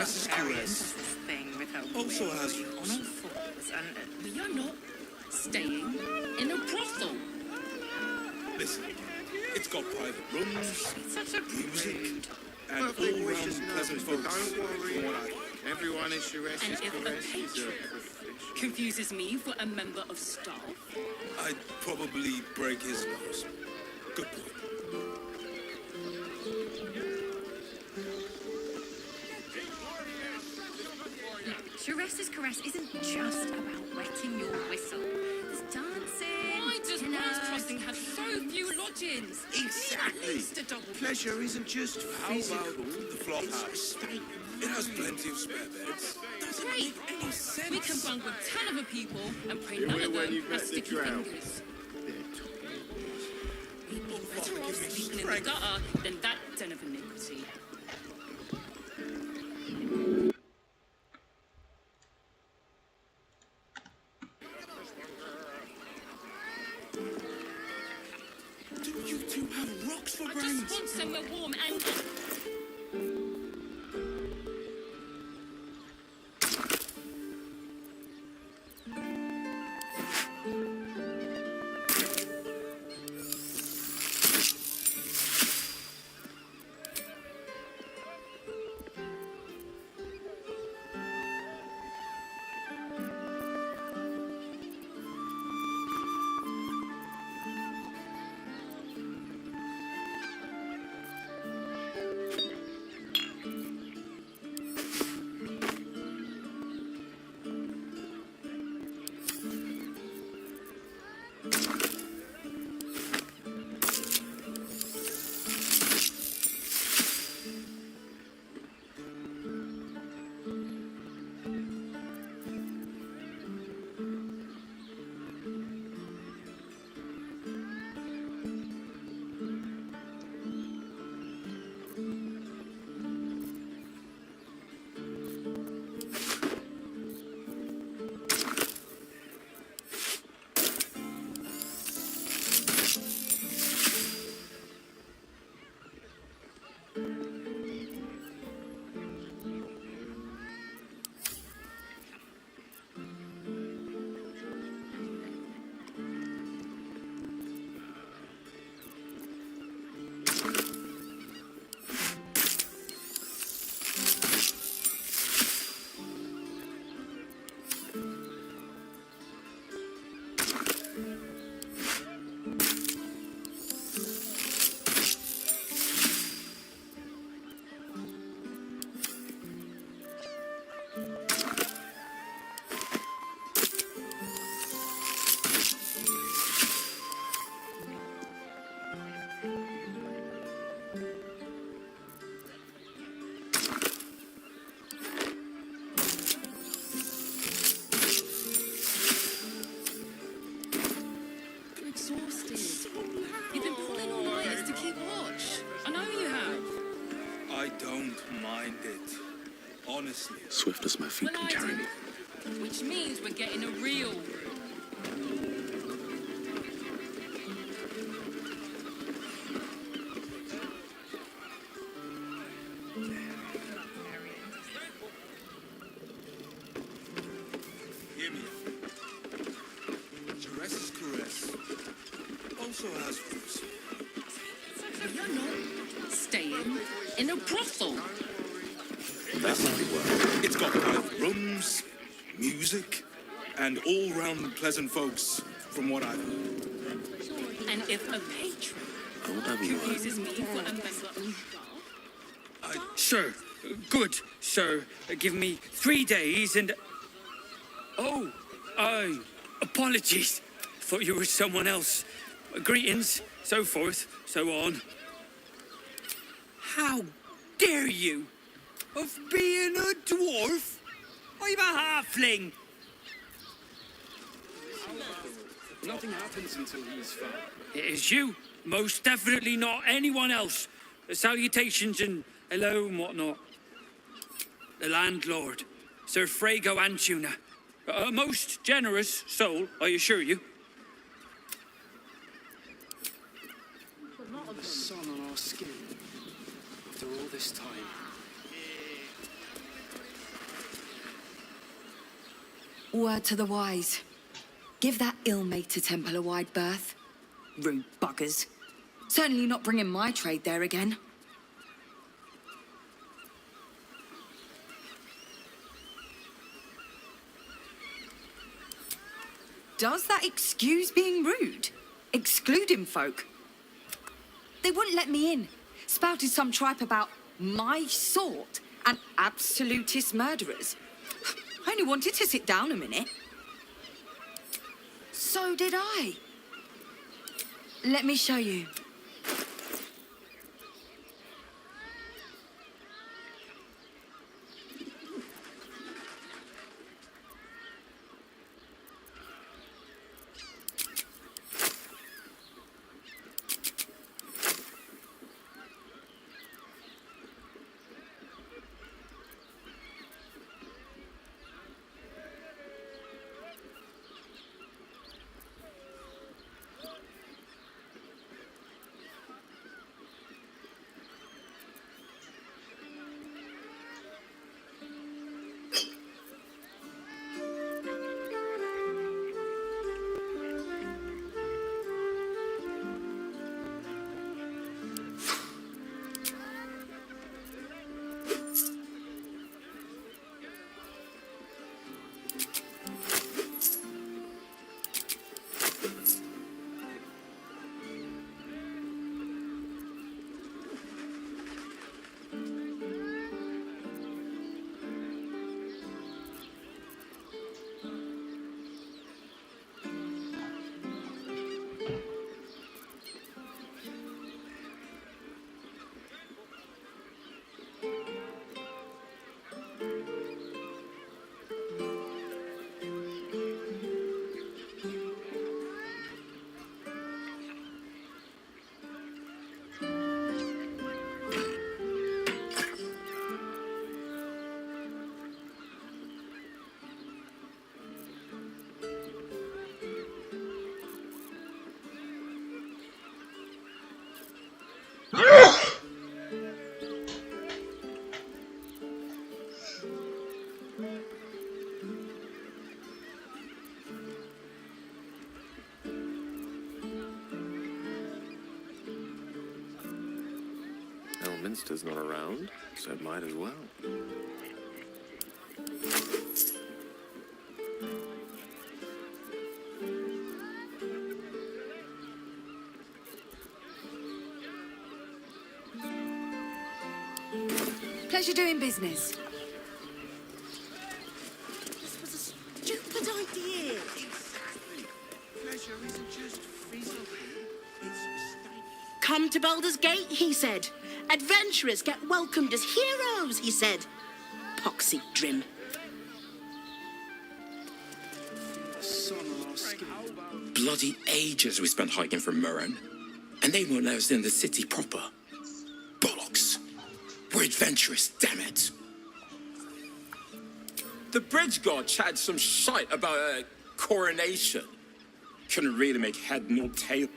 Jerez's caress thing with her also has on all fours, and We are not staying in a brothel. listen, it's got private rooms, it's such a music, and all-round pleasant folks. Don't worry. Everyone is Jerez's And if a caress is patron a professional. confuses me for a member of staff, I'd probably break his nose. Good point. Jerez's caress isn't just about wetting your whistle. There's dancing. why does dinners. Rose Crossing have so few lodgings? Exactly. At least a double. Pleasure isn't just How physical. about the flop It's a house? state. It has plenty of spare beds. Doesn't Great. make any sense. We can bunk with 10 other people and pray You none will of when them you've have met the sticky drought. fingers. They're We'd be better Father, off give me sleeping in the strength. gutter than that den of iniquity. Do you two have rocks for I brains? just want somewhere warm and... You're exhausted. You've been pulling all-nighters to keep watch. I know you have. I don't mind it. Honestly. Swift as my feet Well, can I carry do. me. Which means we're getting a real room. Hear me out. Jerez's caress also has rooms. We are not staying in a brothel. That might work. It's got private rooms, music, and all-round pleasant folks, from what I've heard. And if a patron I won't have a word. confuses me for a member of staff, Sir, good, sir. Give me 3 days and... Oh, apologies. Thought you were someone else. Greetings, so forth, so on. How dare you? Of being a dwarf? I'm a halfling. Nothing happens until he's found. It is you, most definitely not anyone else. Salutations and hello and whatnot. The landlord, Sir Frago Antuna. A most generous soul, I assure you. The sun on our skin. After all this time. Word to the wise. Give that ill-mated temple a wide berth. Rude buggers. Certainly not bringing my trade there again. Does that excuse being rude? Excluding folk? They wouldn't let me in. Spouted some tripe about my sort and absolutist murderers. I only wanted to sit down a minute. So did I. Let me show you. Elminster's not around, so it might as well. Pleasure doing business. This was a stupid idea. Exactly. Pleasure isn't just physical, it's state. Come to Baldur's Gate, he said. Adventurers get welcomed as heroes, he said. Poxy Drim. Bloody ages we spent hiking from Murren, and they won't let us in the city proper. Bollocks. We're adventurous, damn it. The bridge god chatted some shite about a coronation. Couldn't really make head nor tail.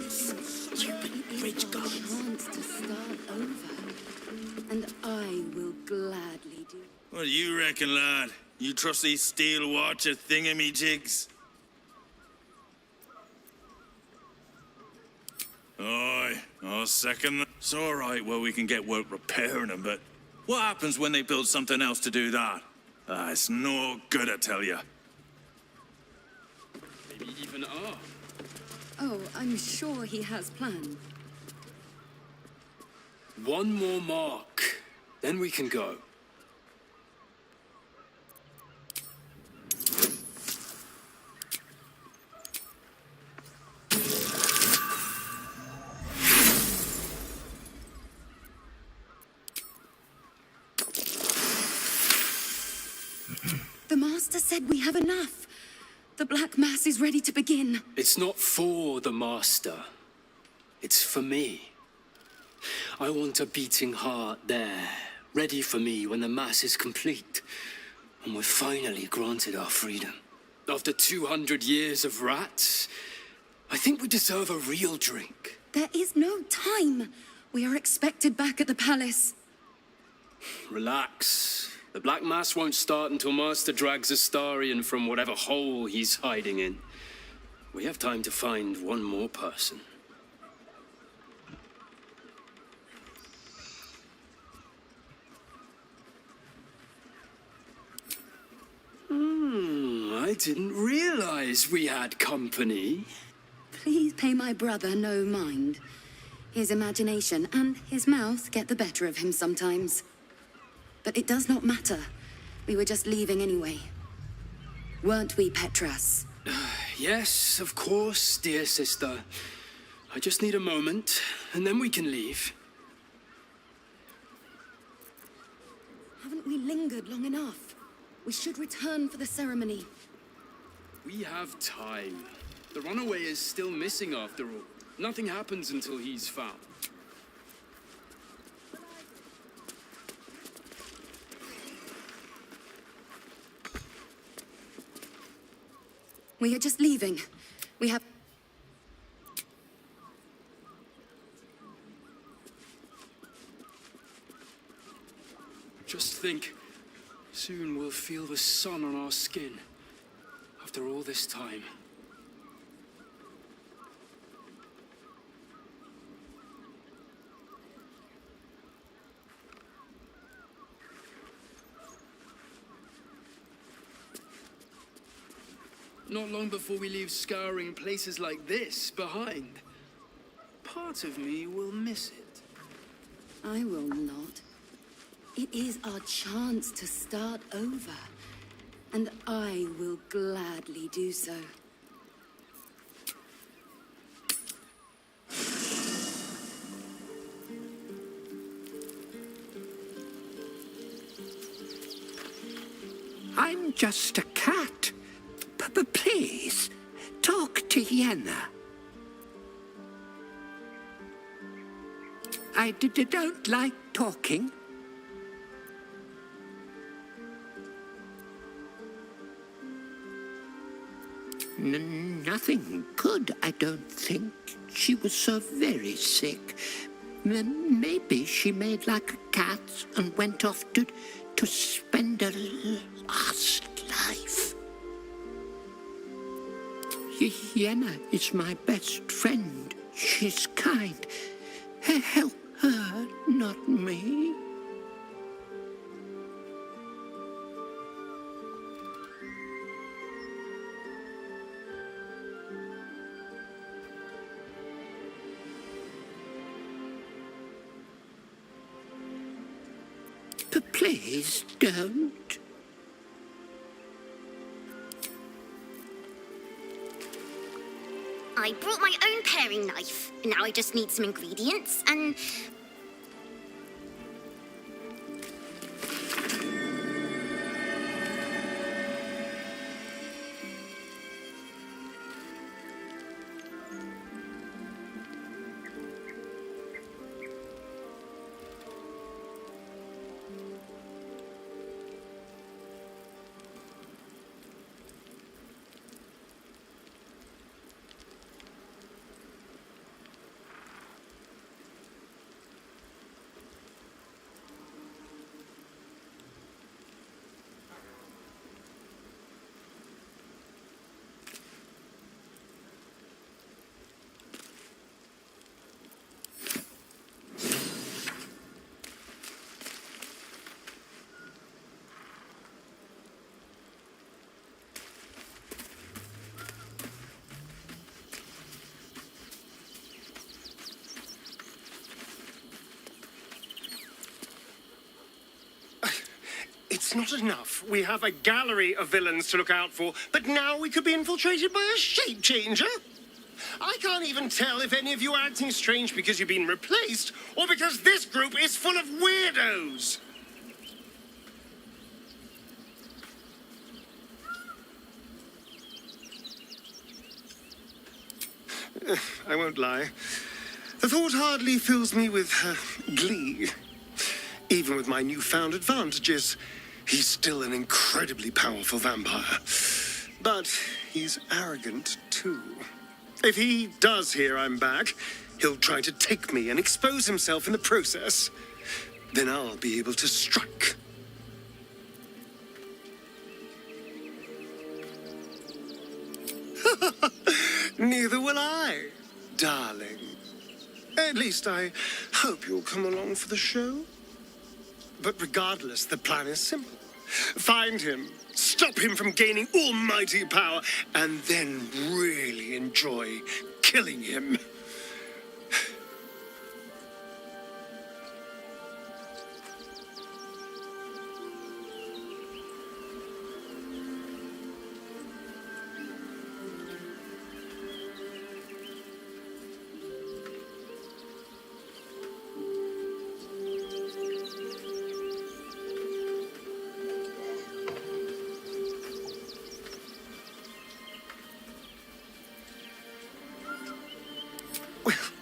Stupid bridge god. Chance to start over. And I will gladly do. What do you reckon, lad? You trust these steel watcher thingamajigs? Aye, I'll second that. It's all right, well, we can get work repairing them, but what happens when they build something else to do that? It's no good, I tell you. Maybe even are. Oh, I'm sure he has plans. One more mark, then we can go. The Master said we have enough. The Black Mass is ready to begin. It's not for the Master. It's for me. I want a beating heart there, ready for me when the Mass is complete, and we're finally granted our freedom. After 200 years of rats, I think we deserve a real drink. There is no time. We are expected back at the palace. Relax. The Black Mass won't start until Master drags Astarion from whatever hole he's hiding in. We have time to find one more person. I didn't realize we had company. Please pay my brother no mind. His imagination and his mouth get the better of him sometimes. But it does not matter. We were just leaving anyway. Weren't we, Petras? Yes, of course, dear sister. I just need a moment, and then we can leave. Haven't we lingered long enough? We should return for the ceremony. We have time. The runaway is still missing after all. Nothing happens until he's found. We are just leaving. We have... Just think, soon we'll feel the sun on our skin. After all this time. Not long before we leave scouring places like this behind. Part of me will miss it. I will not. It is our chance to start over. And I will gladly do so. I'm just a cat. But please, talk to Yenna. I don't like talking. Nothing good, I don't think. She was so very sick. Maybe she made like a cat and went off to spend her last life. Yenna is my best friend. She's kind. Help her, not me. But please don't. I brought my own paring knife. Now I just need some ingredients and... It's not enough. We have a gallery of villains to look out for, but now we could be infiltrated by a shape changer? I can't even tell if any of you are acting strange because you've been replaced, or because this group is full of weirdos. I won't lie. The thought hardly fills me with glee. Even with my newfound advantages, he's still an incredibly powerful vampire. But he's arrogant, too. If he does hear I'm back, He'll try to take me and expose himself in the process. Then I'll be able to strike. Neither will I, darling. At least I hope you'll come along for the show. But regardless, the plan is simple. Find him, stop him from gaining almighty power, and then really enjoy killing him.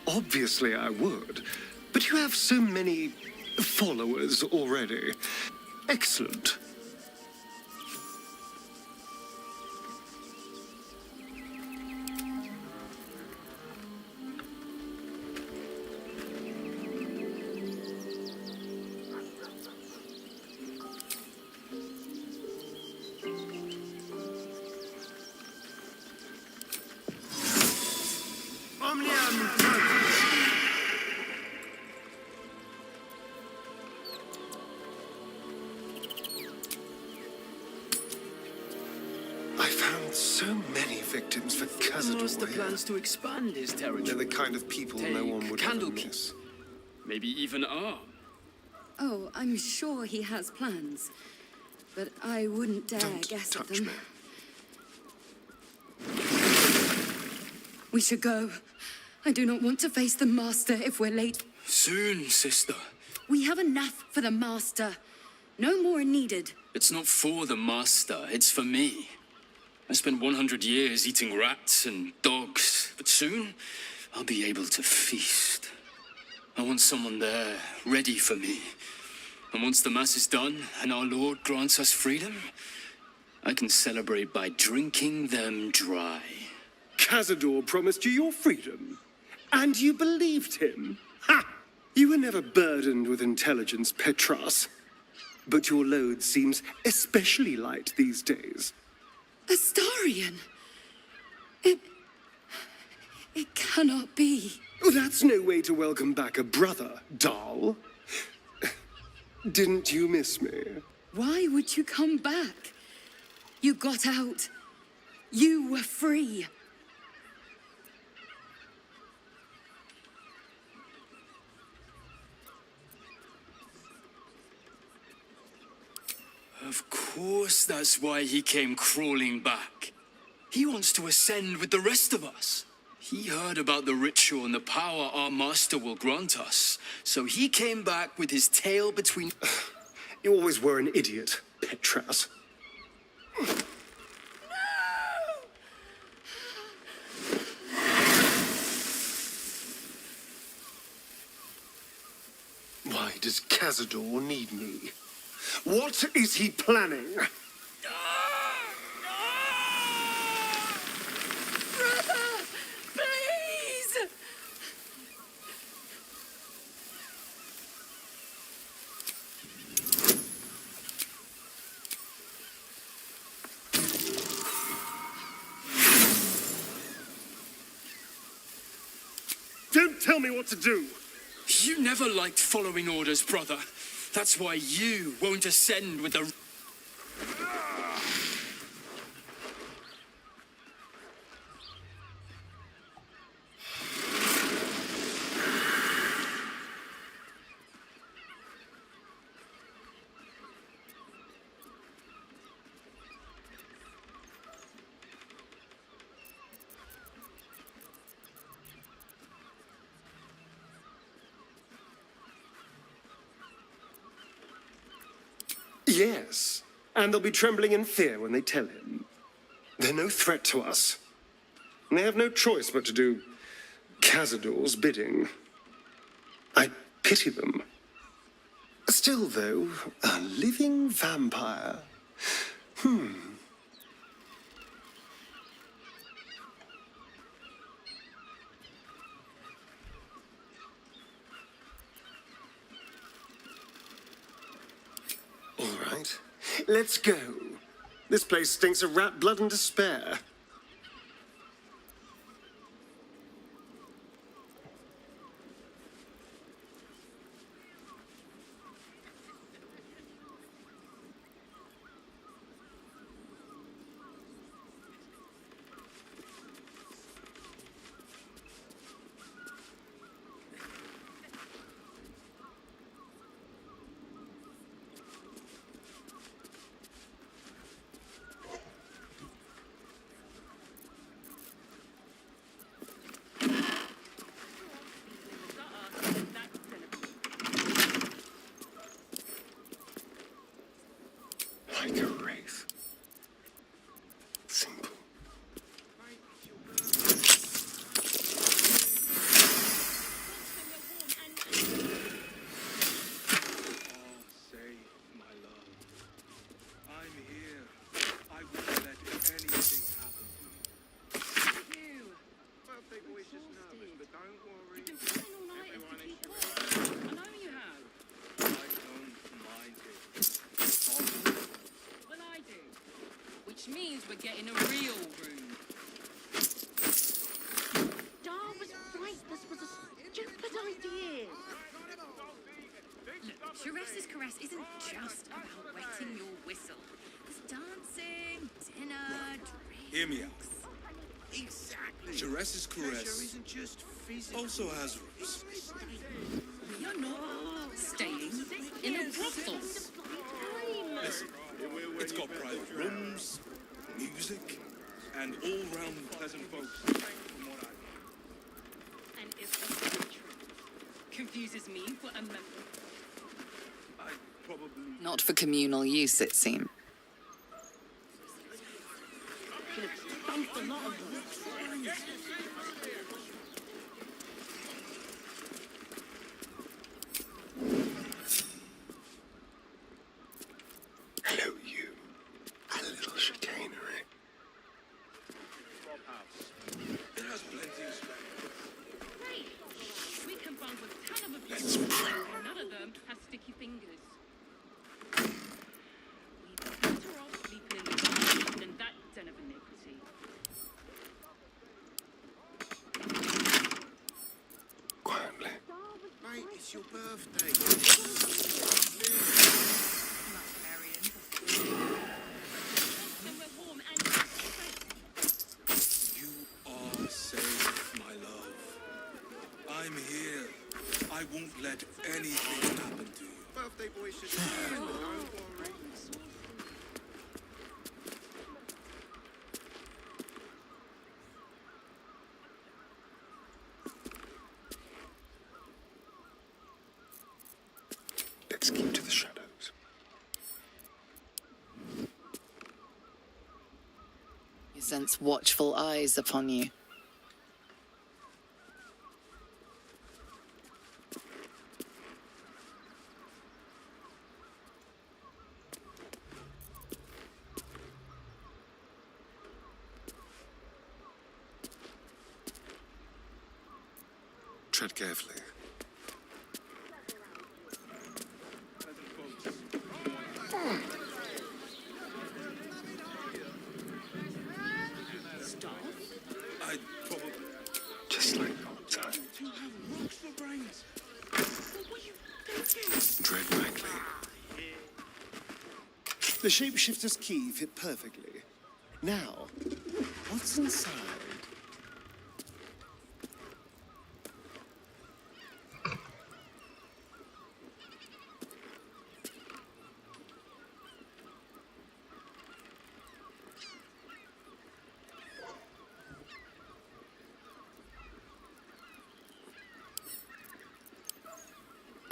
Obviously I would, but you have so many followers already. Excellent. I found so many victims for Khazad-dûr Master here. plans to expand his territory. They're the kind of people no one would ever Candlekeep. miss. Maybe even arm. Oh, I'm sure he has plans. But I wouldn't dare Don't guess at touch them. me. We should go. I do not want to face the Master if we're late. Soon, sister. We have enough for the Master. No more needed. It's not for the Master, it's for me. I spent 100 years eating rats and dogs, but soon I'll be able to feast. I want someone there, ready for me. And once the Mass is done and our Lord grants us freedom, I can celebrate by drinking them dry. Khazad-dûr promised you your freedom, and you believed him. Ha! You were never burdened with intelligence, Petras. But your load seems especially light these days. Astarion! It cannot be. Well, that's no way to welcome back a brother, doll. Didn't you miss me? Why would you come back? You got out. You were free. Of course that's why he came crawling back. He wants to ascend with the rest of us. He heard about the ritual and the power our master will grant us. So he came back with his tail between... You always were an idiot, Petras. Why does Khazad-dûr need me? What is he planning? Brother! Please! Don't tell me what to do! You never liked following orders, brother. That's why you won't ascend with the... Yes, and they'll be trembling in fear when they tell him. They're no threat to us. And they have no choice but to do Khazad-dûr's bidding. I pity them. Still, though, a living vampire. Let's go. This place stinks of rat blood and despair. Like a wraith. Simple. Which means we're getting a real room. Dar was right. This was a stupid idea. Look, Therese's caress isn't just about wetting your whistle. There's dancing, dinner, drinks. Hear me out. Exactly. These's caress also has roots. We are not staying in a brothel. Listen, it's got private rooms, music, and all-round pleasant folks. And if the country confuses me for a member. I probably... Not for communal use, it seems. Bumped a lot of them. Hello, you. A little chicanery. It has plenty of space. Great! We can bond with a ton of Let's abuse. pray. None of them have sticky fingers. We'd be better off sleeping in the dark than that den of iniquity. Quietly. Mate, it's your birthday. Then we're warm and You are safe, my love. I'm here. I won't let anything happen to you. Birthday boy should don't worry. Let's keep to the shadows. You sense watchful eyes upon you. Tread carefully. I'd probably... Just like old times. You have rocks for brains. Tread lightly. The shapeshifter's key fit perfectly. Now, what's inside?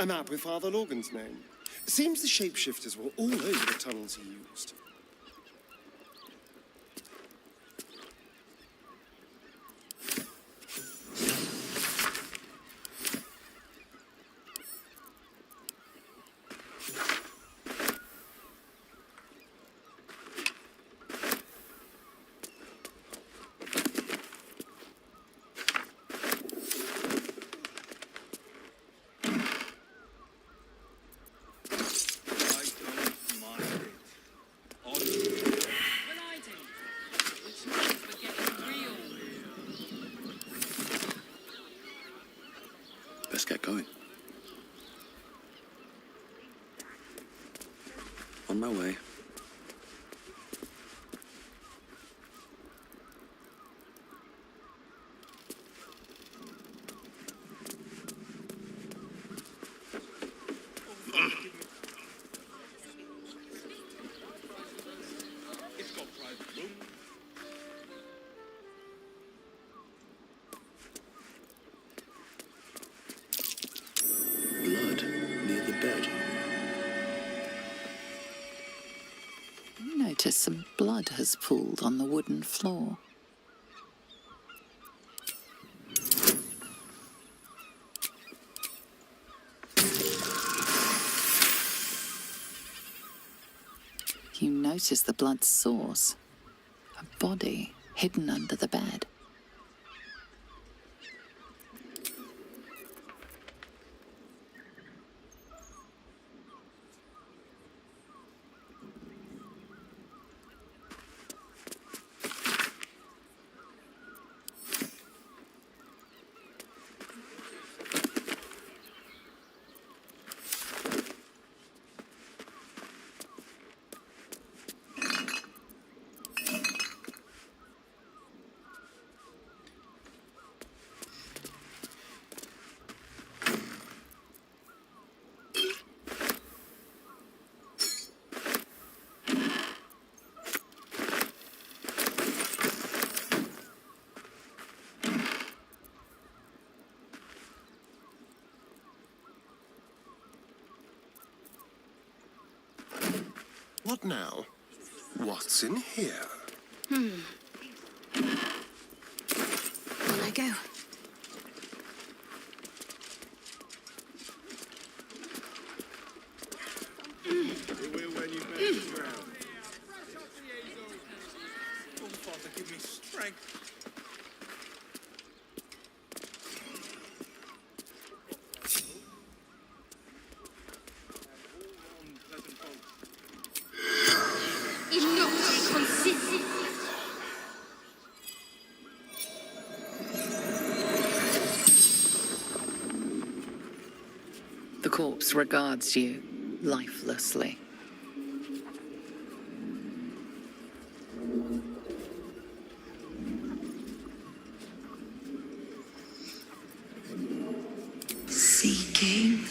A map with Father Logan's name. Seems the shapeshifters were all over the tunnels he used. I don't mind it. going. On my way. Blood near the bed. You notice some blood has pooled on the wooden floor. You notice the blood's source. A body hidden under the bed. What now? What's in here? On I go. Oh, Father, give me strength. The corpse regards you lifelessly. Seeking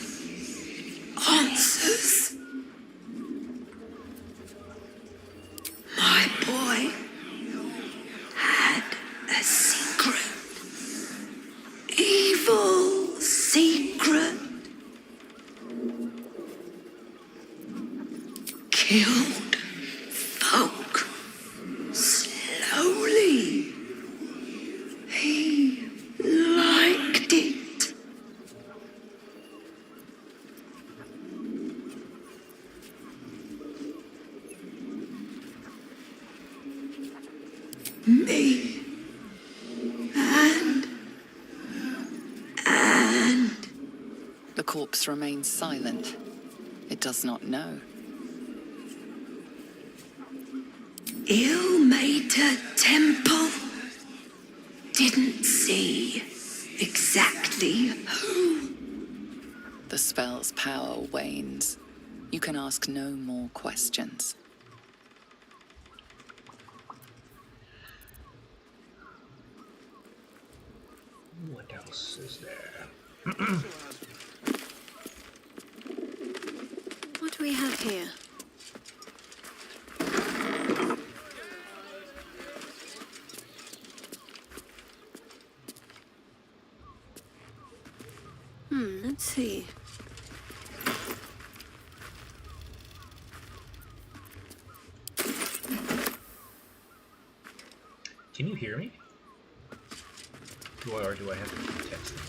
answers. My boy had a secret. Evil secret. Killed folk slowly. He liked it. Me and The corpse remains silent. It does not know. Ilmater Temple. Didn't see exactly who. The spell's power wanes. You can ask no more questions. What else is there? What do we have here? Let's see. Can you hear me? Or do I have to keep texting?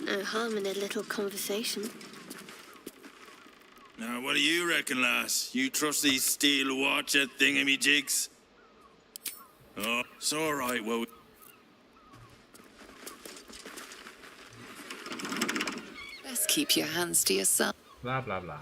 No harm in a little conversation. Now, what do you reckon, lass? You trust these steel watcher thingamy-jigs? Oh, it's all right, well... Best keep your hands to yourself. Blah, blah, blah.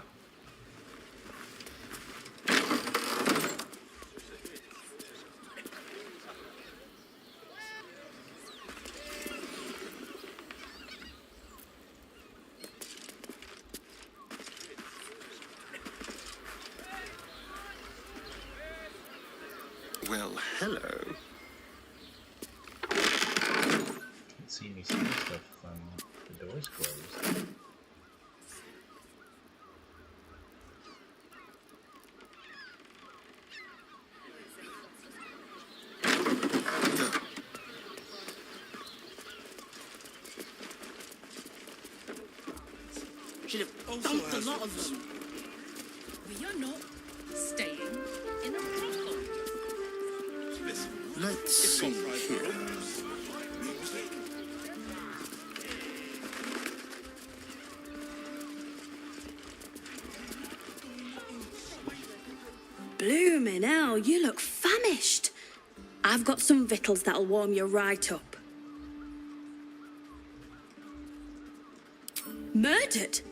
Well, hello. Can't see any stuff. The door's closed. Should have dumped a lot of them. We are not staying in a brothel. Let's see here. Bloomin' hell, you look famished. I've got some victuals that'll warm you right up. Murdered?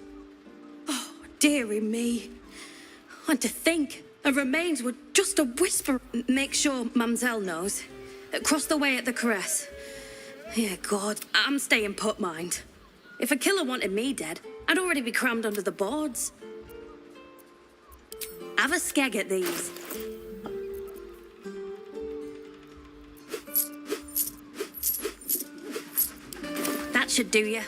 Oh, dearie me. And to think her remains were just a whisper. Make sure Mamselle knows. Across the way at the caress. Yeah, God, I'm staying put, mind. If a killer wanted me dead, I'd already be crammed under the boards. Have a skeg at these. That should do you.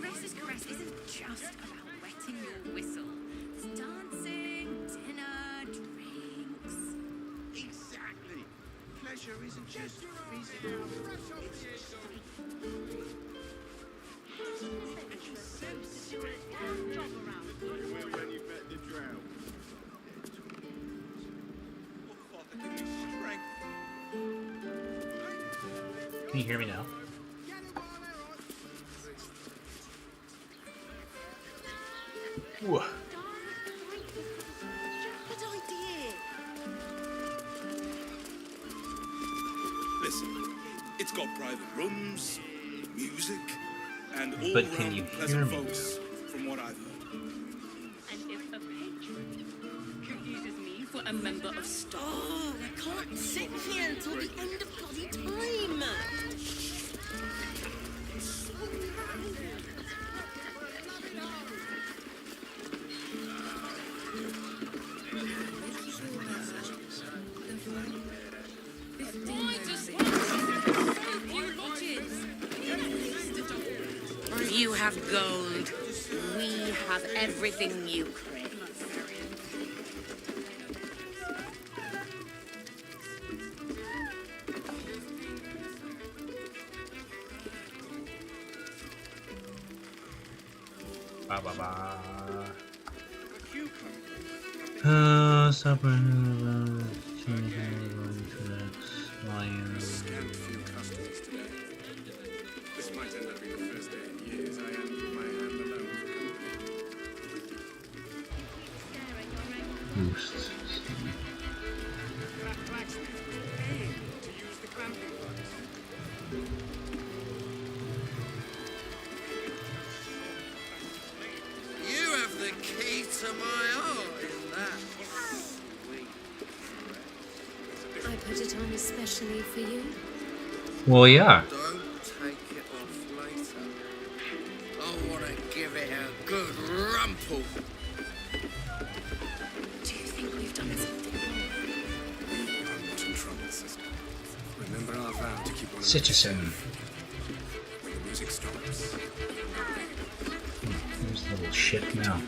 Therese's caress isn't just about wetting your whistle. There's dancing, dinner, drinks. Exactly. Pleasure isn't just physical. Can you hear me now? Whoa. Listen, it's got private rooms, music, and all But can round you pleasant hear me? folks, from what I've heard. And if a patron confuses me for a member of staff. Oh, I can't sit here until the end of bloody time. You have gold. We have everything you crave. Ba ba ba. Stop running. Change This might end up being the first day in years I am with my hand alone for Boost. You have the key to my heart in that. I put it on especially for you. Well, yeah. Don't take it off later. I want to give it a good rumple. Do you think we've done something wrong? I'm not in trouble, sister. Remember our vow to keep one Citizen. when the music stops. Where's the little shit now?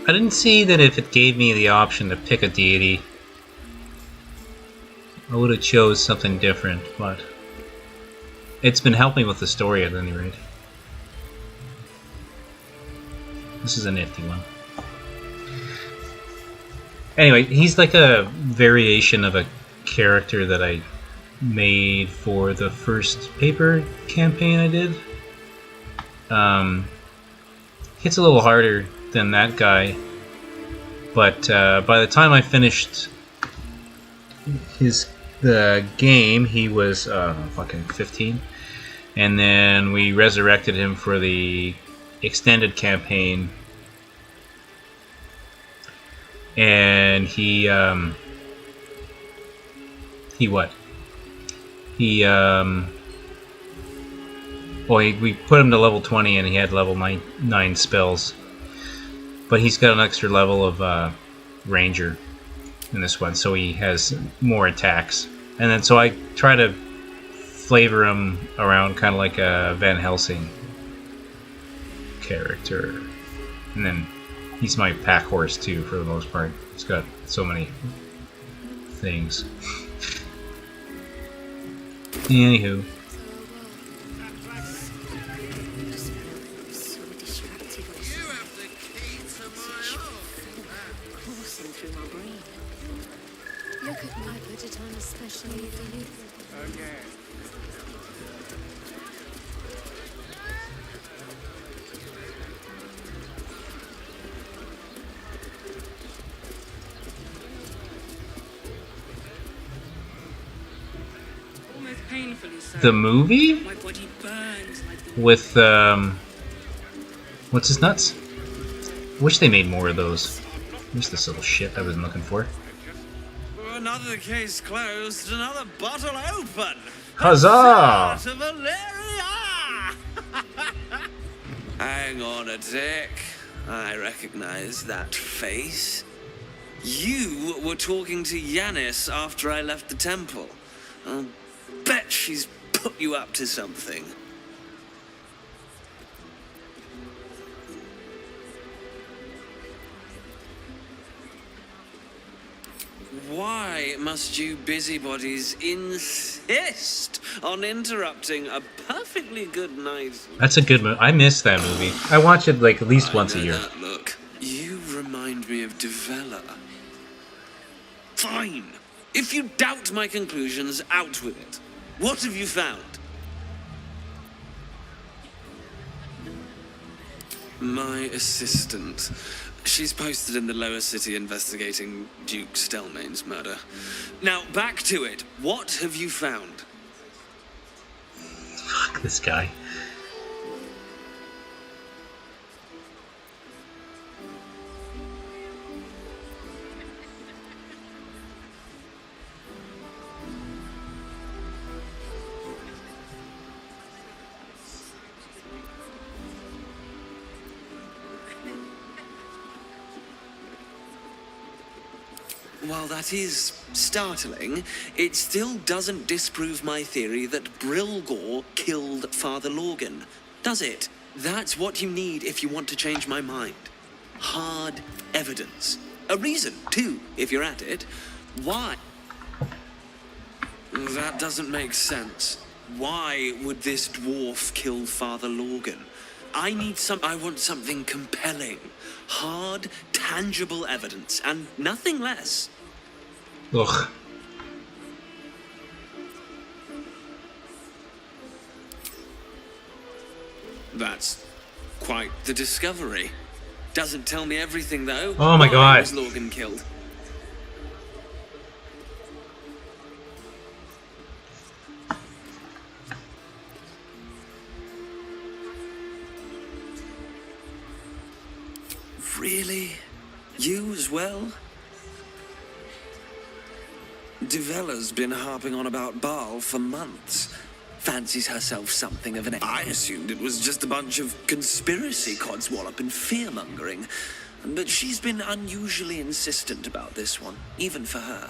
I didn't see that if it gave me the option to pick a deity, I would have chose something different, but it's been helping with the story at any rate. This is a nifty one. Anyway, he's like a variation of a character that I made for the first paper campaign I did. Hits a little harder than that guy, but by the time I finished the game, he was fucking 15, and then we resurrected him for the extended campaign, and he we put him to level 20 and he had level 9 spells. But he's got an extra level of Ranger in this one, so he has more attacks. And then so I try to flavor him around kind of like a Van Helsing character. And then he's my pack horse too, for the most part. He's got so many things. Anywho. Look at me, I put it on especially for you. Okay. Almost painfully so. The movie? My body burns like With, what's his nuts? Wish they made more of those. Where's this little shit I was looking for? Another case closed, another bottle open. Huzzah! To Valeria! Hang on a tick. I recognize that face. You were talking to Yanis after I left the temple. I'll bet she's put you up to something. Why must you busybodies insist on interrupting a perfectly good night? That's a good movie. I miss that movie. I watch it like at least once a year. That look. You remind me of Devella. Fine. If you doubt my conclusions, out with it. What have you found? My assistant. She's posted in the lower city investigating Duke Stelmane's murder. Now, back to it. What have you found? Fuck this guy. While that is startling, it still doesn't disprove my theory that Brilgor killed Father Lorgan, does it? That's what you need if you want to change my mind. Hard evidence. A reason, too, if you're at it. Why? That doesn't make sense. Why would this dwarf kill Father Lorgan? I want something compelling. Hard, tangible evidence, and nothing less. Ugh. That's quite the discovery. Doesn't tell me everything, though. Oh my Why God. was Lorgan killed? Really? You as well? Devella's been harping on about Baal for months. Fancies herself something of an... I assumed it was just a bunch of conspiracy codswallop and fear-mongering. But she's been unusually insistent about this one, even for her.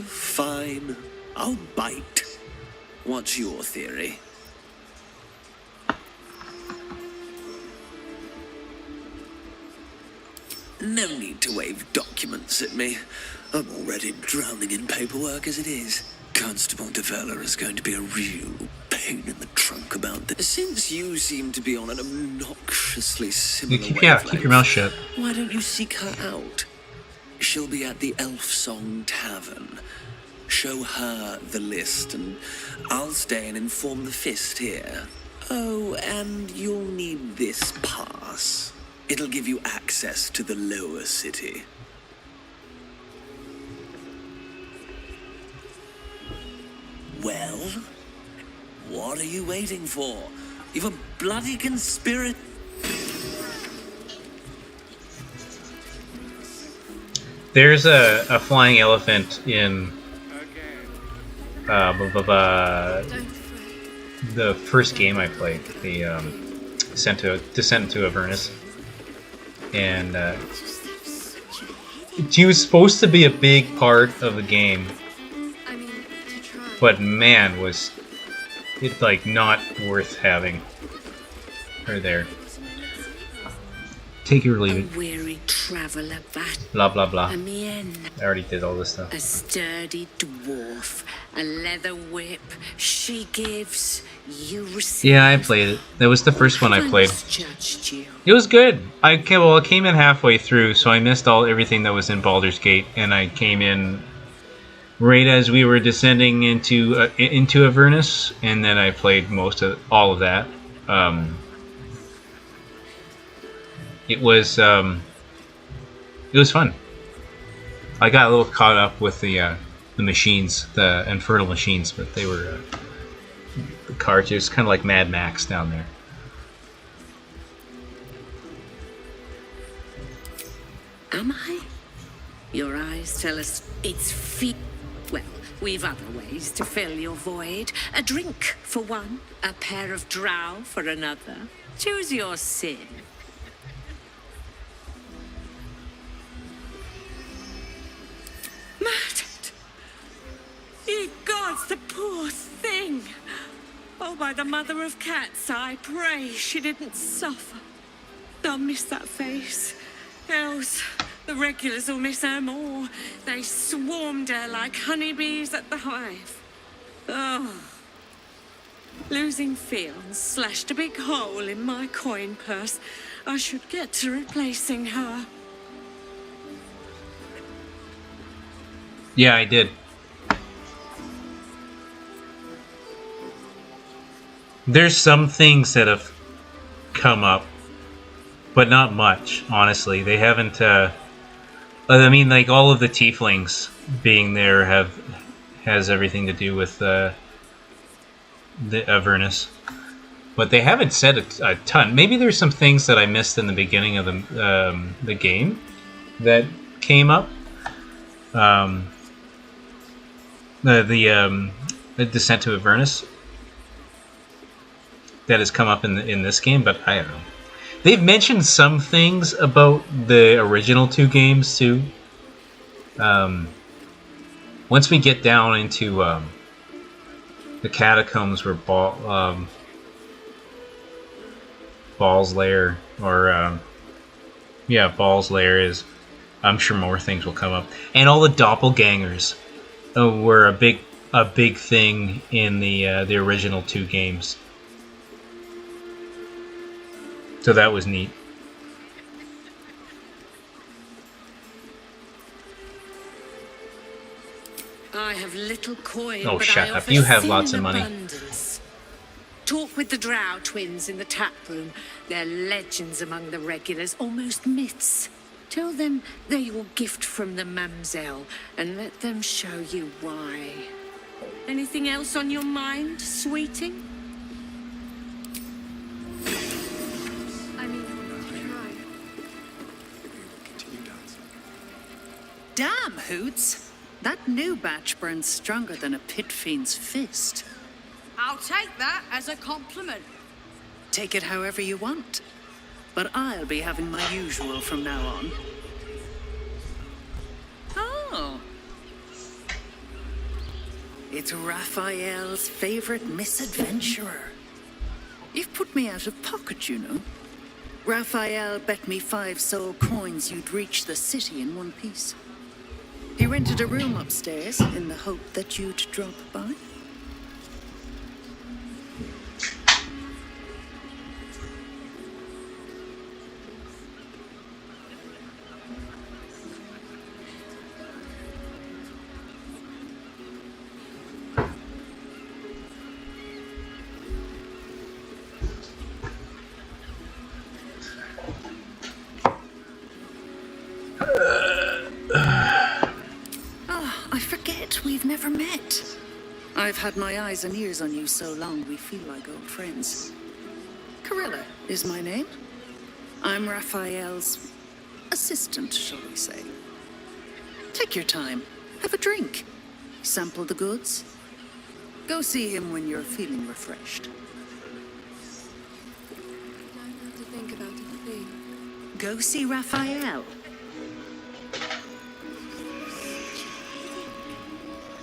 Fine. I'll bite. What's your theory? No need to wave documents at me. I'm already drowning in paperwork as it is. Constable Devella is going to be a real pain in the trunk about this. Since you seem to be on an obnoxiously similar keep your mouth shut. why don't you seek her out? She'll be at the Elf Song Tavern. Show her the list, and I'll stay and inform the Fist here. Oh, and you'll need this pass. It'll give you access to the lower city. Well, what are you waiting for? You've a bloody conspiracy. There's a flying elephant in the first game I played, the Descent into Avernus, and she was supposed to be a big part of the game, but man, was it like not worth having her there. Take it or leave it. A weary traveller back. Blah blah blah. A mien. I already did all this stuff. A sturdy dwarf. A leather whip. She gives, you receive. Yeah, I played it. That was the first one I played. Judged you. It was good. I came in halfway through, so I missed everything that was in Baldur's Gate, and I came in right as we were descending into Avernus, and then I played all of that. It was fun. I got a little caught up with the machines, the infernal machines, but they were the carts. It was kind of like Mad Max down there. Am I? Your eyes tell us it's feet. Well, we've other ways to fill your void. A drink for one, a pair of drow for another. Choose your sin. Murdered! Ye gods, the poor thing! Oh, by the mother of cats, I pray she didn't suffer. They'll miss that face. Else, the regulars will miss her more. They swarmed her like honeybees at the hive. Oh. Losing Fields slashed a big hole in my coin purse. I should get to replacing her. Yeah, I did. There's some things that have come up, but not much, honestly. They haven't, I mean, like, all of the tieflings being there has everything to do with the Avernus. But they haven't said a ton. Maybe there's some things that I missed in the beginning of the game that came up. The Descent to Avernus that has come up in this game, but I don't know. They've mentioned some things about the original two games too. Once we get down into the catacombs where Baal's lair, or Baal's lair is, I'm sure more things will come up, and all the doppelgangers were a big thing in the original two games. So that was neat. I have little coin, Oh, but shut I up. offer You have sin lots in of money. abundance. Talk with the Drow twins in the tap room. They're legends among the regulars, almost myths. Tell them they're your gift from the Mamselle, and let them show you why. Anything else on your mind, sweeting? I mean, to try. Damn, Hoots! That new batch burns stronger than a pit fiend's fist. I'll take that as a compliment. Take it however you want. But I'll be having my usual from now on. Oh. It's Raphael's favorite misadventurer. You've put me out of pocket, you know. Raphael bet me 5 soul coins you'd reach the city in one piece. He rented a room upstairs in the hope that you'd drop by. I forget we've never met. I've had my eyes and ears on you so long we feel like old friends. Carilla is my name. I'm Raphael's assistant, shall we say. Take your time. Have a drink. Sample the goods. Go see him when you're feeling refreshed. Don't have to think about a thing. Go see Raphael.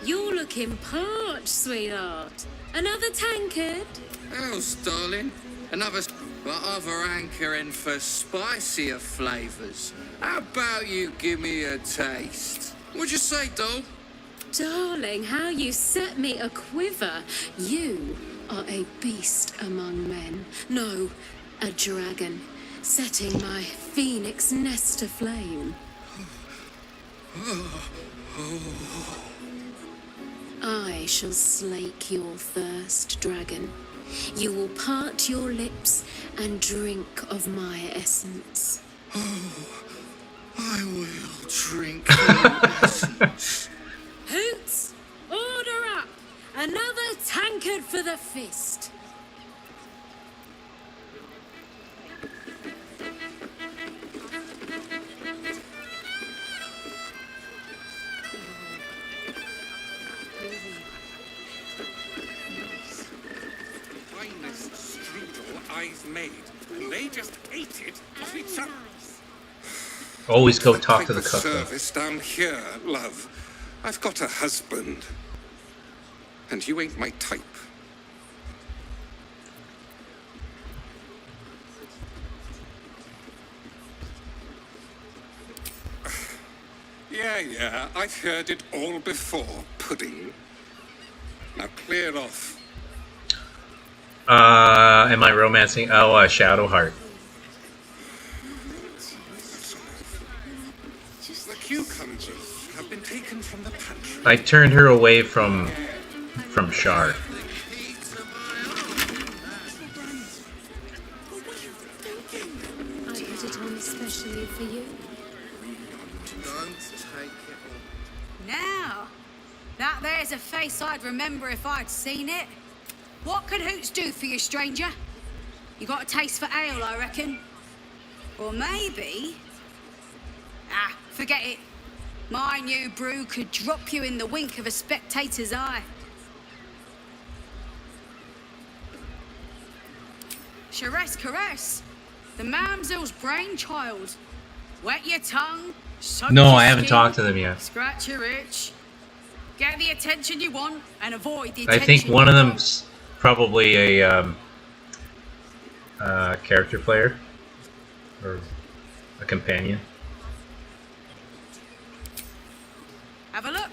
You're looking parched, sweetheart. Another tankard? Else, darling. Another but other hankering for spicier flavours. How about you give me a taste? What'd you say, doll? Darling, how you set me a quiver. You are a beast among men. No, a dragon, setting my phoenix nest aflame. I shall slake your thirst, dragon. You will part your lips and drink of my essence. I will drink your essence. Hoots, order up! Another tankard for the fist. Finest strudel I've made, and they just ate it off its own. Always go talk to the Type of cook. though. service down here, love. I've got a husband, and you ain't my type. Yeah, I've heard it all before, pudding. Now clear off. Am I romancing? Oh, Shadowheart. The cucumbers have been taken from the pantry. I turned her away from Shar. I put it on especially for you. Don't take it all. Now, that there's a face I'd remember if I'd seen it. What could Hoots do for you, stranger? You got a taste for ale, I reckon. Or maybe... Ah, forget it. My new brew could drop you in the wink of a spectator's eye. Caress, caress. The mamsel's brainchild. Wet your tongue. Soak No, your I haven't skin, talked to them yet. Scratch your itch. Get the attention you want and avoid the I attention think one you of don't. them's probably a character player or a companion. Have a look.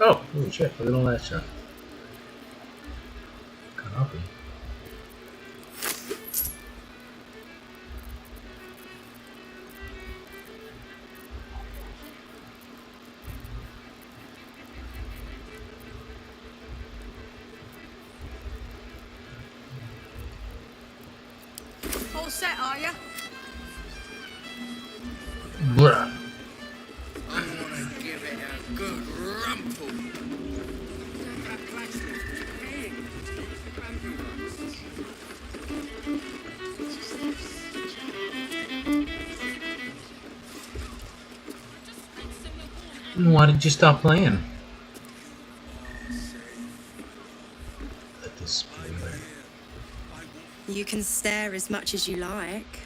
Oh, holy shit! Look at all that stuff. Copy. All set, are you? Bruh. I want to give it a good rumple. Why did you stop playing? Let this be. You can stare as much as you like.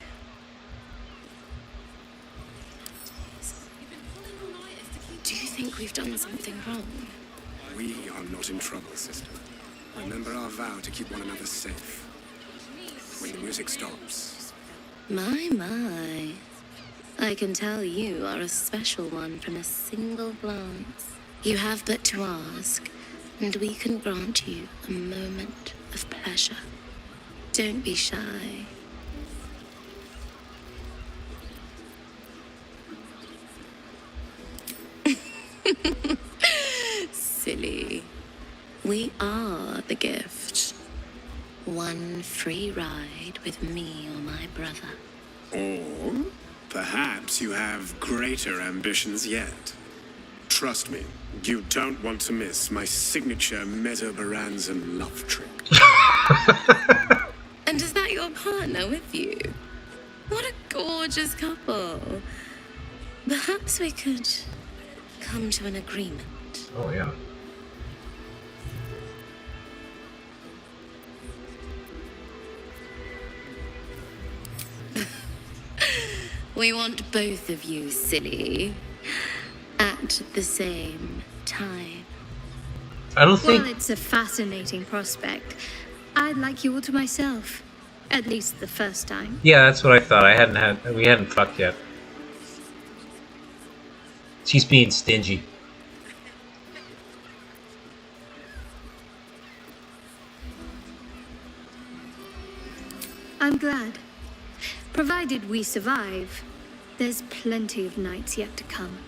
Do you think we've done something wrong? We are not in trouble, sister. Remember our vow to keep one another safe. when the music stops. My. I can tell you are a special one from a single glance. You have but to ask, and we can grant you a moment of pleasure. Don't be shy. Silly. We are the gift. One free ride with me or my brother. Or perhaps you have greater ambitions yet. Trust me, you don't want to miss my signature Mezzo-Baranzan love trick. And is that your partner with you? What a gorgeous couple. Perhaps we could come to an agreement. Oh, yeah. We want both of you, silly, at the same time. I don't think... Well, it's a fascinating prospect. I'd like you all to myself. At least the first time. Yeah, that's what I thought. We hadn't fucked yet. She's being stingy. I'm glad. Provided we survive, there's plenty of nights yet to come.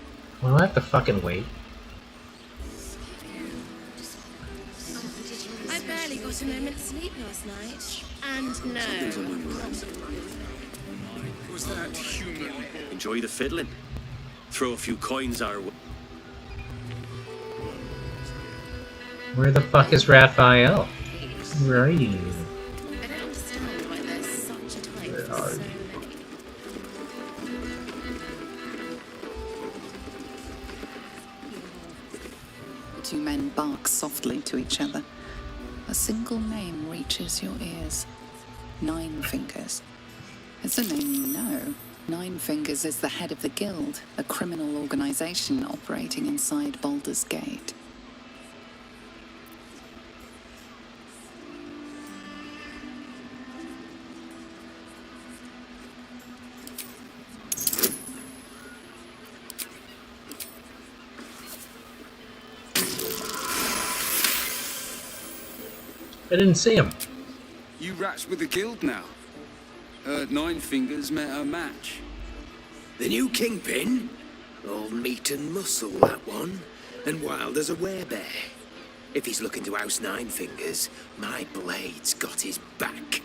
Well, I have to fucking wait. I barely got a moment's sleep last night. And no. Was that human? Enjoy the fiddling. Throw a few coins our way. Where the fuck is Raphael? Where are you? I don't understand why there's such a type Where for are so you? many. The two men bark softly to each other. A single name reaches your ears. Nine Fingers. It's a name you know. Nine Fingers is the head of the Guild, a criminal organization operating inside Baldur's Gate. I didn't see him. You rats with the guild now. Nine Fingers met her match. The new kingpin? All meat and muscle, that one. And wild as a werebear. If he's looking to oust Nine Fingers, my blade's got his back.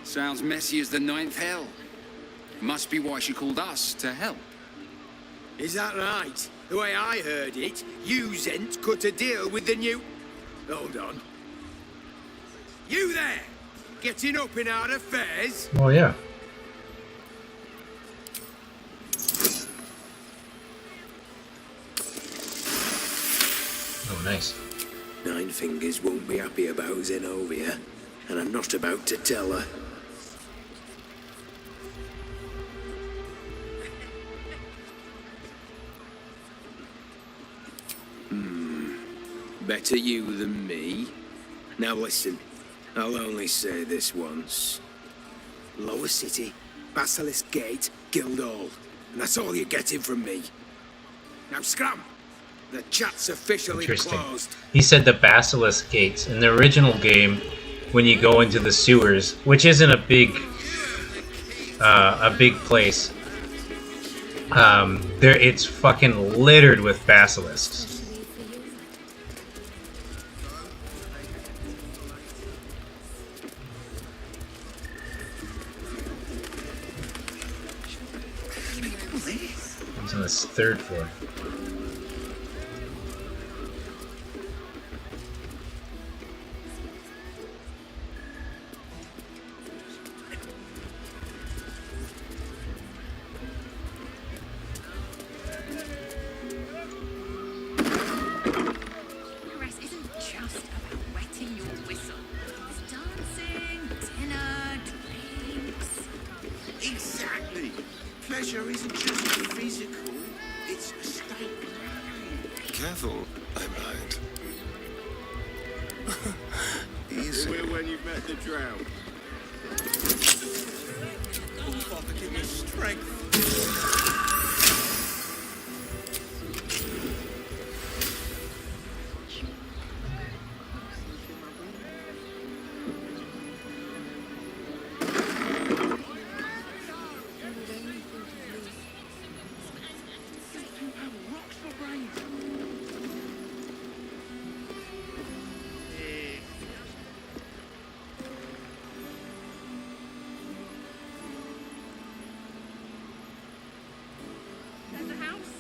Sounds messy as the ninth hell. Must be why she called us to help. Is that right? The way I heard it, you Zent cut a deal with the new... Hold on. You there! Getting up in our affairs? Oh, yeah. Oh, nice. Nine Fingers won't be happy about Zenobia, and I'm not about to tell her. Better you than me. Now listen, I'll only say this once. Lower City, Basilisk Gate, Guildhall. And that's all you're getting from me. Now scram! The chat's officially Interesting. closed. He said the Basilisk Gates. In the original game, when you go into the sewers, which isn't a big place, there it's fucking littered with basilisks. It's on this third floor. Caress isn't just about wetting your whistle. It's dancing, dinner, drinks. Exactly. Pleasure isn't just physical, it's a state of mind. Careful, I might. Easy. We're when you've met the drought. Father, give me strength.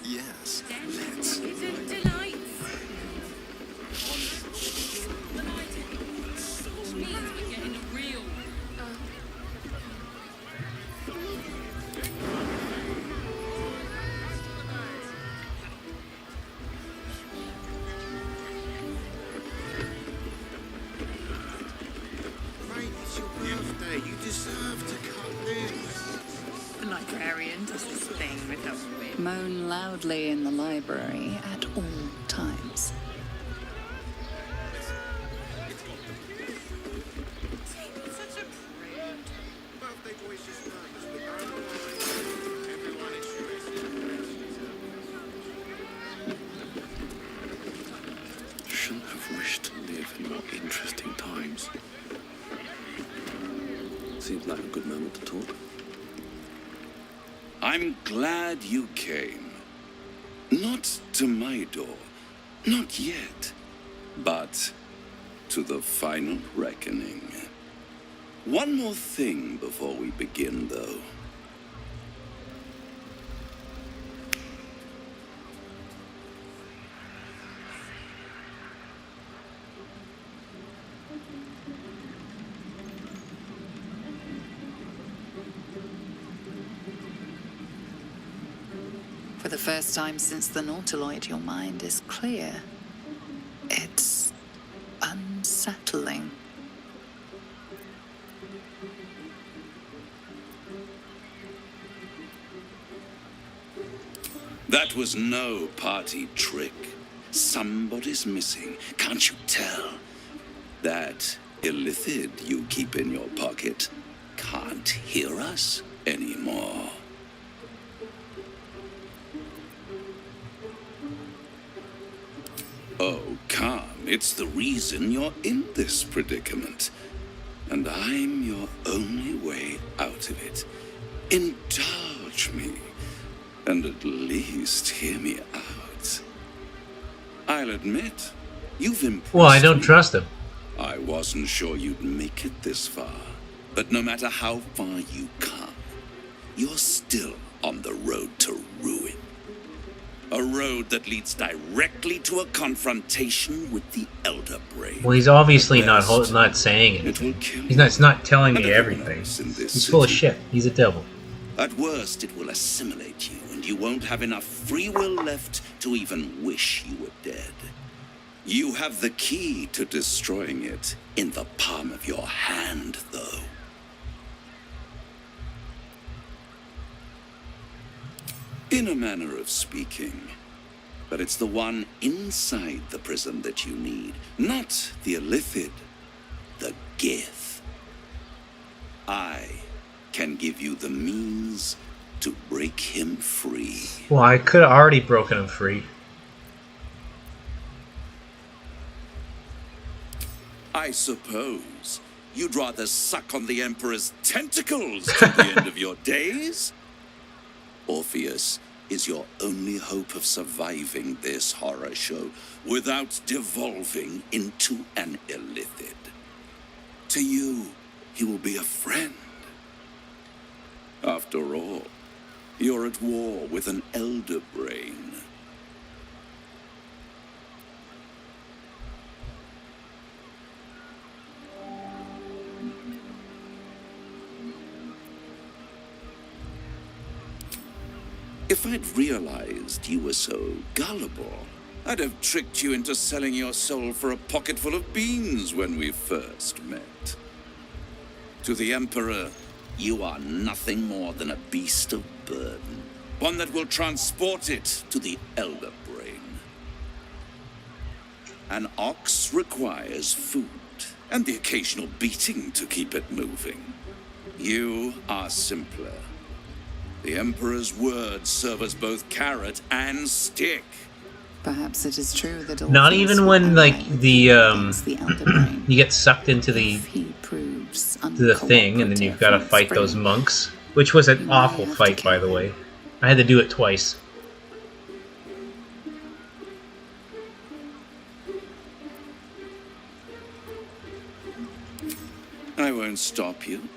Yes, let's. Mate, it's your birthday. You deserve to cut loose. The librarian does this thing with her whip. Moan loudly in the library at all times. Such a prude. Birthday boy's just nervous, but don't worry. Everyone is Shouldn't have wished to live in more interesting times. Seems like a good moment to talk. I'm glad you came. Not to my door, not yet, but to the final reckoning. One more thing before we begin, though. For the first time since the Nautiloid, your mind is clear. It's unsettling. That was no party trick. Somebody's missing. Can't you tell? That illithid you keep in your pocket can't hear us anymore. Oh, calm. It's the reason you're in this predicament. And I'm your only way out of it. Indulge me. And at least hear me out. I'll admit, you've impressed Well, I don't me. trust him. I wasn't sure you'd make it this far. But no matter how far you come, you're still on the road to ruin. A road that leads directly to a confrontation with the Elder Brain. Well, he's obviously not saying anything. It's not telling me everything. He's full of shit. He's a devil. At worst, it will assimilate you, and you won't have enough free will left to even wish you were dead. You have the key to destroying it in the palm of your hand, though. In a manner of speaking. But it's the one inside the prison that you need, not the illithid, the Gith. I can give you the means to break him free. Well, I could have already broken him free. I suppose you'd rather suck on the Emperor's tentacles to the end of your days? Orpheus is your only hope of surviving this horror show without devolving into an illithid. To you, he will be a friend. After all, you're at war with an Elder Brain. If I'd realized you were so gullible, I'd have tricked you into selling your soul for a pocketful of beans when we first met. To the Emperor, you are nothing more than a beast of burden, one that will transport it to the Elder Brain. An ox requires food, and the occasional beating to keep it moving. You are simpler. The Emperor's words serve as both carrot and stick. Perhaps it is true that all Not things even will when, like, align with the, you against the Elder Brain. you get sucked into the thing, and then you've got to fight those monks, which was an awful fight, by the way. I had to do it twice. I won't stop you.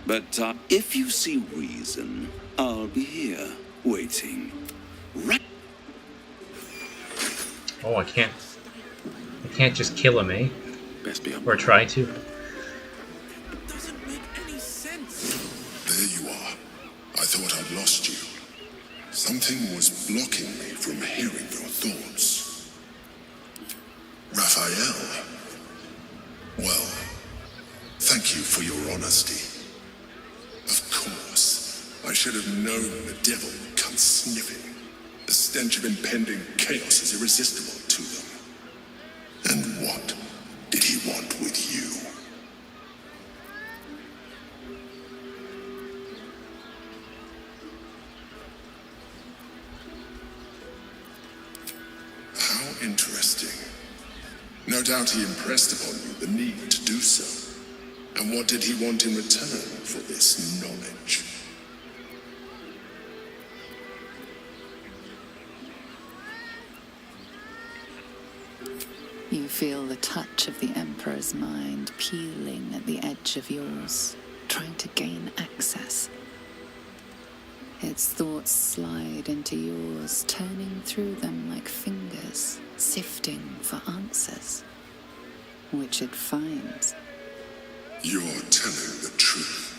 But if you see reason, I'll be here, waiting. Right. Oh, I can't just kill him, eh? Best be or try to. There you are. I thought I'd lost you. Something was blocking me from hearing your thoughts. Raphael. Well, thank you for your honesty. Of course, I should have known the devil would come sniffing. The stench of impending chaos is irresistible to them. And what did he want with you? How interesting. No doubt he impressed upon you the need to do so. And what did he want in return for this knowledge? You feel the touch of the Emperor's mind peeling at the edge of yours, trying to gain access. Its thoughts slide into yours, turning through them like fingers, sifting for answers, which it finds. You're telling the truth.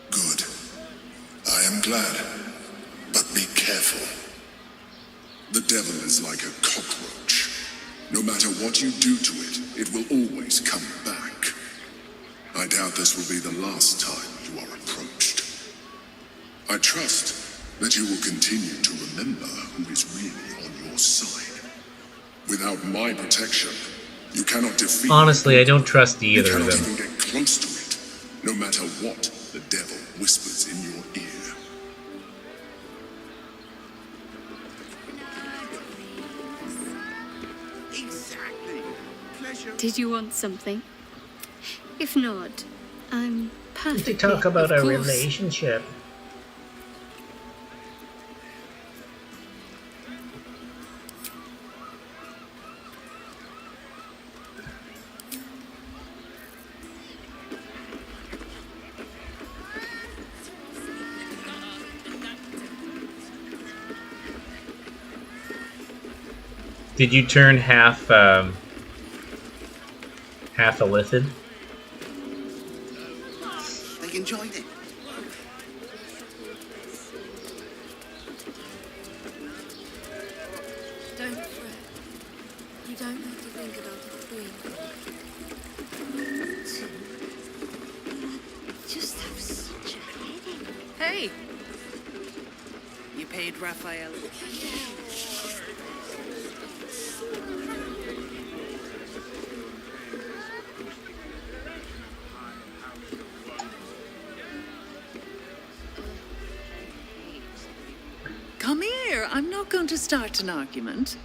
Good. I am glad. But be careful. The devil is like a cockroach. No matter what you do to it, it will always come back. I doubt this will be the last time you are approached. I trust that you will continue to remember who is really on your side. Without my protection, you cannot defeat. Honestly, I don't trust either of You them. cannot even get close to it, no matter what the devil whispers in your ear. Did you want something? If not, I'm perfectly. To talk about of our course. relationship. Did you turn half a lithid? They enjoyed it. Don't fret. You don't have to think about a thing. Just have such a headache. Hey! You paid Raphael. Come here. I'm not going to start an argument.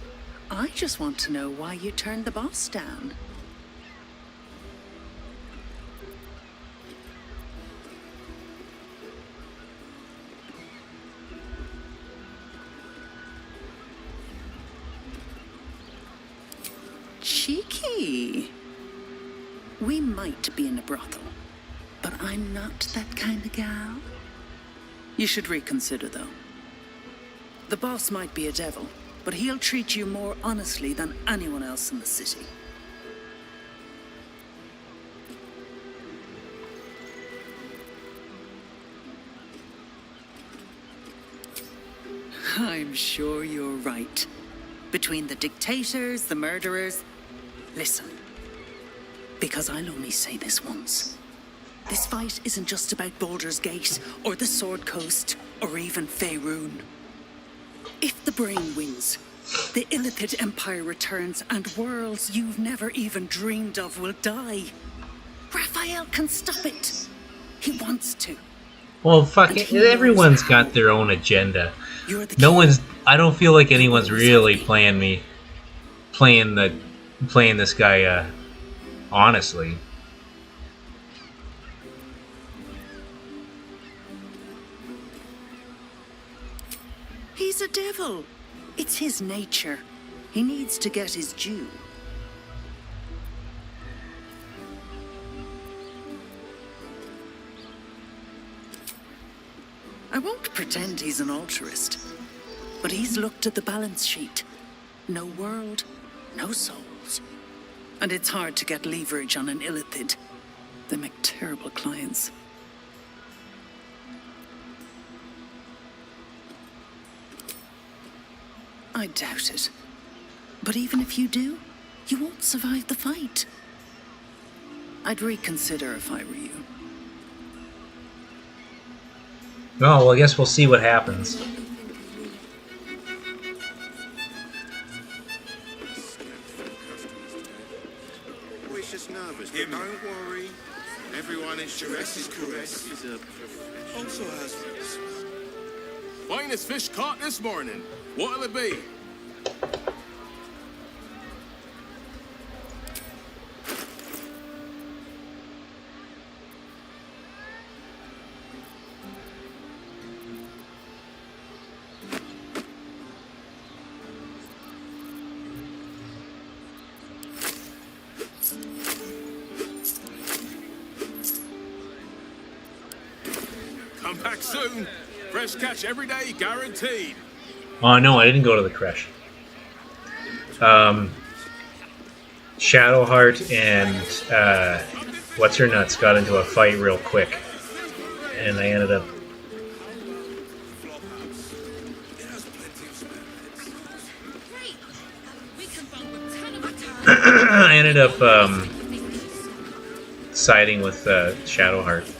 I just want to know why you turned the boss down. Cheeky. We might be in a brothel, but I'm not that kind of gal. You should reconsider, though. The boss might be a devil, but he'll treat you more honestly than anyone else in the city. I'm sure you're right. Between the dictators, the murderers... Listen, because I'll only say this once. This fight isn't just about Baldur's Gate, or the Sword Coast, or even Faerun. If the brain wins, the Illithid Empire returns and worlds you've never even dreamed of will die. Raphael can stop it. He wants to. Well, fuck it. Everyone's got their own agenda. No one's. I don't feel like anyone's really playing this guy. Honestly. He's a devil. It's his nature. He needs to get his due. I won't pretend he's an altruist, but he's looked at the balance sheet. No world, no souls. And it's hard to get leverage on an illithid. They make terrible clients. I doubt it. But even if you do, you won't survive the fight. I'd reconsider if I were you. Oh, well, I guess we'll see what happens. We're just nervous, but don't worry. Everyone is dressed is correct. Also has Finest fish caught this morning. What'll it be? Come back soon. Fresh catch every day, guaranteed. Oh no, I didn't go to the creche. Shadowheart and what's her nuts got into a fight real quick, and I ended up. I ended up siding with Shadowheart.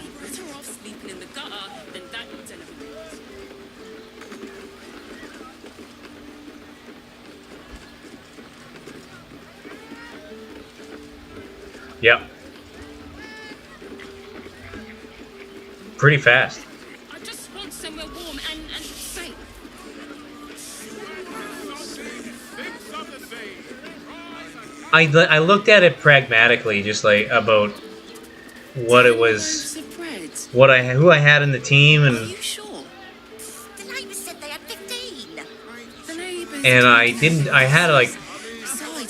Yep. Pretty fast. I just want somewhere warm and safe. I looked at it pragmatically, just like about what it was, who I had in the team, and I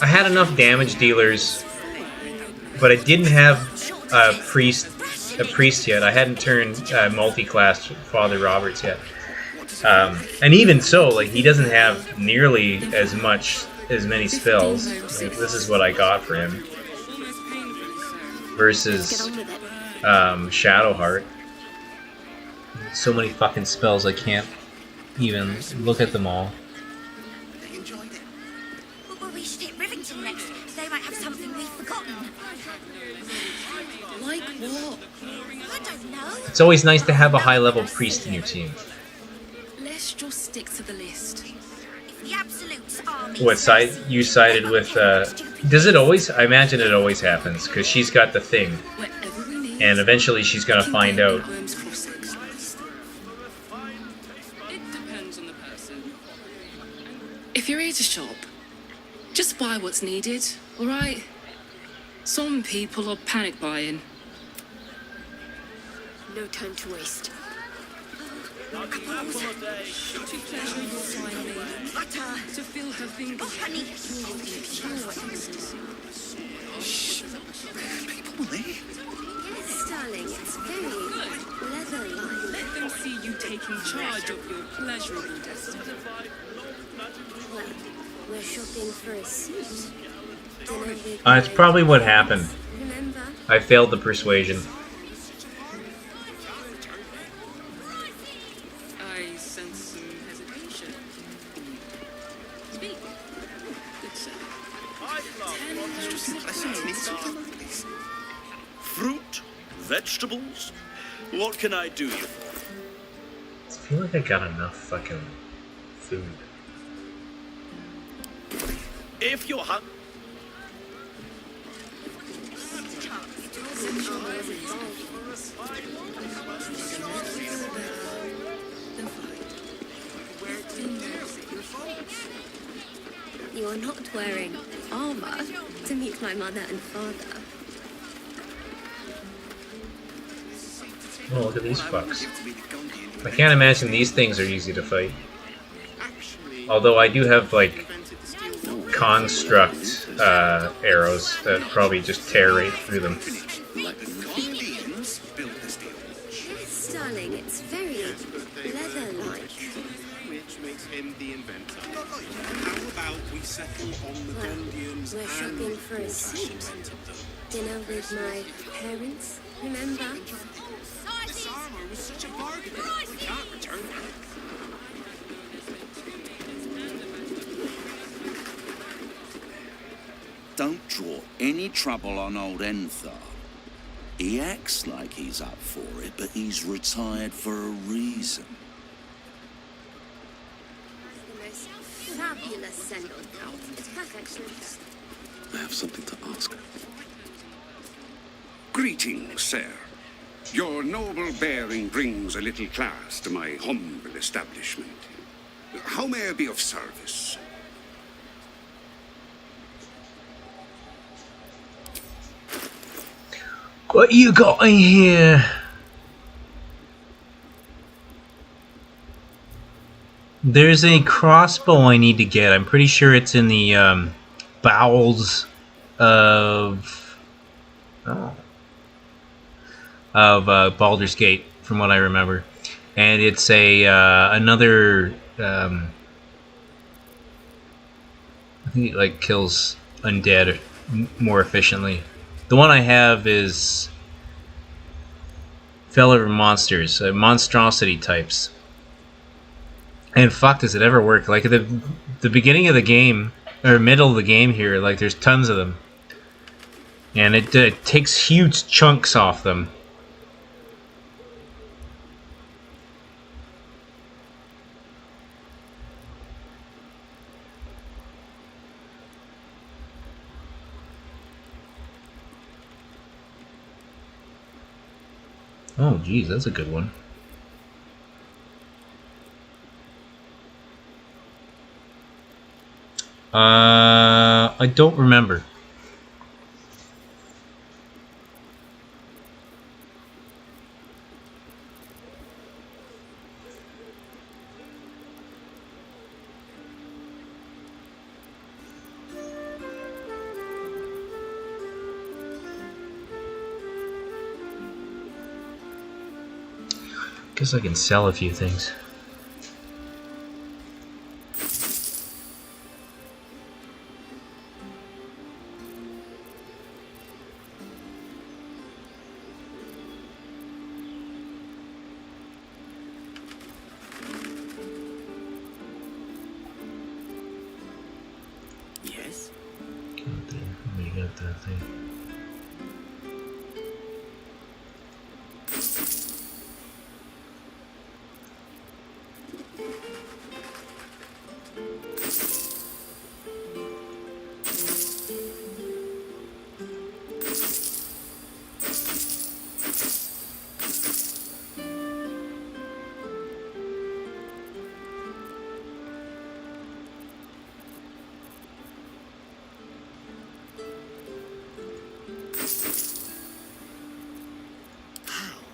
had enough damage dealers, but I didn't have a priest yet. I hadn't turned multi-class Father Roberts yet, and even so, like, he doesn't have nearly as many spells. Like, this is what I got for him versus Shadowheart. So many fucking spells, I can't even look at them all. They enjoyed it. Well, we should hit Rivington next. They might have something we've forgotten. Like what? I don't know. It's always nice to have a high-level priest in your team. Let's just stick to the list. If the Absolute's army... What side you sided with? Does it always? I imagine it always happens because she's got the thing, and eventually she's gonna find out. It depends on the person. If you're here to shop, just buy what's needed, all right? Some people are panic buying. No time to waste. To feel her fingers. Oh, honey. People will leave. Yes, darling, it's very leather-like. Let them see you taking charge of your pleasurable destiny. Well, we're shopping for a suit. It's probably what happened. Remember? I failed the persuasion. I sense some hesitation. Speak. Good sir. Fruit? Vegetables? What can I do you for? I feel like I got enough fucking food. If you're hungry. You are not wearing armor to meet my mother and father. Oh, look at these fucks. I can't imagine these things are easy to fight. Although I do have, like, construct arrows that probably just tear right through them. Yes, darling, it's very leather-like. Which makes him the inventor. How about we settle on the Gondians We're shopping for a suit. Dinner with my parents, remember? This armor was such a bargain. We can't return it. Don't draw any trouble on old Enthar. He acts like he's up for it, but he's retired for a reason. The most fabulous send-on out. It's perfection. I have something to ask. Greetings, sir. Your noble bearing brings a little class to my humble establishment. How may I be of service? What you got in here? There's a crossbow I need to get. I'm pretty sure it's in the bowels of Baldur's Gate, from what I remember, and it's a another. I think it like kills undead more efficiently. The one I have is Feller Monsters, monstrosity types. And fuck, does it ever work? Like at the beginning of the game, or middle of the game here, like there's tons of them. And it takes huge chunks off them. Oh, geez, that's a good one. I don't remember. Guess I can sell a few things. Yes? Got there. We got that thing.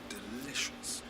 Delicious.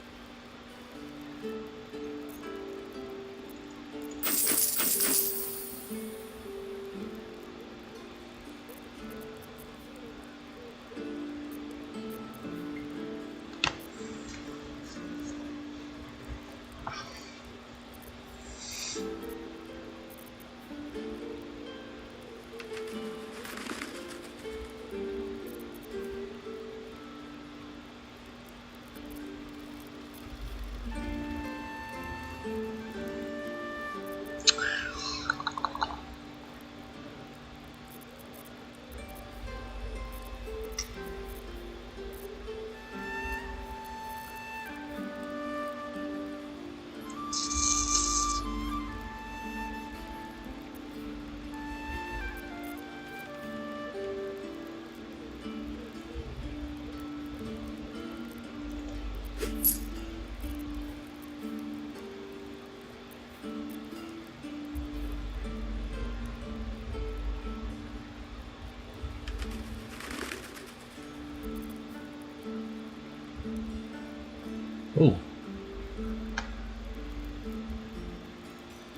Ooh.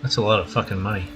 That's a lot of fucking money.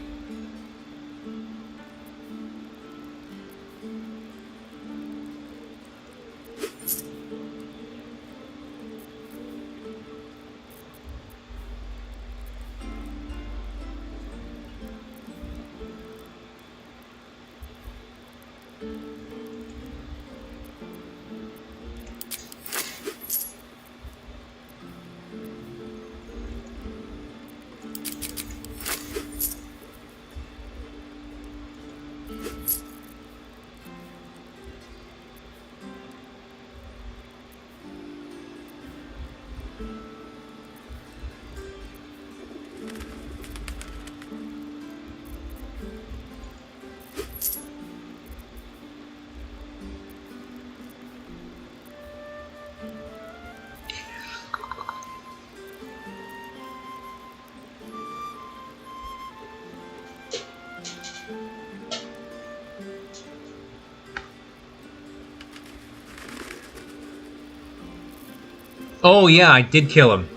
Oh yeah, I did kill him.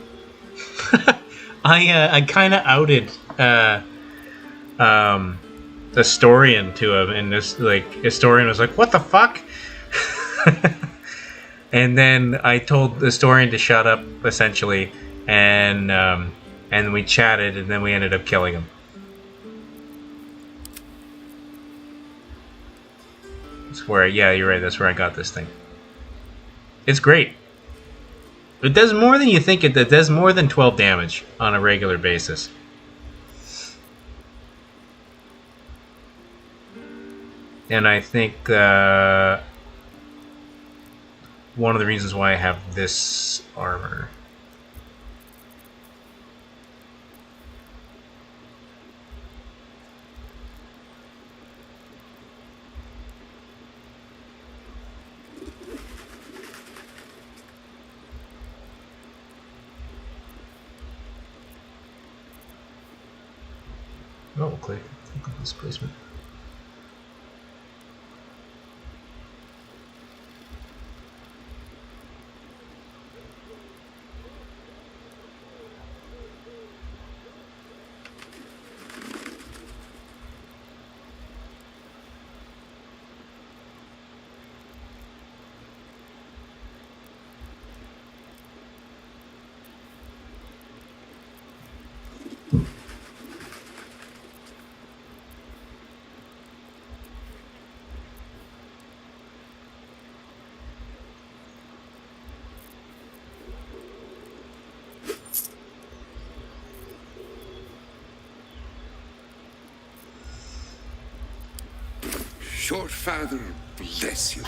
I kind of outed Historian to him, and this Historian was like, "What the fuck?" And then I told Historian to shut up, essentially, and we chatted, and then we ended up killing him. That's where, yeah, you're right. That's where I got this thing. It's great. It does more than you think it does. It does more than 12 damage on a regular basis. And I think one of the reasons why I have this armor. Oh, click on displacement. Your father bless you.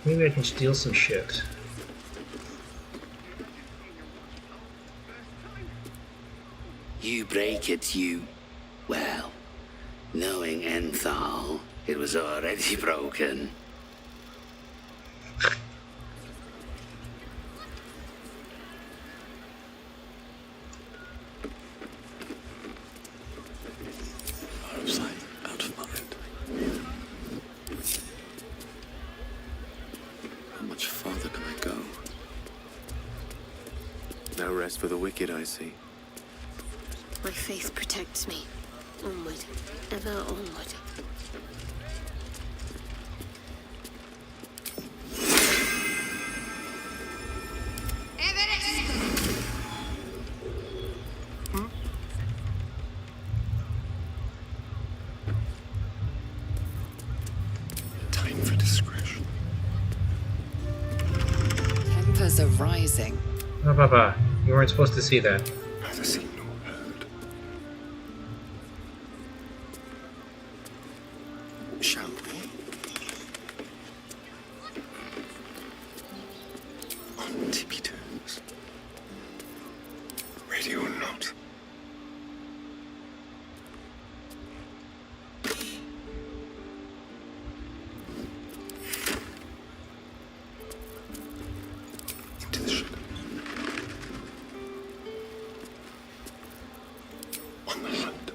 Maybe I can steal some shit. You break it, you... Well, knowing Enthal, it was already broken. Out of sight, out of mind. How much farther can I go? No rest for the wicked, I see. My faith protects me. Onward, ever onward. Time for discretion. Tempers are rising. Oh, Papa, you weren't supposed to see that. Neither seen nor heard. Shall we? On tippy toes. Ready or not? Into the shadows. On the hunt.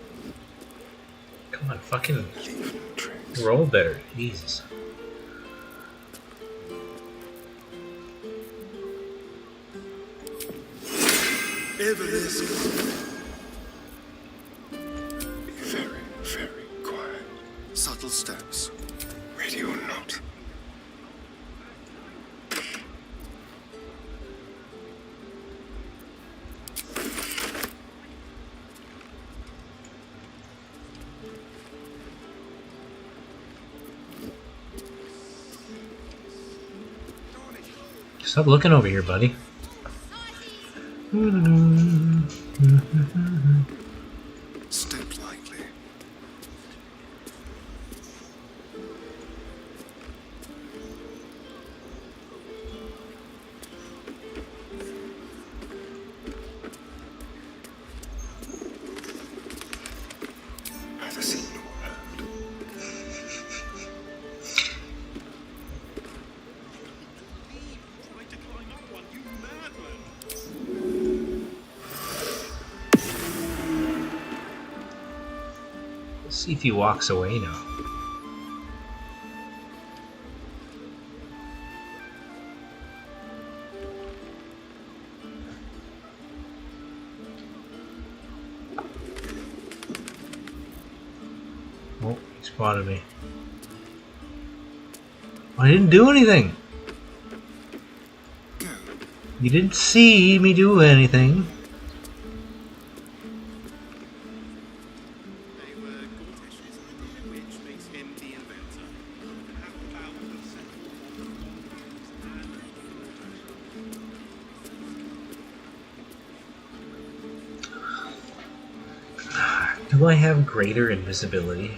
Come on, fucking roll better. Jesus. Ever listening? Be very, very quiet. Subtle steps. Ready or not. Stop looking over here, buddy. Step lightly. Neither seen nor heard. Let's see if he walks away now. Oh, he spotted me. I didn't do anything. You didn't see me do anything. Do I have greater invisibility?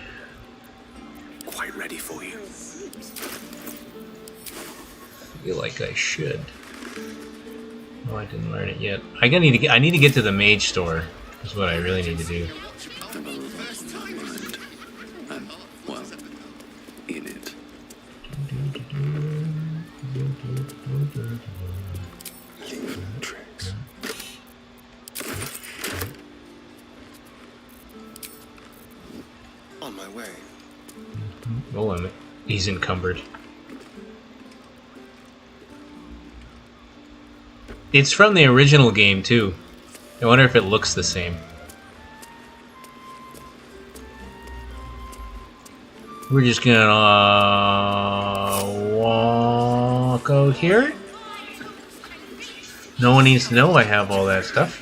Quite ready for you. I feel like I should. Oh, I didn't learn it yet. I need to get to the mage store. Is what I really need to do. I'm, well, in it. Tricks. On my way. Oh, he's encumbered. It's from the original game, too. I wonder if it looks the same. We're just gonna walk out here. No one needs to know I have all that stuff.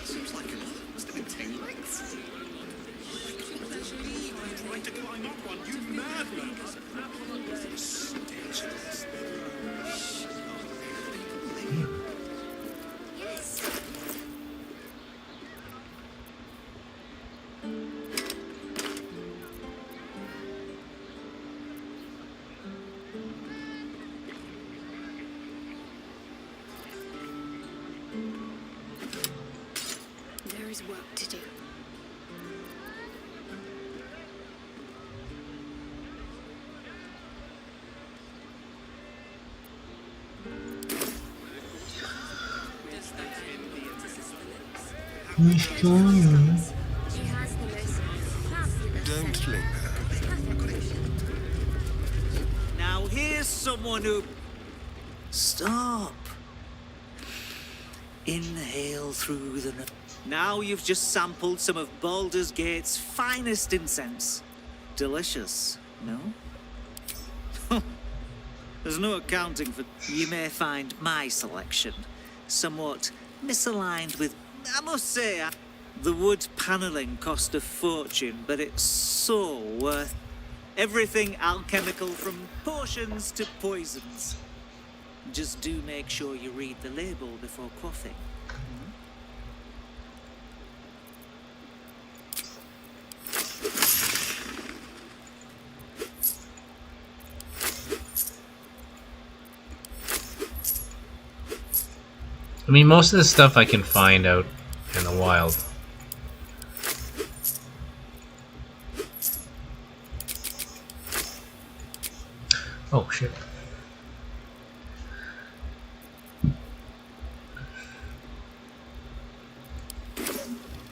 There is work to do. Don't linger. Now here's someone who... Stop. Inhale through the... Now you've just sampled some of Baldur's Gate's finest incense. Delicious, no? There's no accounting for... You may find my selection somewhat misaligned with... I must say, the wood panelling cost a fortune, but it's so worth... Everything alchemical from potions to poisons. Just do make sure you read the label before quaffing. I mean, most of the stuff I can find out in the wild. Oh, shit.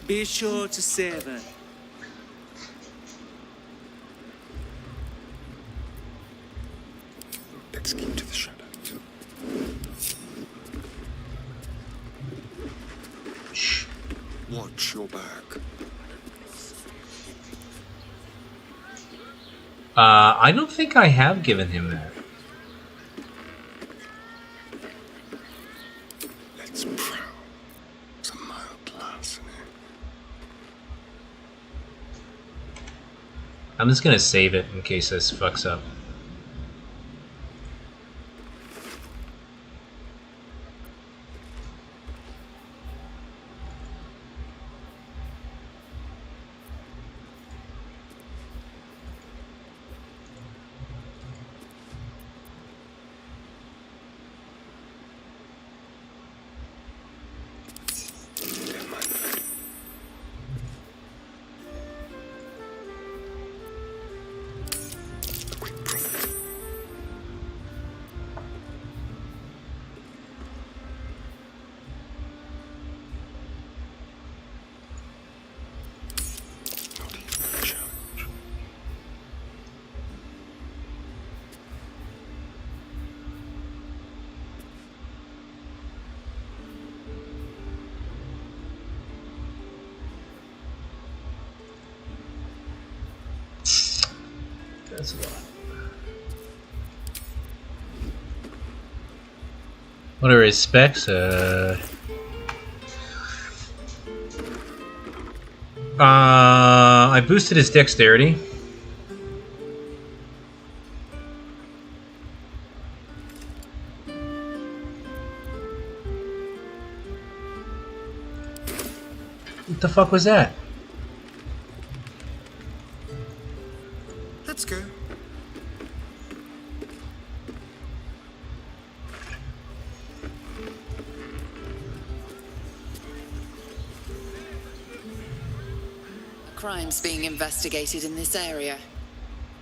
Be sure to savor. Let's keep to the shadows. Shh. Watch your back. I don't think I have given him that. Let's prowl. Some mild class in here. I'm just gonna save it in case this fucks up. That's a lot. What are his specs? I boosted his dexterity. What the fuck was that? Let's go. Crimes being investigated in this area.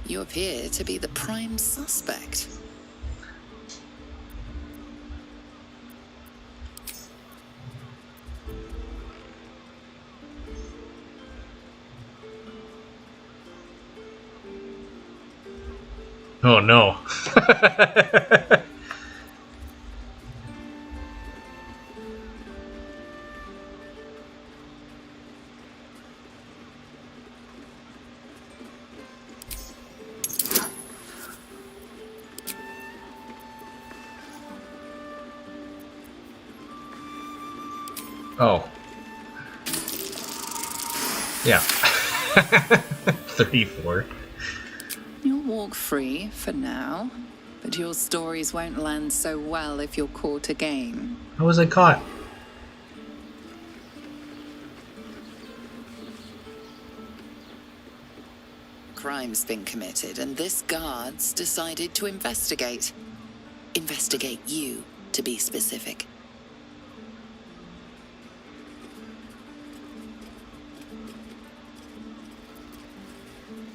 You appear to be the prime suspect. Oh no. Oh. Yeah. 34. You'll walk free for now, but your stories won't land so well if you're caught again. How was I caught? Crime's been committed, and this guard's decided to investigate. Investigate you, to be specific.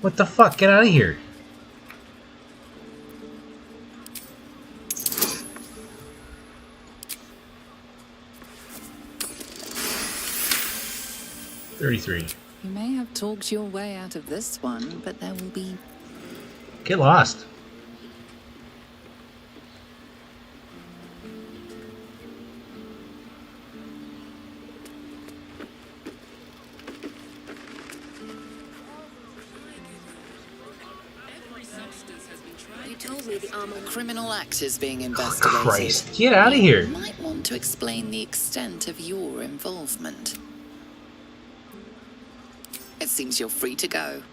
What the fuck? Get out of here. $33. You may have talked your way out of this one, but there will be... Get lost. You told me the armor. Criminal act is being investigated. Christ, get out of here. You might want to explain the extent of your involvement. It seems you're free to go.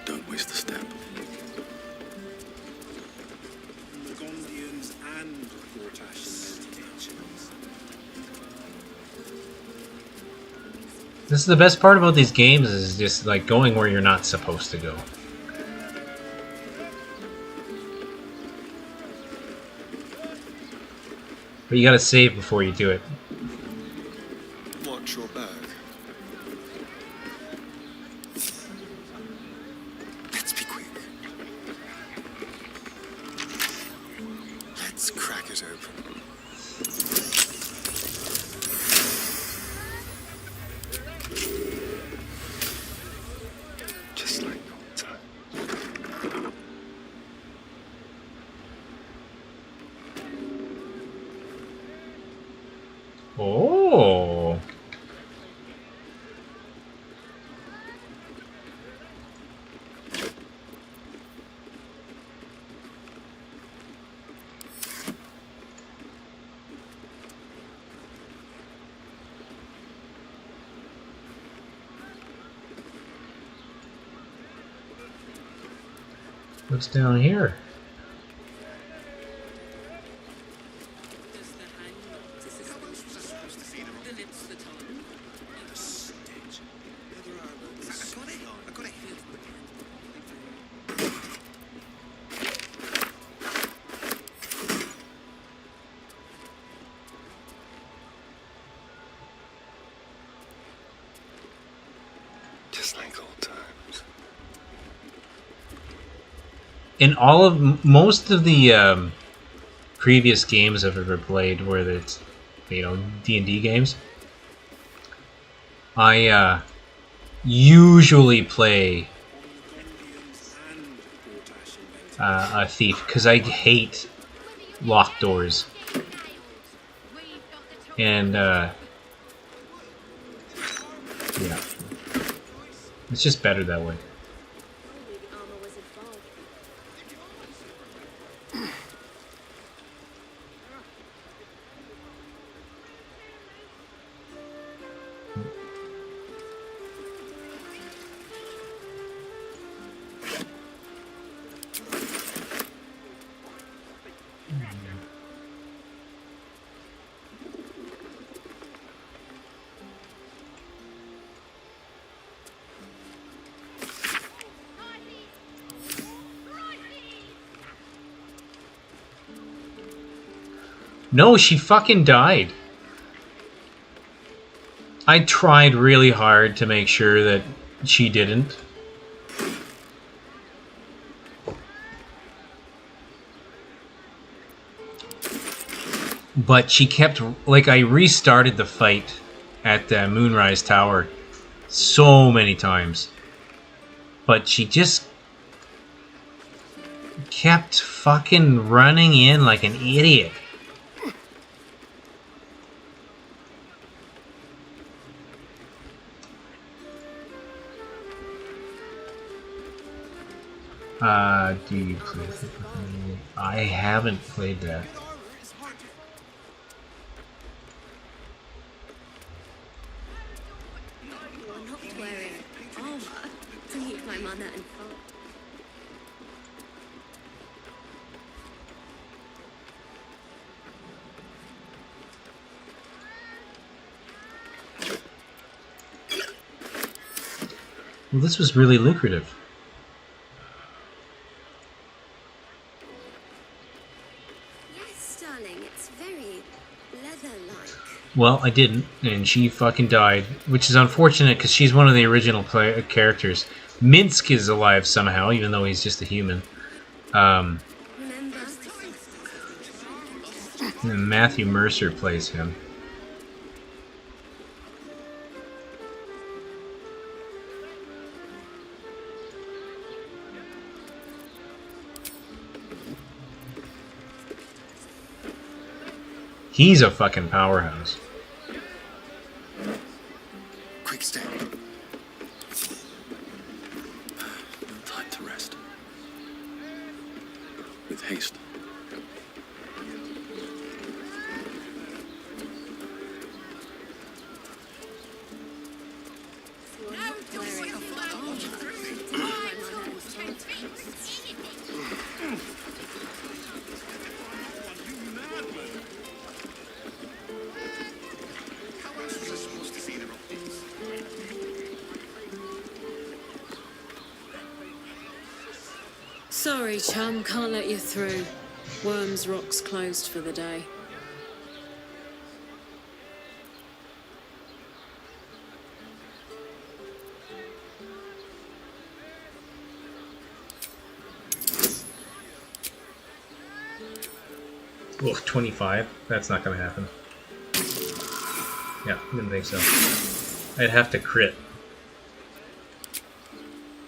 Don't waste a step. Gondians and Gortash intentions. This is the best part about these games, is just like going where you're not supposed to go. But you gotta save before you do it. Watch your back. Let's be quick. Let's crack it open. Just like What's down here? Just like old times. In all of most of the previous games I've ever played, where it's, you know, D&D games, I usually play a thief because I hate locked doors, and yeah, it's just better that way. No, she fucking died. I tried really hard to make sure that she didn't. But she kept, like, I restarted the fight at Moonrise Tower so many times. But she just kept fucking running in like an idiot. Do you play? I haven't played that. You're not wearing armor to meet my mother and father. Well, this was really lucrative. Well, I didn't, and she fucking died, which is unfortunate because she's one of the original characters. Minsk is alive somehow, even though he's just a human. And Matthew Mercer plays him. He's a fucking powerhouse. Quick step. No time to rest. With haste. Sorry, chum, can't let you through. Worms Rock's closed for the day. Ugh, 25? That's not gonna happen. Yeah, I didn't think so. I'd have to crit.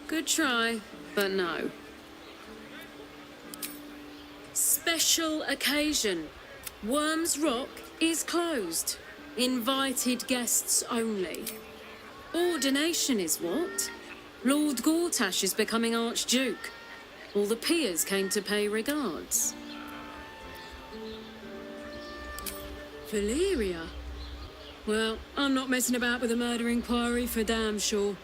Good try, but no. Special occasion. Worms Rock is closed. Invited guests only. Ordination is what? Lord Gortash is becoming Archduke. All the peers came to pay regards. Valyria? Well, I'm not messing about with a murder inquiry for damn sure.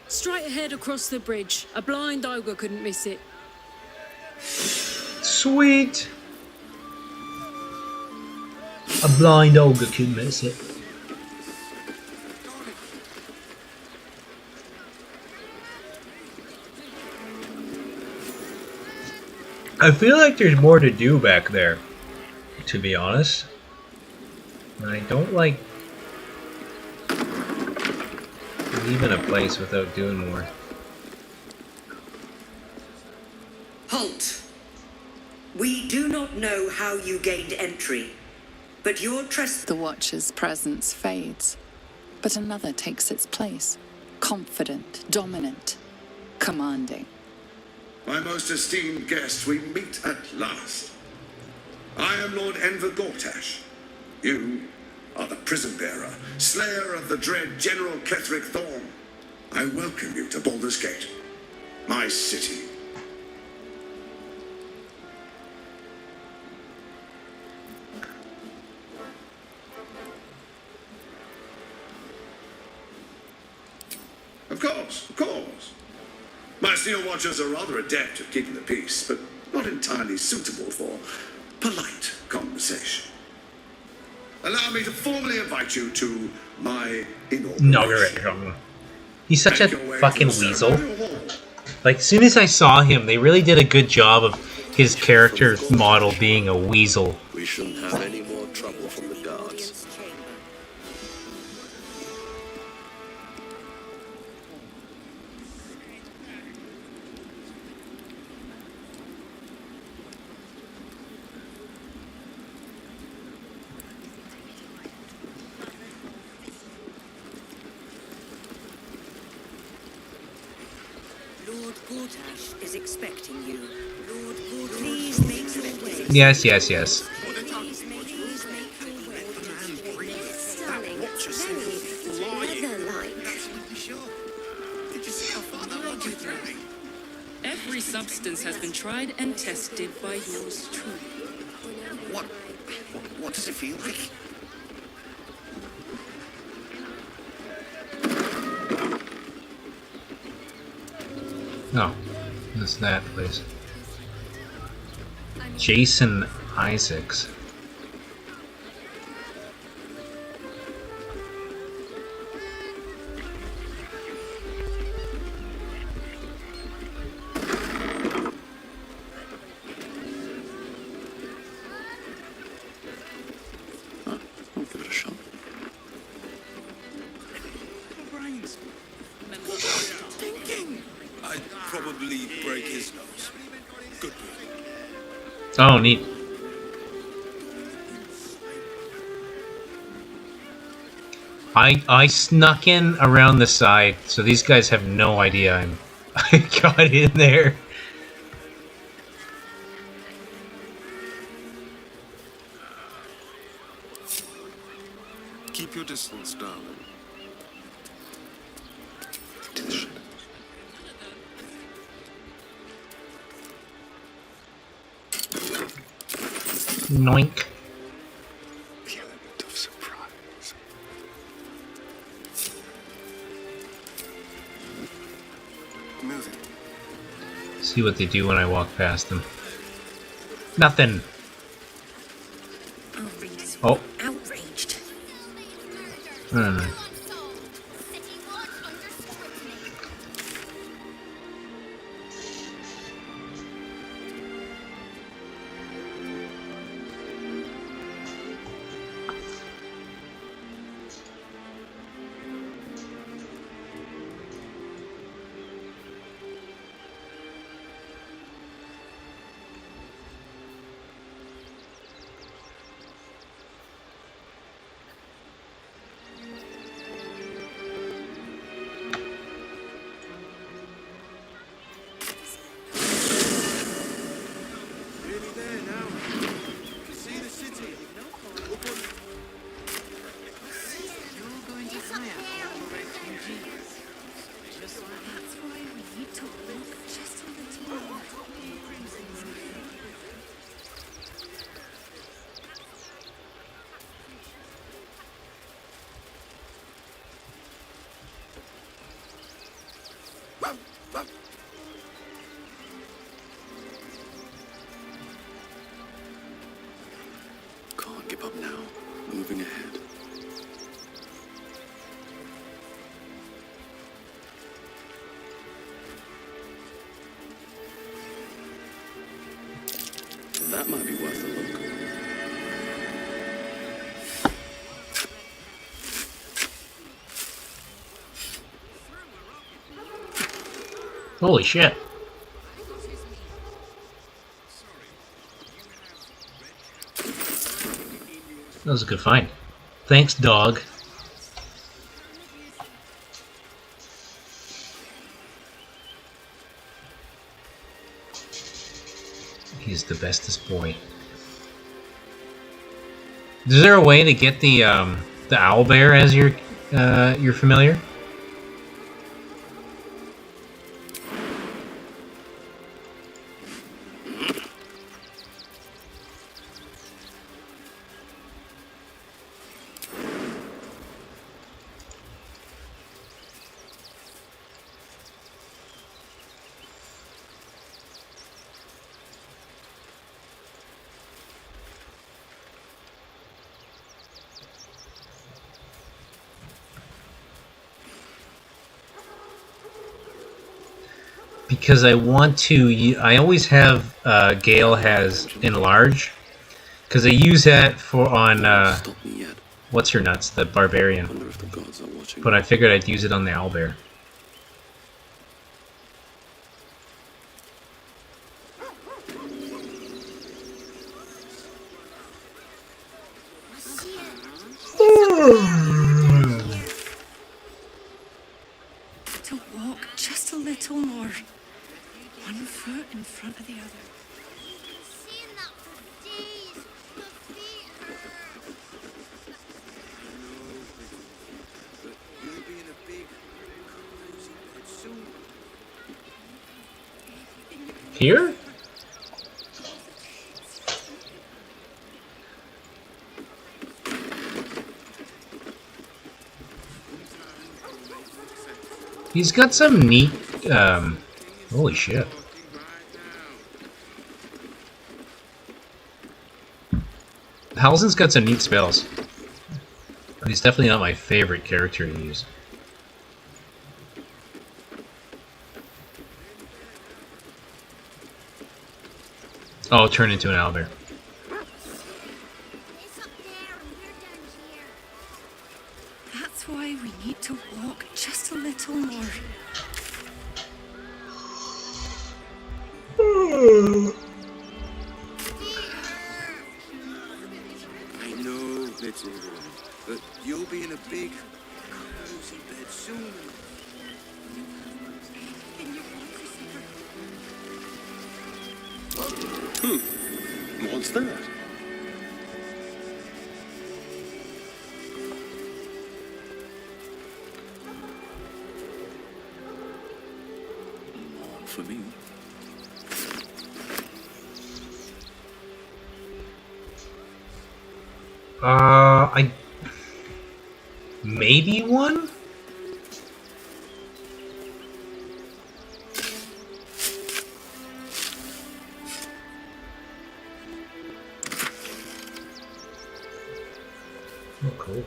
Straight ahead across the bridge. A blind ogre couldn't miss it. Sweet! A blind ogre can miss it. I feel like there's more to do back there, to be honest. And I don't like leaving a place without doing more. Halt! We do not know how you gained entry, but your The Watcher's presence fades, but another takes its place. Confident, dominant, commanding. My most esteemed guest, we meet at last. I am Lord Enver Gortash. You are the prison bearer, slayer of the dread General Ketheric Thorn. I welcome you to Baldur's Gate, my city. Of course, of course. My steel watchers are rather adept at keeping the peace, but not entirely suitable for polite conversation. Allow me to formally invite you to my inauguration. He's such a fucking weasel. Like, as soon as I saw him, they really did a good job of his character model being a weasel. We shouldn't have any more trouble from the guards. Lord Gortash is expecting you. Lord Gortash, please make your way. Yes, yes, yes. Darling, it's very leather-like. Every substance has been tried and tested by yours truly. What does it feel like? No, that's that place. Jason Isaacs. I'll give it a shot. Brains. Thinking. I'd probably break his nose. Good. Oh, neat. I snuck in around the side, so these guys have no idea I got in there. Keep your distance, darling. Noink. The element of surprise. Moving. See what they do when I walk past them. Nothing. Oh. Outraged. I don't know. Nearly there now. You can see the city. You're going to hire more refugees. Just like that's why we need to look just on the team. That might be worth a look. Holy shit. That was a good find. Thanks, dog. He's the bestest boy. Is there a way to get the owlbear as your familiar? Because I want to, I always have Gale has enlarge, because I use that for on what's her nuts, the barbarian. But I figured I'd use it on the owlbear. To walk just a little more. One foot in front of the other. Here? He's got some neat, holy shit. Halzin's got some neat spells. But he's definitely not my favorite character to use. Oh, turn into an owlbear. That's why we need to walk just a little more. I know, little one, but you'll be in a big, cozy bed soon. What's that? Not for me. Maybe one? Oh, cool.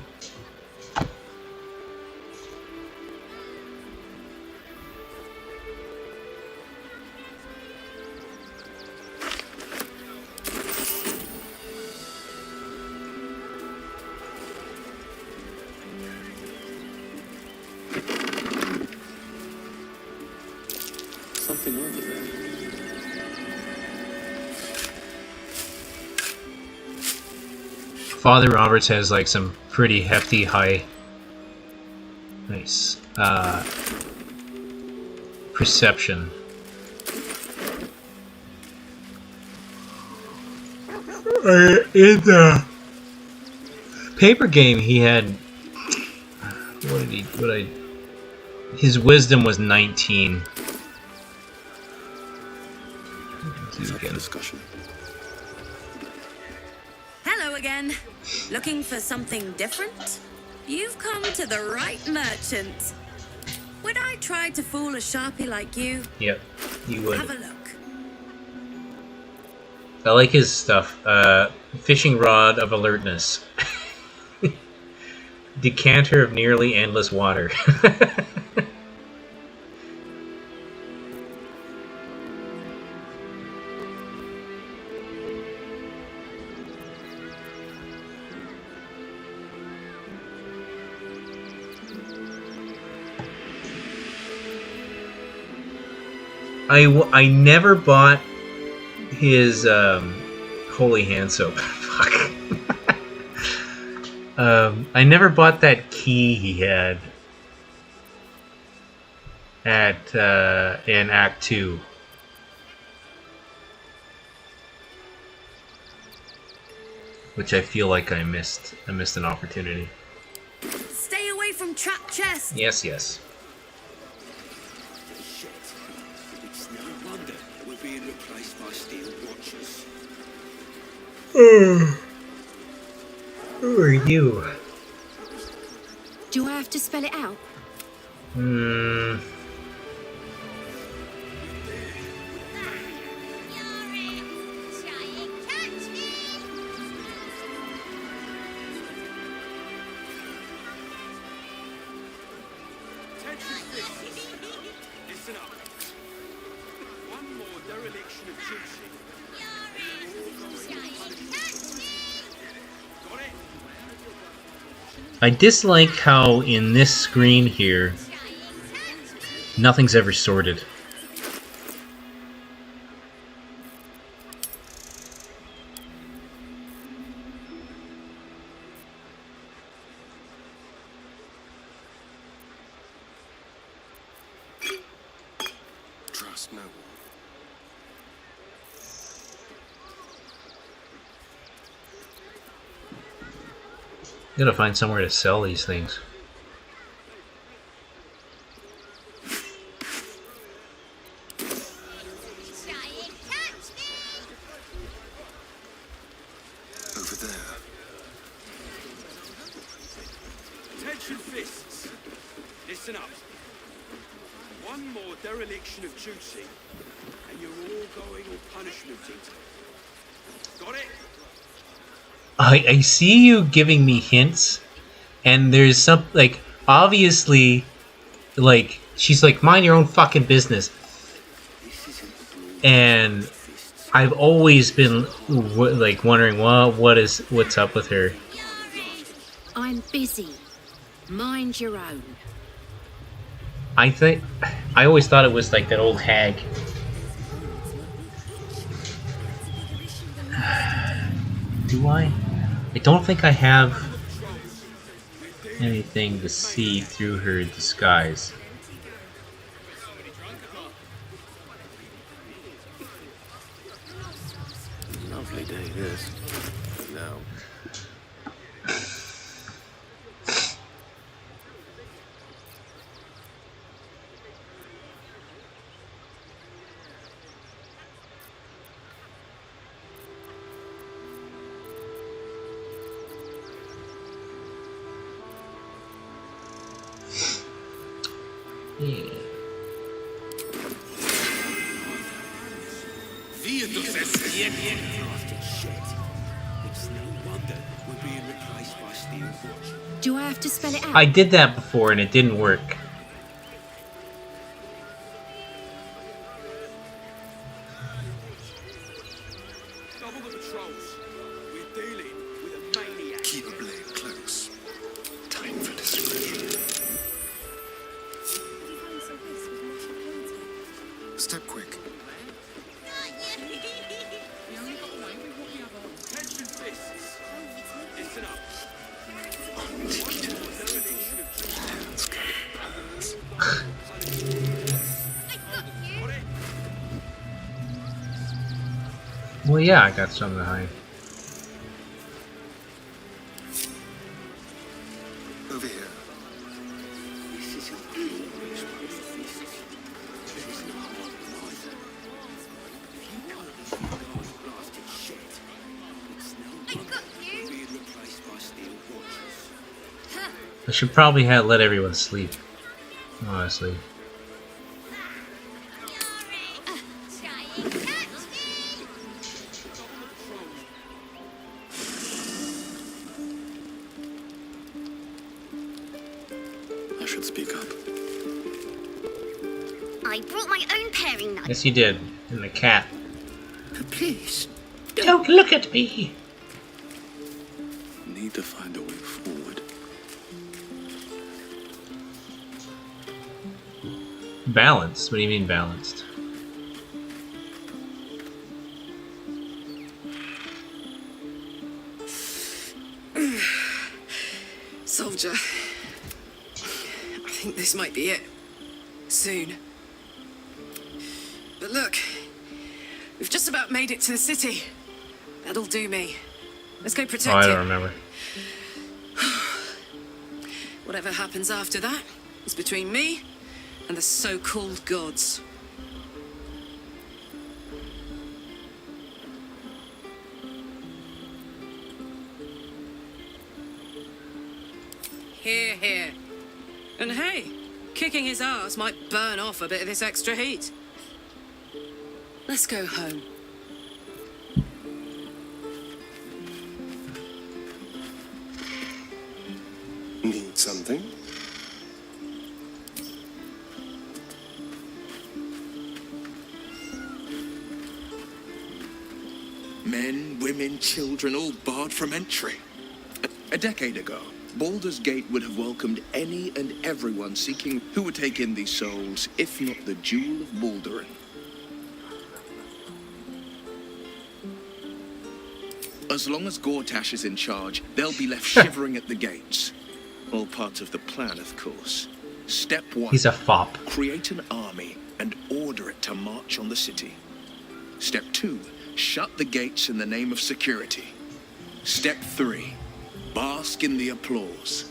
Something over there. Father Roberts has like some pretty hefty high. Nice. Perception. In the paper game, he had. His wisdom was 19. Discussion. Hello again. Looking for something different? You've come to the right merchant. Would I try to fool a sharpie like you? Yep, you would. Have a look. I like his stuff. Fishing rod of alertness. Decanter of nearly endless water. I never bought his holy hand soap. Fuck. I never bought that key he had at in Act 2. Which I feel like I missed. I missed an opportunity. Stay away from trap chest. Yes, yes. It's no wonder we're being replaced by steel watchers. Who are you? Do I have to spell it out? Listen up. One more dereliction of duty. Got it? I dislike how in this screen here, nothing's ever sorted. Trust no one. Gotta find somewhere to sell these things. Over there. Attention fists. Listen up. One more dereliction of duty, and you're all going on punishment. Got it? I see you giving me hints, and there's some, like, obviously, like, she's like, mind your own fucking business. And I've always been, like, wondering, well, what's up with her? I'm busy. Mind your own. I always thought it was like that old hag. Do I? I don't think I have anything to see through her disguise. Lovely day this. No. Yeah. It's no wonder we're being replaced by steel watchers. Do I have to spell it out? I did that before and it didn't work. Double the patrols. We're dealing with a maniac. Keep a blade close. Time for discretion. Step quick. Attention fists. Listen up. Let's go. Well, yeah, I got something to hide. Over here. I should probably let everyone sleep, honestly. I should speak up. I brought my own paring knife. Yes, you did. And the cat. But please, don't look at me! Need to find a way forward. Balanced? What do you mean balanced? stranger. I think this might be it. Soon. But look, we've just about made it to the city. That'll do me. Let's go protect it. Oh, I don't remember. Whatever happens after that is between me and the so-called gods. Here, here. And hey, kicking his ass might burn off a bit of this extra heat. Let's go home. Need something? Men, women, children, all barred from entry. A decade ago, Baldur's Gate would have welcomed any and everyone seeking who would take in these souls, if not the Jewel of Baldurin. As long as Gortash is in charge, they'll be left shivering at the gates. All part of the plan, of course. Step 1. He's a fop. Create an army and order it to march on the city. Step 2. Shut the gates in the name of security. Step 3. Bask in the applause.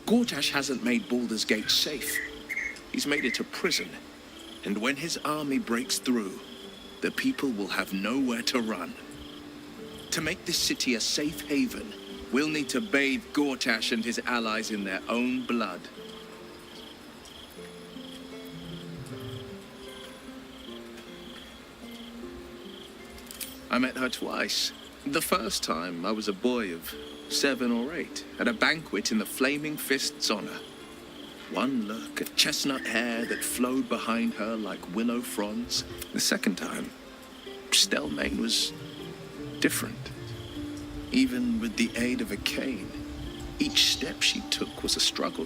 Gortash hasn't made Baldur's Gate safe. He's made it a prison. And when his army breaks through, the people will have nowhere to run. To make this city a safe haven, we'll need to bathe Gortash and his allies in their own blood. I met her twice. The first time, I was a boy of 7 or 8, at a banquet in the Flaming Fist's honor. One look at chestnut hair that flowed behind her like willow fronds. The second time, Stelmane was different. Even with the aid of a cane, each step she took was a struggle.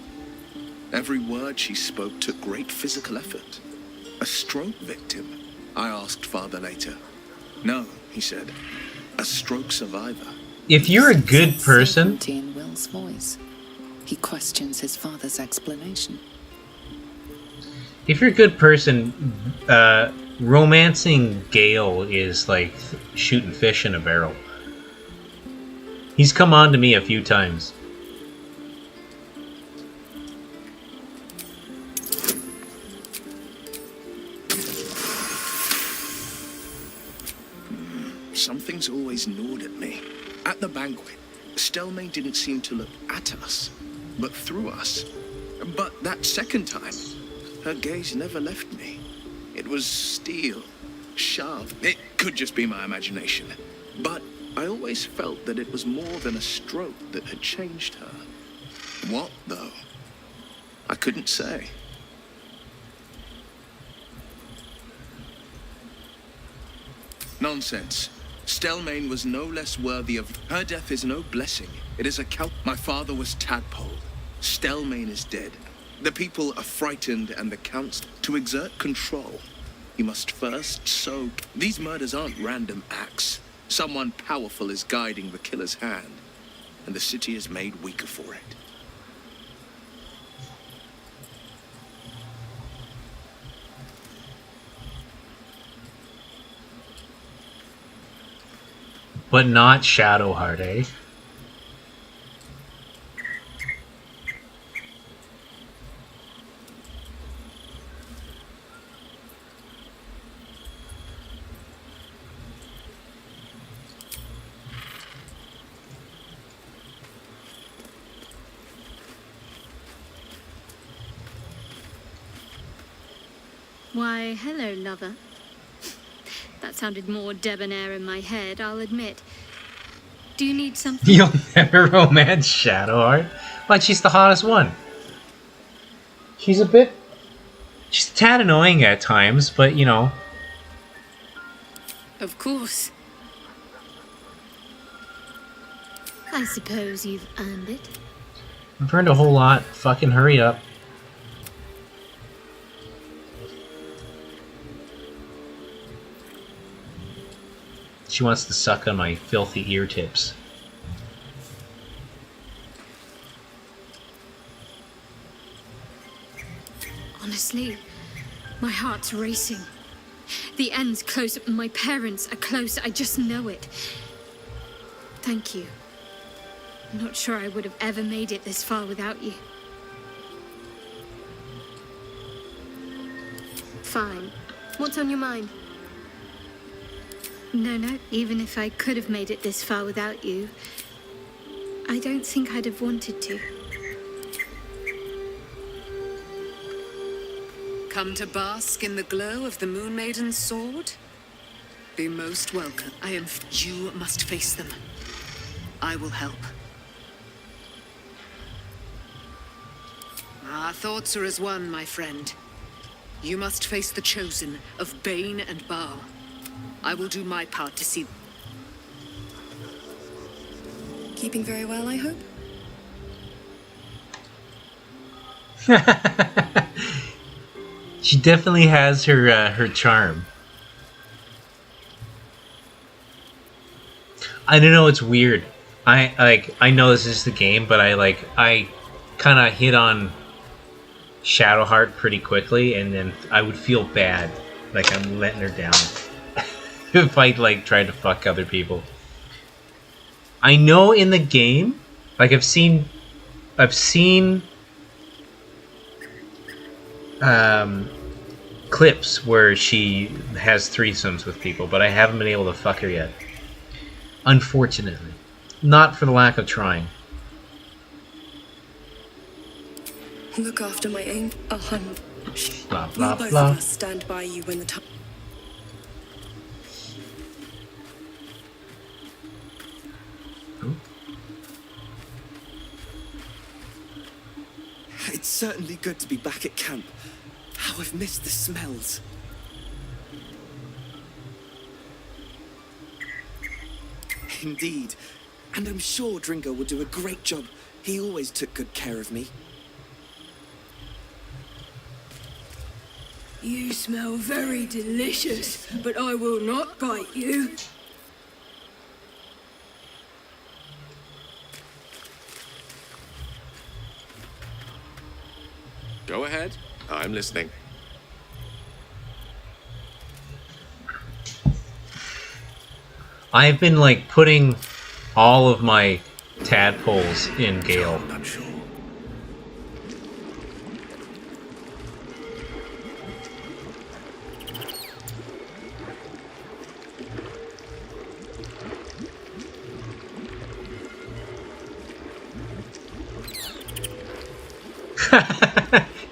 Every word she spoke took great physical effort. A stroke victim? I asked father later. No, he said. A stroke survivor. If you're a good person... In Will's voice, he questions his father's explanation. If you're a good person, romancing Gale is like shooting fish in a barrel. He's come on to me a few times. Something's always gnawed at me. At the banquet, Stelmane didn't seem to look at us, but through us. But that second time, her gaze never left me. It was steel, sharp. It could just be my imagination. But I always felt that it was more than a stroke that had changed her. What, though? I couldn't say. Nonsense. Stelmane was no less worthy of... Her death is no blessing. It is a My father was Tadpole. Stelmane is dead. The people are frightened and the Count's... To exert control, he must first sow... These murders aren't random acts. Someone powerful is guiding the killer's hand, and the city is made weaker for it. But not Shadowheart, eh? Why, hello, lover. That sounded more debonair in my head, I'll admit. Do you need something? You'll never romance Shadowheart? But she's the hottest one. She's a tad annoying at times, but you know. Of course. I suppose you've earned it. I've earned a whole lot. Fucking hurry up. She wants to suck on my filthy ear tips. sleep. My heart's racing. The end's close. My parents are close. I just know it. Thank you. I'm not sure I would have ever made it this far without you. Fine. What's on your mind? No. Even if I could have made it this far without you, I don't think I'd have wanted to. Come to bask in the glow of the Moon Maiden's sword? Be most welcome. You must face them. I will help. Our thoughts are as one, my friend. You must face the chosen of Bane and Baal. I will do my part to see. Keeping very well, I hope? She definitely has her charm. I don't know, it's weird. I know this is the game, but I kind of hit on Shadowheart pretty quickly, and then I would feel bad, like I'm letting her down if I tried to fuck other people. I know in the game, I've seen clips where she has threesomes with people, but I haven't been able to fuck her yet. Unfortunately. Not for the lack of trying. Look after my aim. Blah, blah, Will both blah. of us stand by you when the time... It's certainly good to be back at camp. How I've missed the smells. Indeed. And I'm sure Dringo will do a great job. He always took good care of me. You smell very delicious, but I will not bite you. Go ahead. I'm listening. I've been putting all of my tadpoles in Gale. I'm not sure.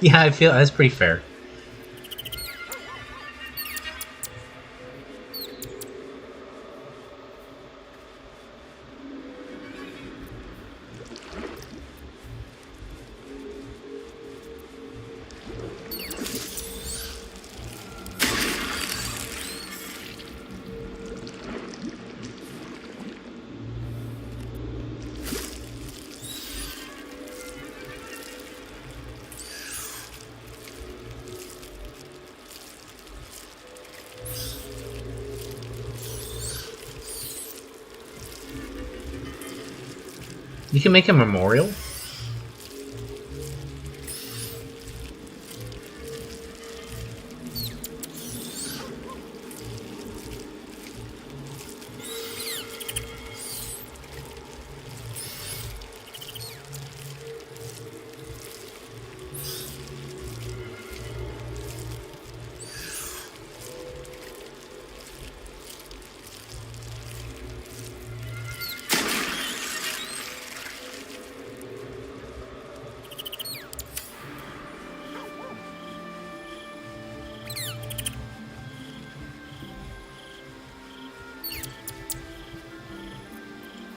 Yeah, I feel that's pretty fair. You can make a memorial?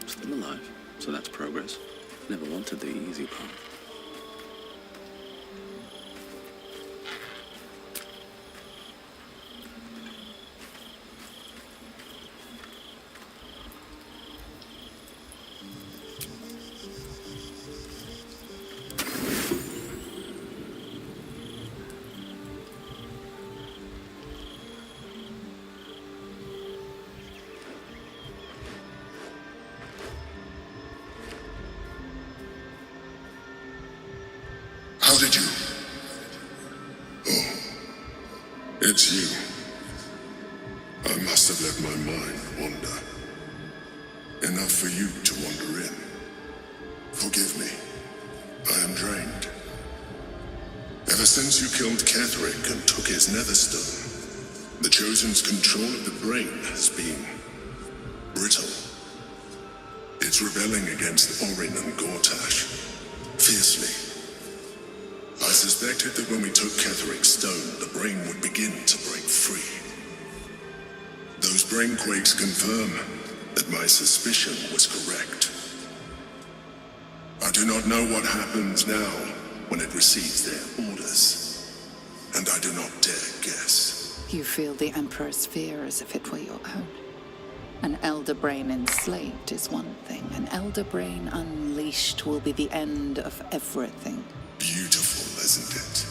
Still alive, so that's progress. Never wanted the easy part. It's you. I must have let my mind wander. Enough for you to wander in. Forgive me. I am drained. Ever since you killed Ketherick and took his netherstone, the Chosen's control of the brain has been brittle. It's rebelling against Orin and Gortash fiercely. I suspected that when we took Ketherick's stone, the brain would begin to break free. Those brain quakes confirm that my suspicion was correct. I do not know what happens now when it receives their orders, and I do not dare guess. You feel the Emperor's fear as if it were your own. An elder brain enslaved is one thing. An elder brain unleashed will be the end of everything. Beautiful, isn't it?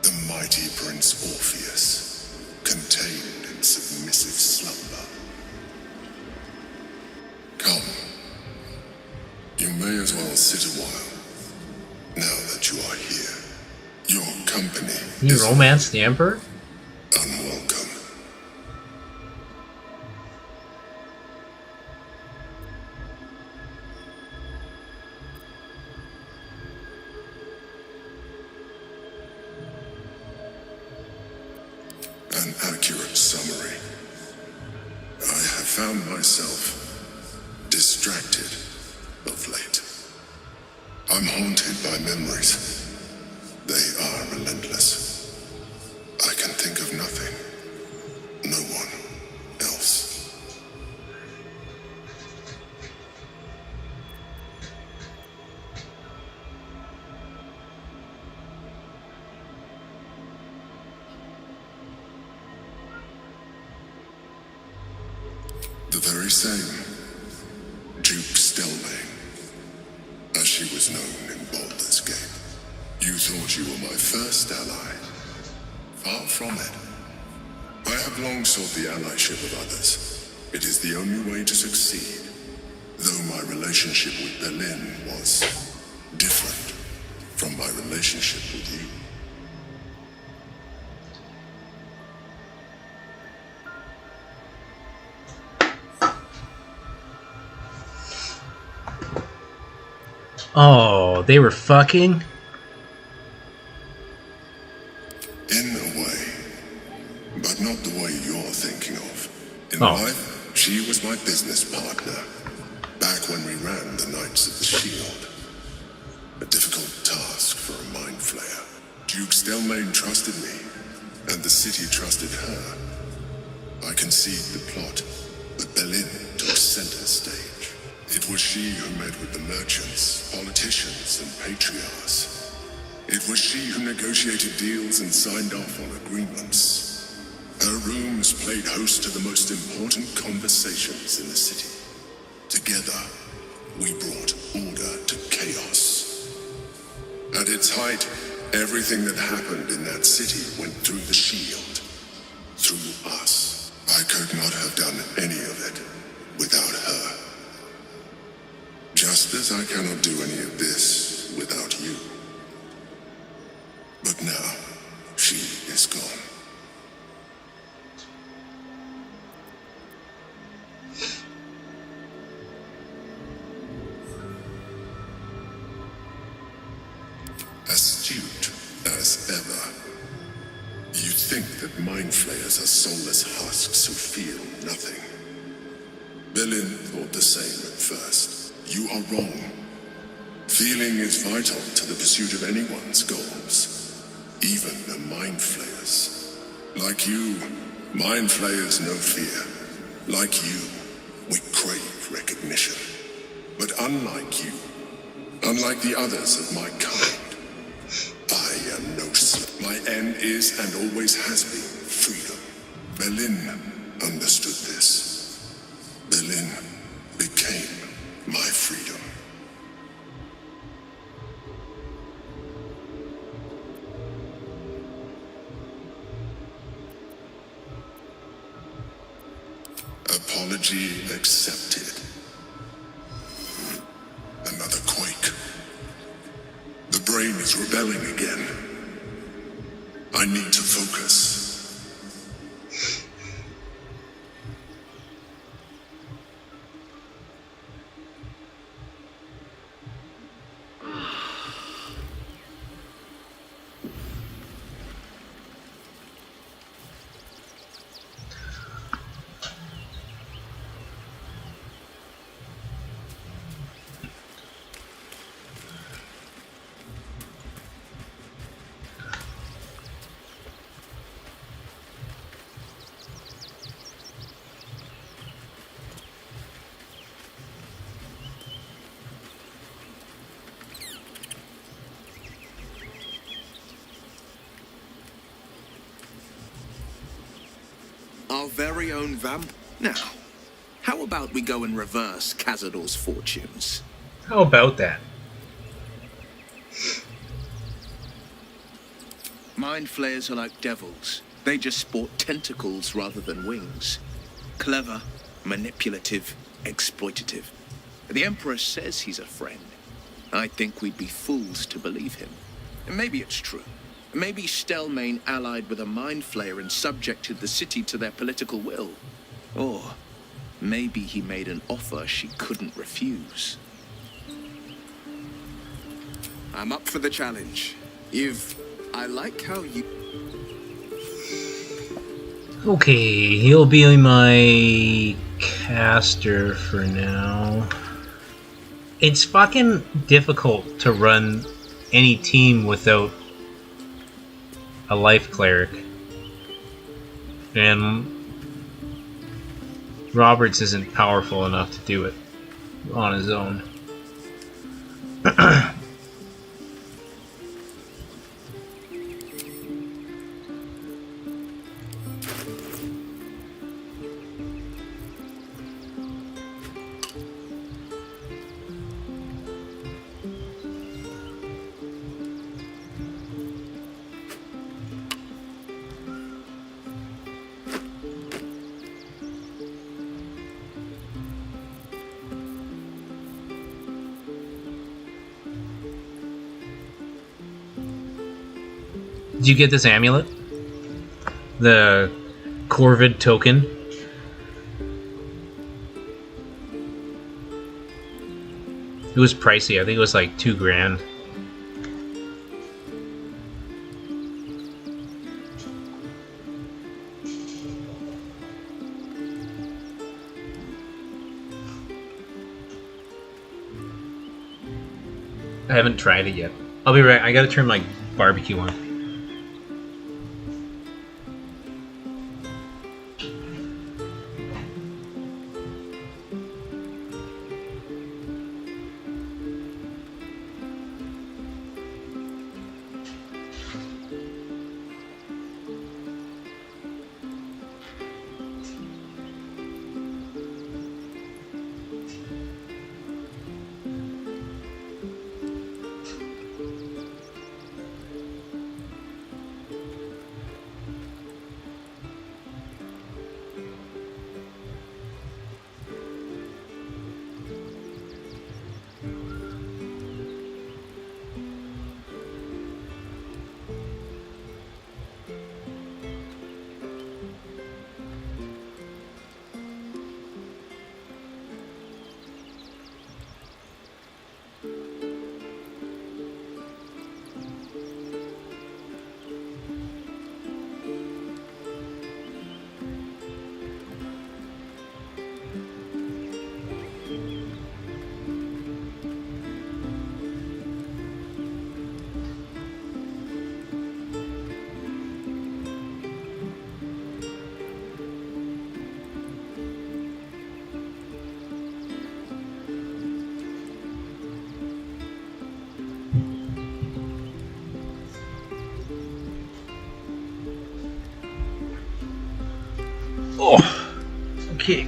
The mighty Prince Orpheus, contained in submissive slumber. Come. You may as well sit a while, now that you are here. Your company You romance the Emperor? unwelcome. An accurate summary. I have found myself distracted of late. I'm haunted by memories. They are relentless. I can think of nothing. No one else. The very same Duke Stelmane, as she was known in Baldur's Gate. You thought you were my first ally. Far from it. I have long sought the allyship of others. It is the only way to succeed. Though my relationship with Berlin was different from my relationship with you. Oh, they were fucking? In a way, but not the way you're thinking of. In Oh. life, she was my business partner, back when we ran the Knights of the Shield. A difficult task for a mind flayer. Duke Stelmane trusted me, and the city trusted her. I conceived the plot, but Berlin took center stage. It was she who met with the merchants, politicians, and patriarchs. It was she who negotiated deals and signed off on agreements. Her rooms played host to the most important conversations in the city. Together, we brought order to chaos. At its height, everything that happened in that city went through the shield. Through us. I could not have done any of it without her. Just as I cannot do any of this without you. But now, she is gone. Astute as ever. You think that mind flayers are soulless husks who feel nothing. Berlin thought the same at first. You are wrong. Feeling is vital to the pursuit of anyone's goals, even the mind flayers. Like you, mind flayers know fear. Like you, we crave recognition. But unlike you, unlike the others of my kind, I am no slave. My end is and always has been freedom. Berlin understood this. Berlin became my freedom. Apology accepted. Another quake. The brain is rebelling again. I need to focus. Our very own vamp. Now, how about we go and reverse Cazador's fortunes? How about that? Mind flayers are like devils. They just sport tentacles rather than wings. Clever, manipulative, exploitative. The Emperor says he's a friend. I think we'd be fools to believe him. And maybe it's true. Maybe Stelmane allied with a mind flayer and subjected the city to their political will. Or maybe he made an offer she couldn't refuse. I'm up for the challenge. I like how you... Okay, he'll be my caster for now. It's fucking difficult to run any team without a life cleric. And Roberts isn't powerful enough to do it on his own. Did you get this amulet? The Corvid token? It was pricey. I think it was like $2,000. I haven't tried it yet. I'll be right. I gotta turn my barbecue on. Oh, okay.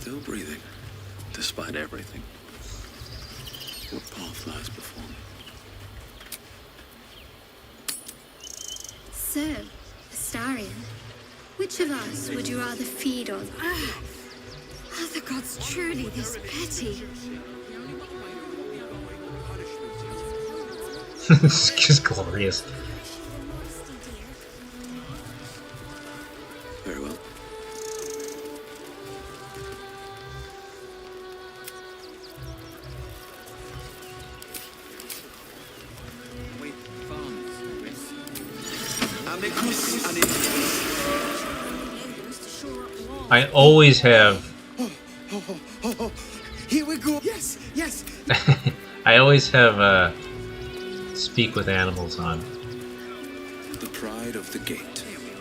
Still breathing, despite everything. What path lies before me? So, Astarion, which of us would you rather feed on? Are the gods truly this petty? It's just glorious. Very well. I always have. Here we go. Yes, yes. I always have speak with animals on. The pride of the gate. I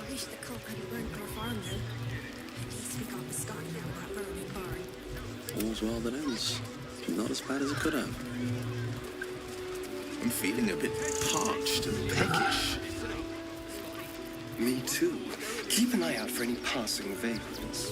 wish the cock had burnt our farm though. At least we got the Scotty out of that burning barn. All's well that ends. Not as bad as it could have. I'm feeling a bit parched and peckish. Me too. Keep an eye out for any passing vagrants.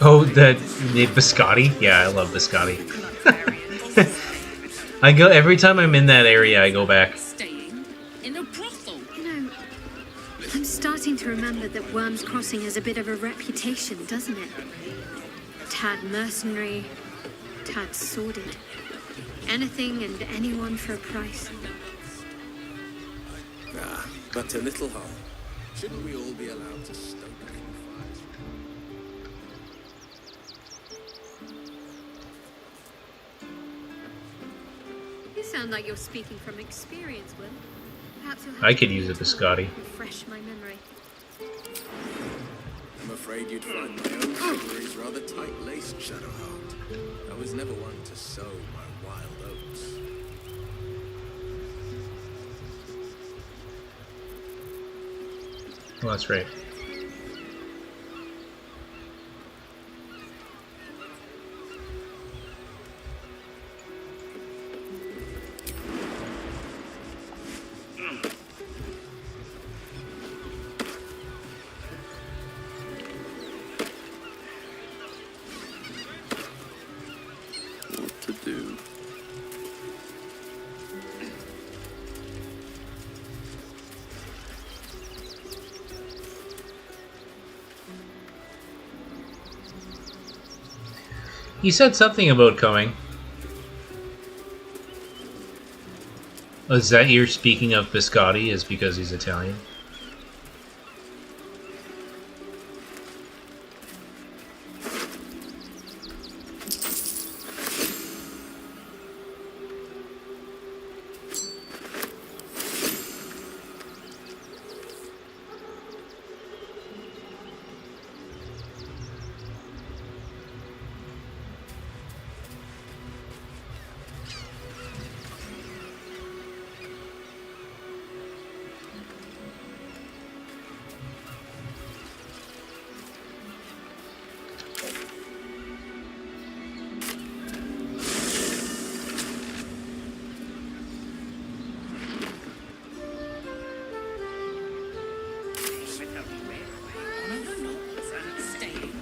Oh, the biscotti? Yeah, I love biscotti. I go every time I'm in that area. I go back. In a brothel. You know, I'm starting to remember that Worm's Crossing has a bit of a reputation, doesn't it? Tad mercenary, tad sordid. Anything and anyone for a price. Ah, but a little harm. Shouldn't we all be allowed to stoke fires? You sound like you're speaking from experience, Will. Perhaps you'll have I to could use a talk biscotti. refresh my memory. I'm afraid you'd find my own memories rather tight-laced, Shadowheart. I was never one to sow my wild oats. Well, that's right. What to do? He said something about coming. Oh, is that you're speaking of biscotti is because he's Italian? Staying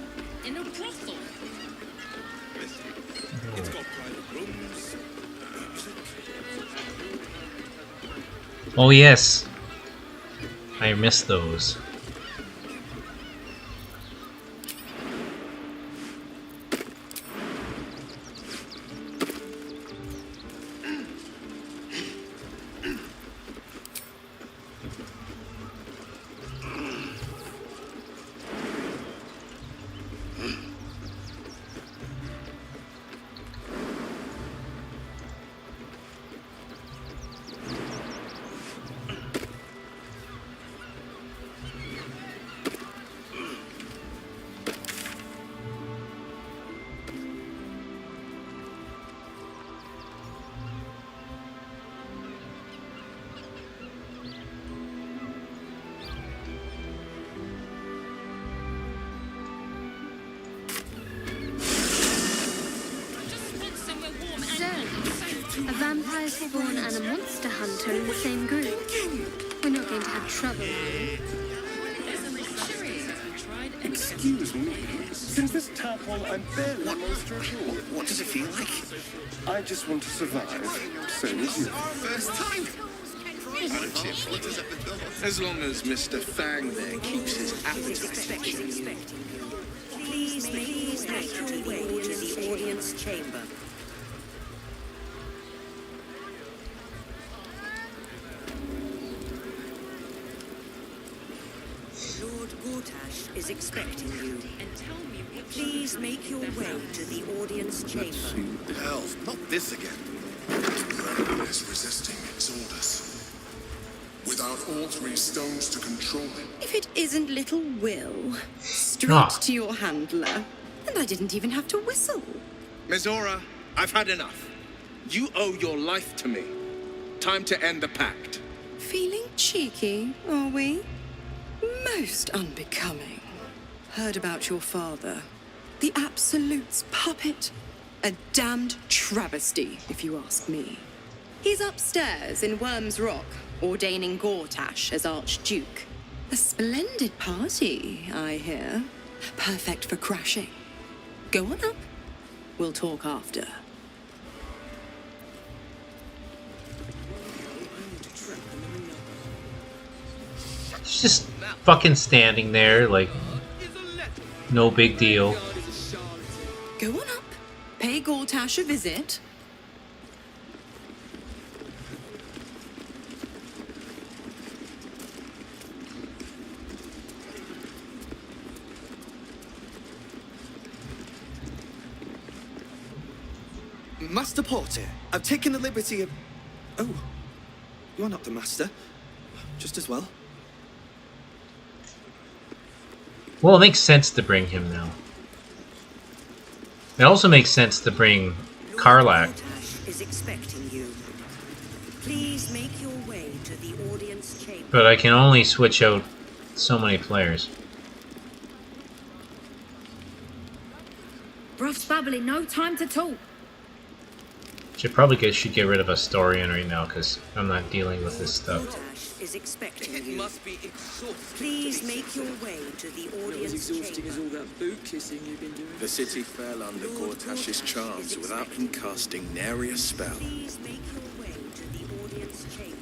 in a brothel. It's got private rooms. Oh yes. I miss those. vampire spawn and a monster hunter in the same group. We're not going to have trouble, are we? Excuse me. Since this tadpole, I'm barely a monster at all. What does it feel like? I just want to survive. Same as you. First time. As long as Mr. Fang there keeps his appetite. Please make your way to the audience chamber. Lord Gortash is expecting you. Please make your way to the audience chamber. Hell, not this again. Dragon is resisting its orders. Without all 3 stones to control him. If it isn't little Will, straight to your handler. And I didn't even have to whistle. Mizora, I've had enough. You owe your life to me. Time to end the pact. Feeling cheeky, are we? Most unbecoming. Heard about your father. The Absolute's puppet. A damned travesty, if you ask me. He's upstairs in Worm's Rock, ordaining Gortash as Archduke. A splendid party, I hear. Perfect for crashing. Go on up. We'll talk after. She's just fucking standing there, like, no big deal. Go on up. Pay Gortash a visit. Master Porter, I've taken the liberty of... Oh, you're not the master. Just as well. Well, it makes sense to bring him now. It also makes sense to bring Karlak. Is expecting you. Please make your way to the audience chamber. But I can only switch out so many players. Bruff's bubbly, no time to talk. Should get rid of Astorian right now because I'm not dealing with this stuff. Is expecting you. It must be exhausting. Please make your way to the audience chamber. As all that boot kissing you've been doing. The city fell under Gortash's charms without him casting nary a spell. Please make your way to the audience chamber.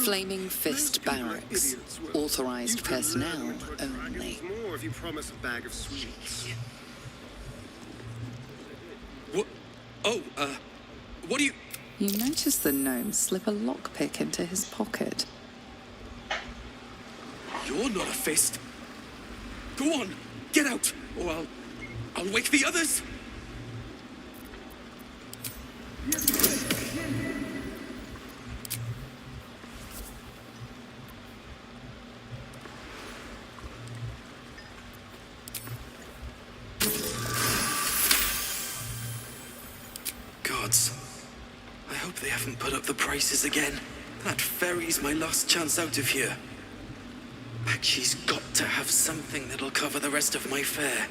Flaming Fist Barracks. Authorized personnel only. More if you promise a bag of sweets. What do you... You notice the gnome slip a lockpick into his pocket. You're not a fist. Go on, get out, or I'll wake the others. Gods. I hope they haven't put up the prices again. That ferry's my last chance out of here. She's got to have something that'll cover the rest of my fare.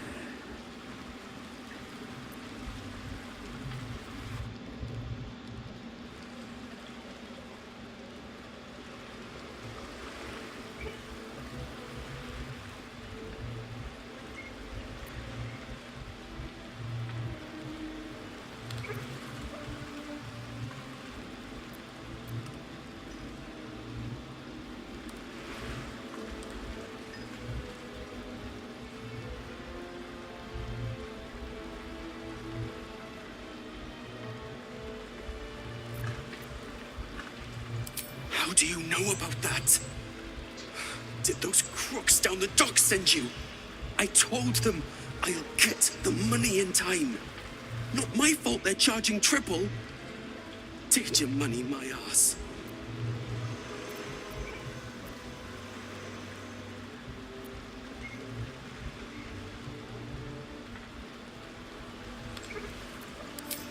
How do you know about that? Did those crooks down the dock send you? I told them I'll get the money in time. Not my fault they're charging triple. Take your money, my ass.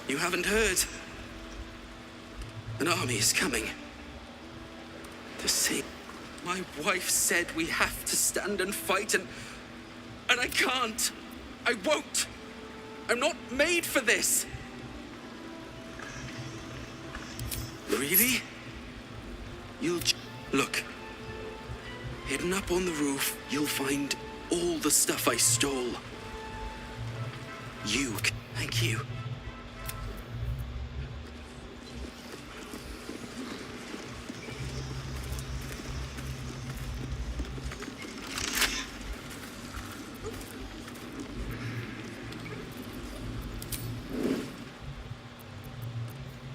You haven't heard? An army is coming. To see. My wife said we have to stand and fight, and I can't. I won't. I'm not made for this. Really? Look. Hidden up on the roof, you'll find all the stuff I stole. Thank you.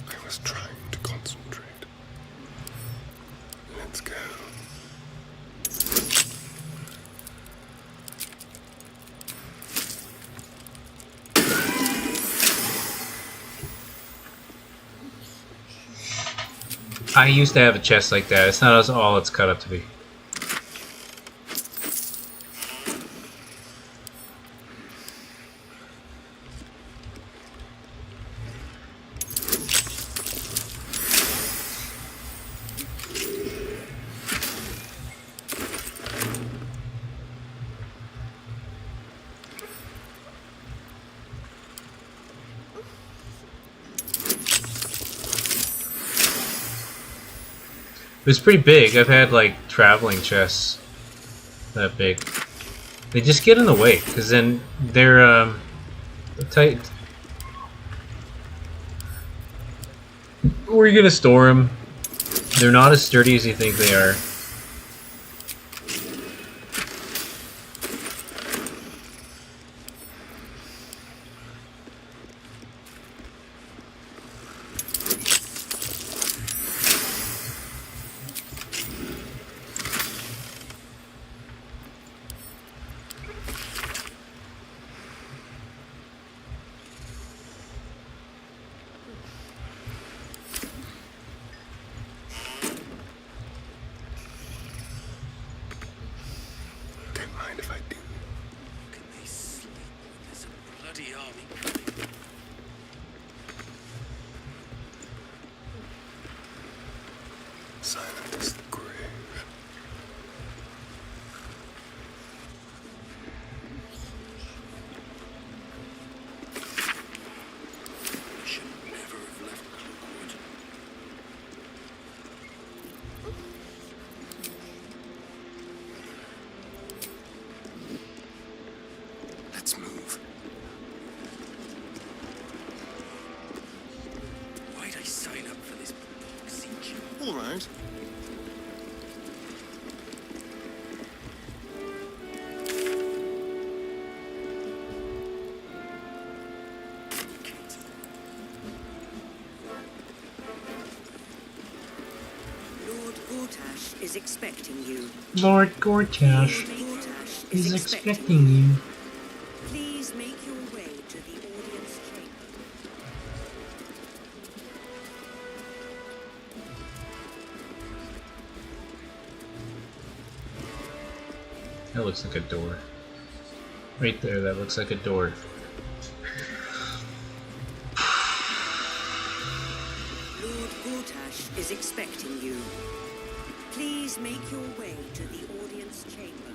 I was trying to concentrate. Let's go. I used to have a chest like that. It's not all it's cut up to be. It was pretty big. I've had like traveling chests that big. They just get in the way because then they're tight. Where are you gonna store them? They're not as sturdy as you think they are. Don't mind if I do. Can they sleep? There's a bloody army. Silent as the grave. Should never have left Cloakwood. Let's move. Why'd I sign up for this procedure? All right. Lord Gortash is expecting you. Lord Gortash Gortash is expecting you. Please make your way to the audience chamber. That looks like a door. Right there, that looks like a door. Lord Gortash is expecting you. Please make your way to the audience chamber.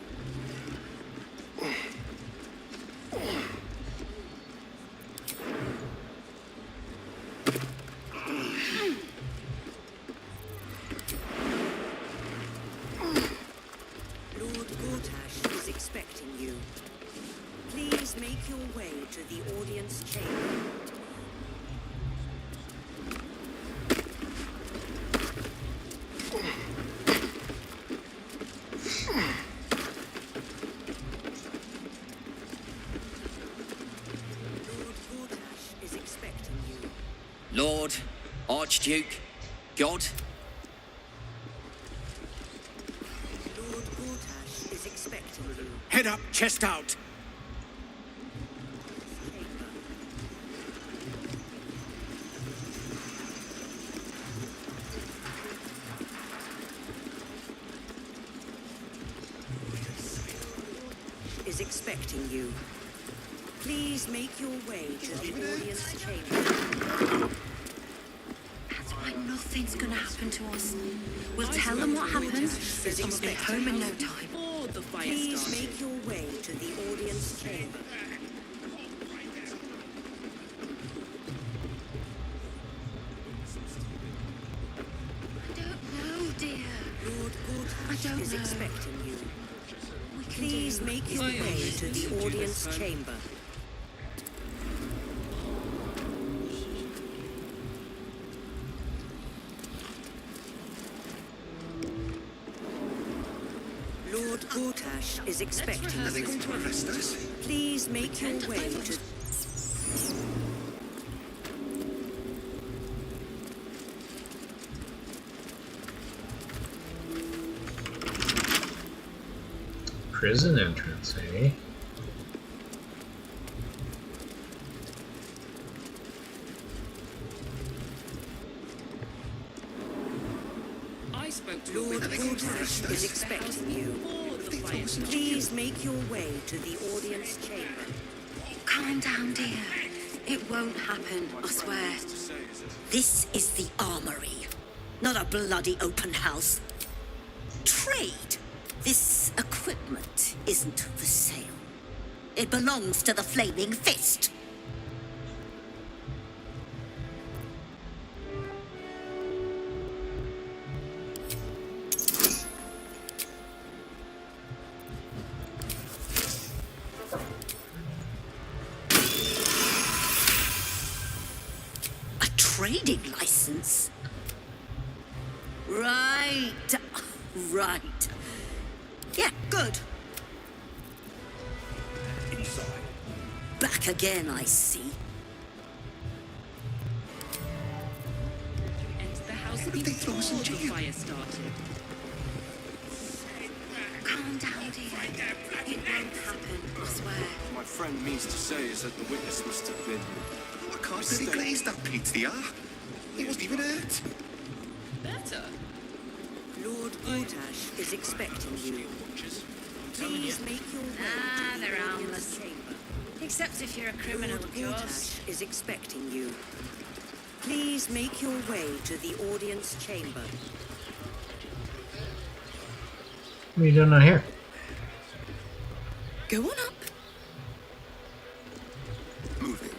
Lord Gortash is expecting you. Please make your way to the audience chamber. Lord Gortash is expecting you. Lord, Archduke, God. Lord Gortash is expecting you. Head up, chest out. Is expecting you. Please make your way to the audience chamber. That's why nothing's gonna happen to us. We'll tell them what happened, and we'll be home in no time. Please make your way to the audience chamber. make your way to the audience chamber. Lord Gortash is expecting Are they going to arrest us? Please make your way to... Prison entrance, eh? I spoke to Lord Gortash is expecting you. Please make your way to the audience chamber. Calm down, dear. It won't happen, I swear. This is the armory, not a bloody open house. Trade. This equipment isn't for sale. It belongs to the Flaming Fist. A trading license? Right. Right. Yeah, good. Inside. Back again, I see. enter the house before the fire started. Calm down, dear. It won't happen, I swear. My friend means to say is that the witness must have been... I can't see glazed that PTR. He wasn't even hurt. Better. Lord Gortash is expecting you. Please make your way to the they're audience harmless. chamber. Except if you're a criminal, Lord of course. Gortash is expecting you. Please make your way to the audience chamber. What are you doing out here? Go on up. Moving.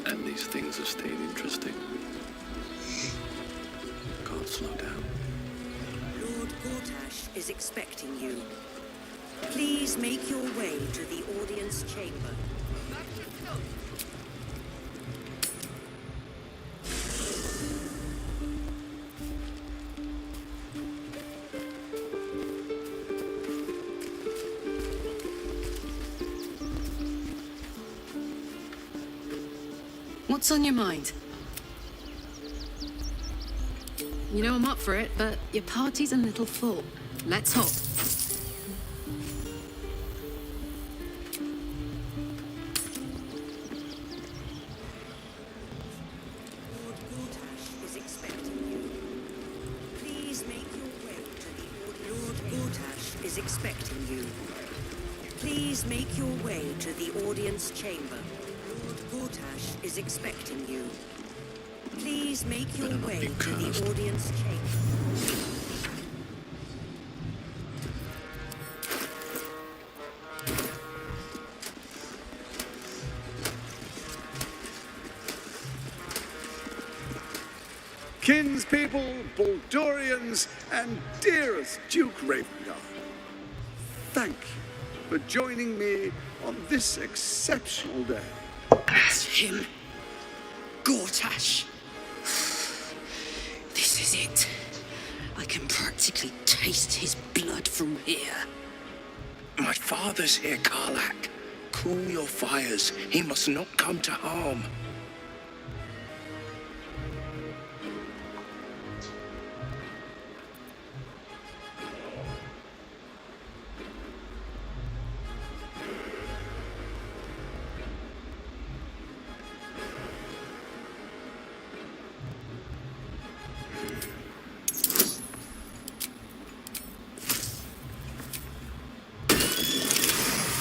And these things have stayed interesting. Can't slow down. Lord Gortash is expecting you. Please make your way to the audience chamber. What's on your mind? You know I'm up for it, but your party's a little full. Let's hop. Lord Gortash is expecting you. Please make your way to the audience. Lord Gortash is expecting you. Please make your way to the audience chamber. Lord Gortash is expecting you. Please make your way to the audience chamber. Kinspeople, Baldurians, and dearest Duke Ravengard, thank you for joining me on this exceptional day. It's him. Gortash. This is it. I can practically taste his blood from here. My father's here, Karlak. Cool your fires. He must not come to harm.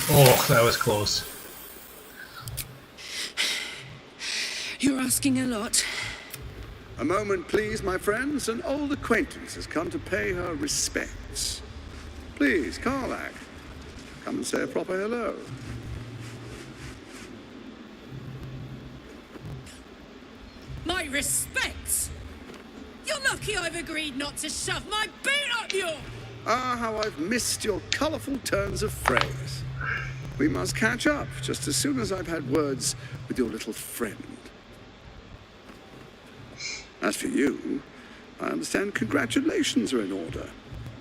Oh, that was close. You're asking a lot. A moment, please, my friends. An old acquaintance has come to pay her respects. Please, Karlak, come and say a proper hello. My respects? You're lucky I've agreed not to shove my boot up your... Ah, how I've missed your colourful turns of phrase. We must catch up just as soon as I've had words with your little friend. As for you, I understand congratulations are in order.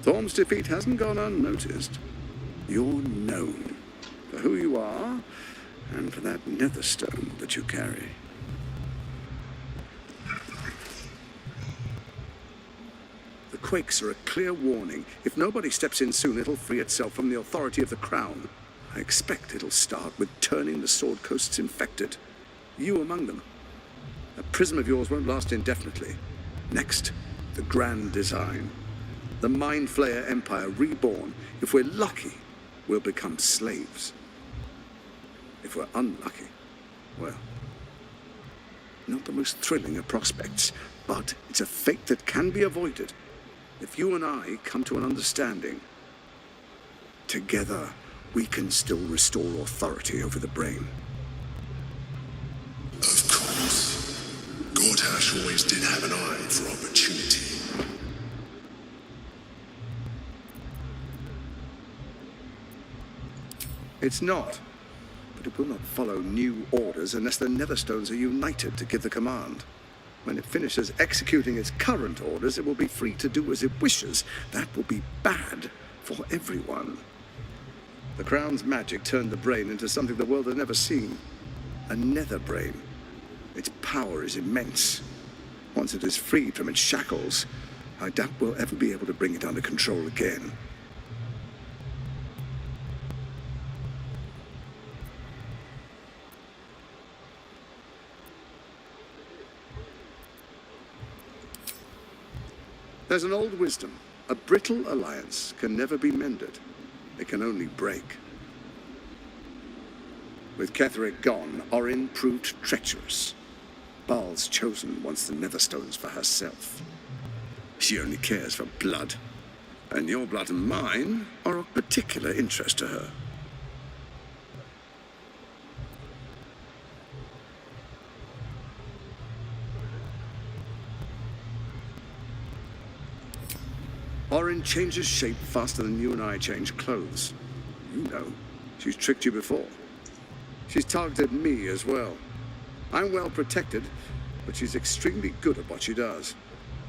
Thorm's defeat hasn't gone unnoticed. You're known for who you are and for that netherstone that you carry. The quakes are a clear warning. If nobody steps in soon, it'll free itself from the authority of the crown. I expect it'll start with turning the Sword Coasts infected. You among them. A prism of yours won't last indefinitely. Next, the grand design. The Mind Flayer Empire reborn. If we're lucky, we'll become slaves. If we're unlucky, well, not the most thrilling of prospects, but it's a fate that can be avoided if you and I come to an understanding. Together, we can still restore authority over the brain. Of course. Gortash always did have an eye for opportunity. It's not. But it will not follow new orders unless the Netherstones are united to give the command. When it finishes executing its current orders, it will be free to do as it wishes. That will be bad for everyone. The Crown's magic turned the brain into something the world has never seen. A nether brain. Its power is immense. Once it is freed from its shackles, I doubt we'll ever be able to bring it under control again. There's an old wisdom. A brittle alliance can never be mended. It can only break. With Ketheric gone, Orin proved treacherous. Baal's chosen wants the Netherstones for herself. She only cares for blood. And your blood and mine are of particular interest to her. Orin changes shape faster than you and I change clothes. You know, she's tricked you before. She's targeted me as well. I'm well protected, but she's extremely good at what she does.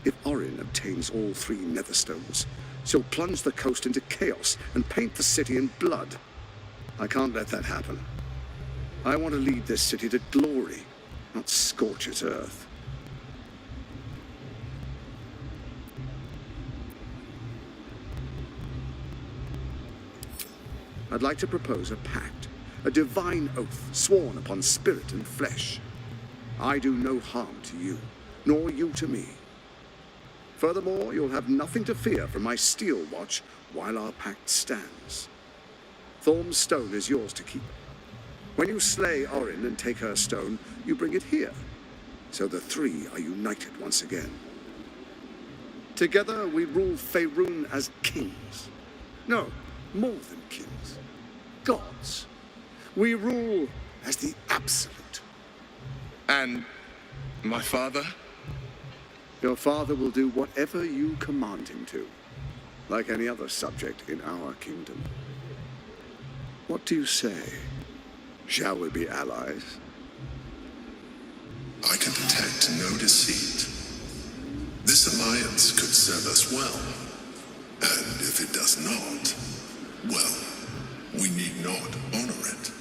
If Orin obtains all 3 Netherstones, she'll plunge the coast into chaos and paint the city in blood. I can't let that happen. I want to lead this city to glory, not scorch its earth. I'd like to propose a pact, a divine oath sworn upon spirit and flesh. I do no harm to you, nor you to me. Furthermore, you'll have nothing to fear from my steel watch while our pact stands. Thorm's stone is yours to keep. When you slay Orin and take her stone, you bring it here, so the 3 are united once again. Together we rule Faerun as kings. No, more than kings. Gods. We rule as the absolute. And my father? Your father will do whatever you command him to, like any other subject in our kingdom. What do you say? Shall we be allies? I can detect no deceit. This alliance could serve us well. And if it does not, well, we need not honor it.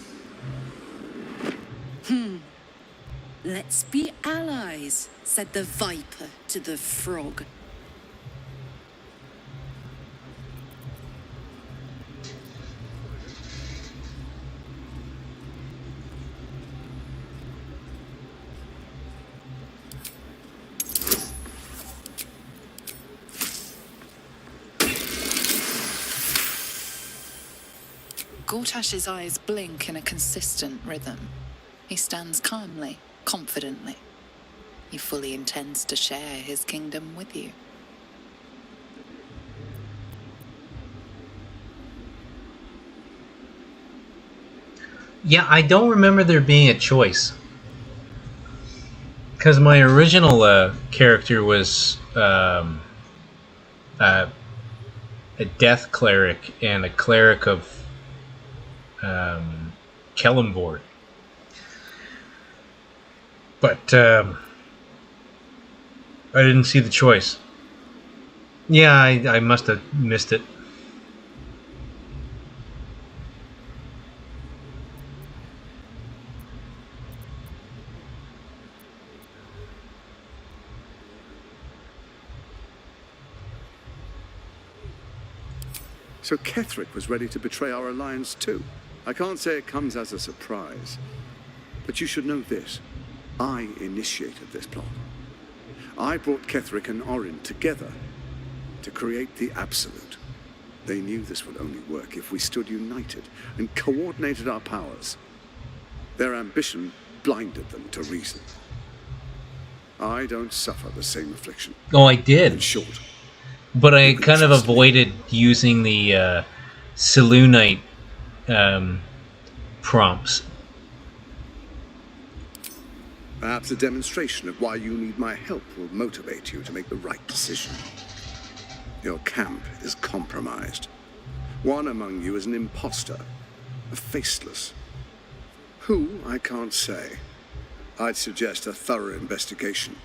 Let's be allies, said the viper to the frog. Gortash's eyes blink in a consistent rhythm. He stands calmly, confidently. he fully intends to share his kingdom with you. Yeah, I don't remember there being a choice. Because my original character was a death cleric and a cleric of Kellenborg. But I didn't see the choice. Yeah, I must have missed it. So Ketheric was ready to betray our alliance too. I can't say it comes as a surprise. But you should know this. I initiated this plot. I brought Ketheric and Orin together to create the Absolute. They knew this would only work if we stood united and coordinated our powers. Their ambition blinded them to reason. I don't suffer the same affliction. Oh, I did. In short, but I kind of avoided using the Selûnite prompts. Perhaps a demonstration of why you need my help will motivate you to make the right decision. Your camp is compromised. One among you is an imposter, a faceless. Who, I can't say. I'd suggest a thorough investigation.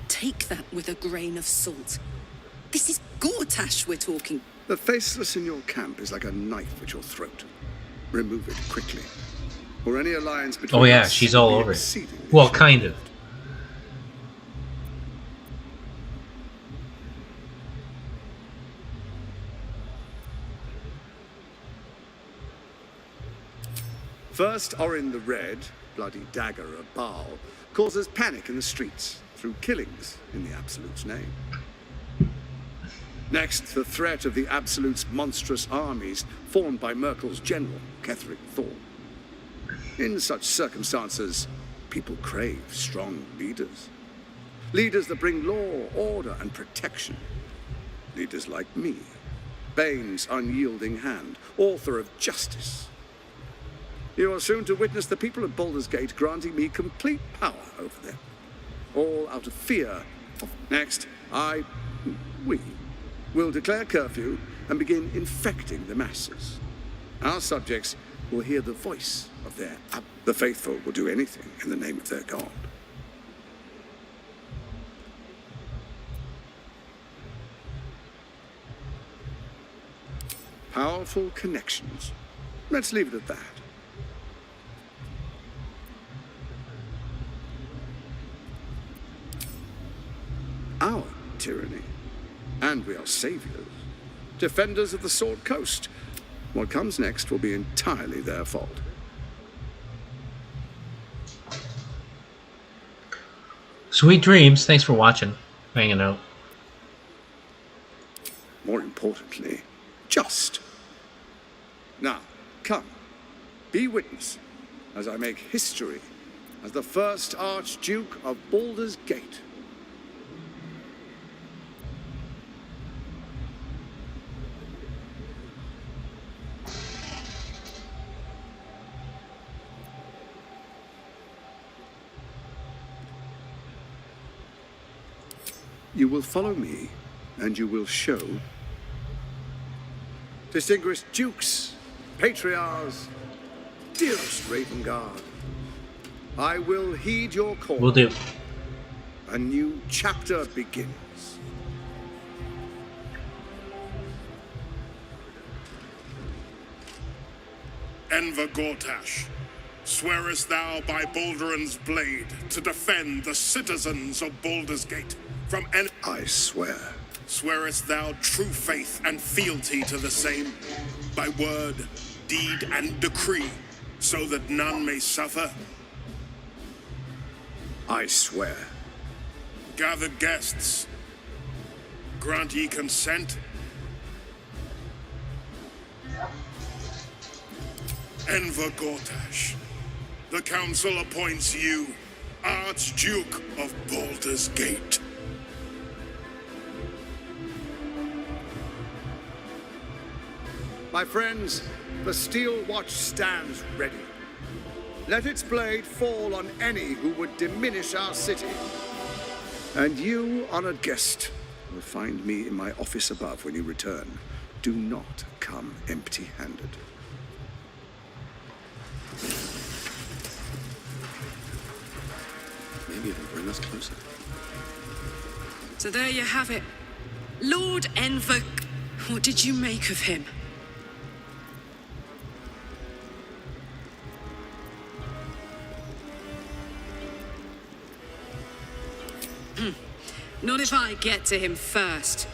Take that with a grain of salt. This is Gortash we're talking. The faceless in your camp is like a knife at your throat. Remove it quickly. Or any alliance between Oh yeah, us she's all will be over it. exceedingly Well, kind of. First, Orin the Red, bloody dagger of Baal, causes panic in the streets through killings in the Absolute's name. Next, the threat of the Absolute's monstrous armies formed by Merkel's general, Ketheric Thorn. In such circumstances, people crave strong leaders. Leaders that bring law, order, and protection. Leaders like me, Bane's unyielding hand, author of justice. You are soon to witness the people of Baldur's Gate granting me complete power over them. All out of fear of... Next, we will declare curfew and begin infecting the masses. Our subjects will hear the voice of their... The faithful will do anything in the name of their god. Powerful connections. Let's leave it at that. Our tyranny. And we are saviors. Defenders of the Sword Coast. What comes next will be entirely their fault. Sweet dreams. Thanks for watching. Hanging out. More importantly, just. Now, come. Be witness as I make history as the first Archduke of Baldur's Gate. You will follow me, and you will show distinguished dukes, patriarchs, dearest Ravengard. I will heed your call. Will do. A new chapter begins. Enver Gortash, swearest thou by Balduran's blade to defend the citizens of Baldur's Gate from I swear. Swearest thou true faith and fealty to the same, by word, deed, and decree, so that none may suffer? I swear. Gathered guests, grant ye consent? Enver Gortash, the council appoints you Archduke of Baldur's Gate. My friends, the steel watch stands ready. Let its blade fall on any who would diminish our city. And you, honored guest, will find me in my office above when you return. Do not come empty-handed. Maybe it'll bring us closer. So there you have it. Lord Enver. What did you make of him? Not if I get to him first.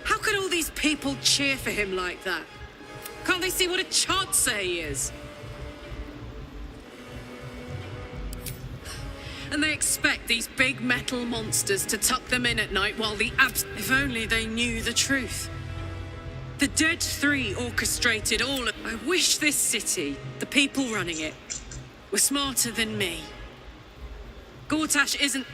How can all these people cheer for him like that? Can't they see what a chancer he is? And they expect these big metal monsters to tuck them in at night while the If only they knew the truth. The Dead Three orchestrated all of... I wish this city, the people running it, were smarter than me. Gortash isn't...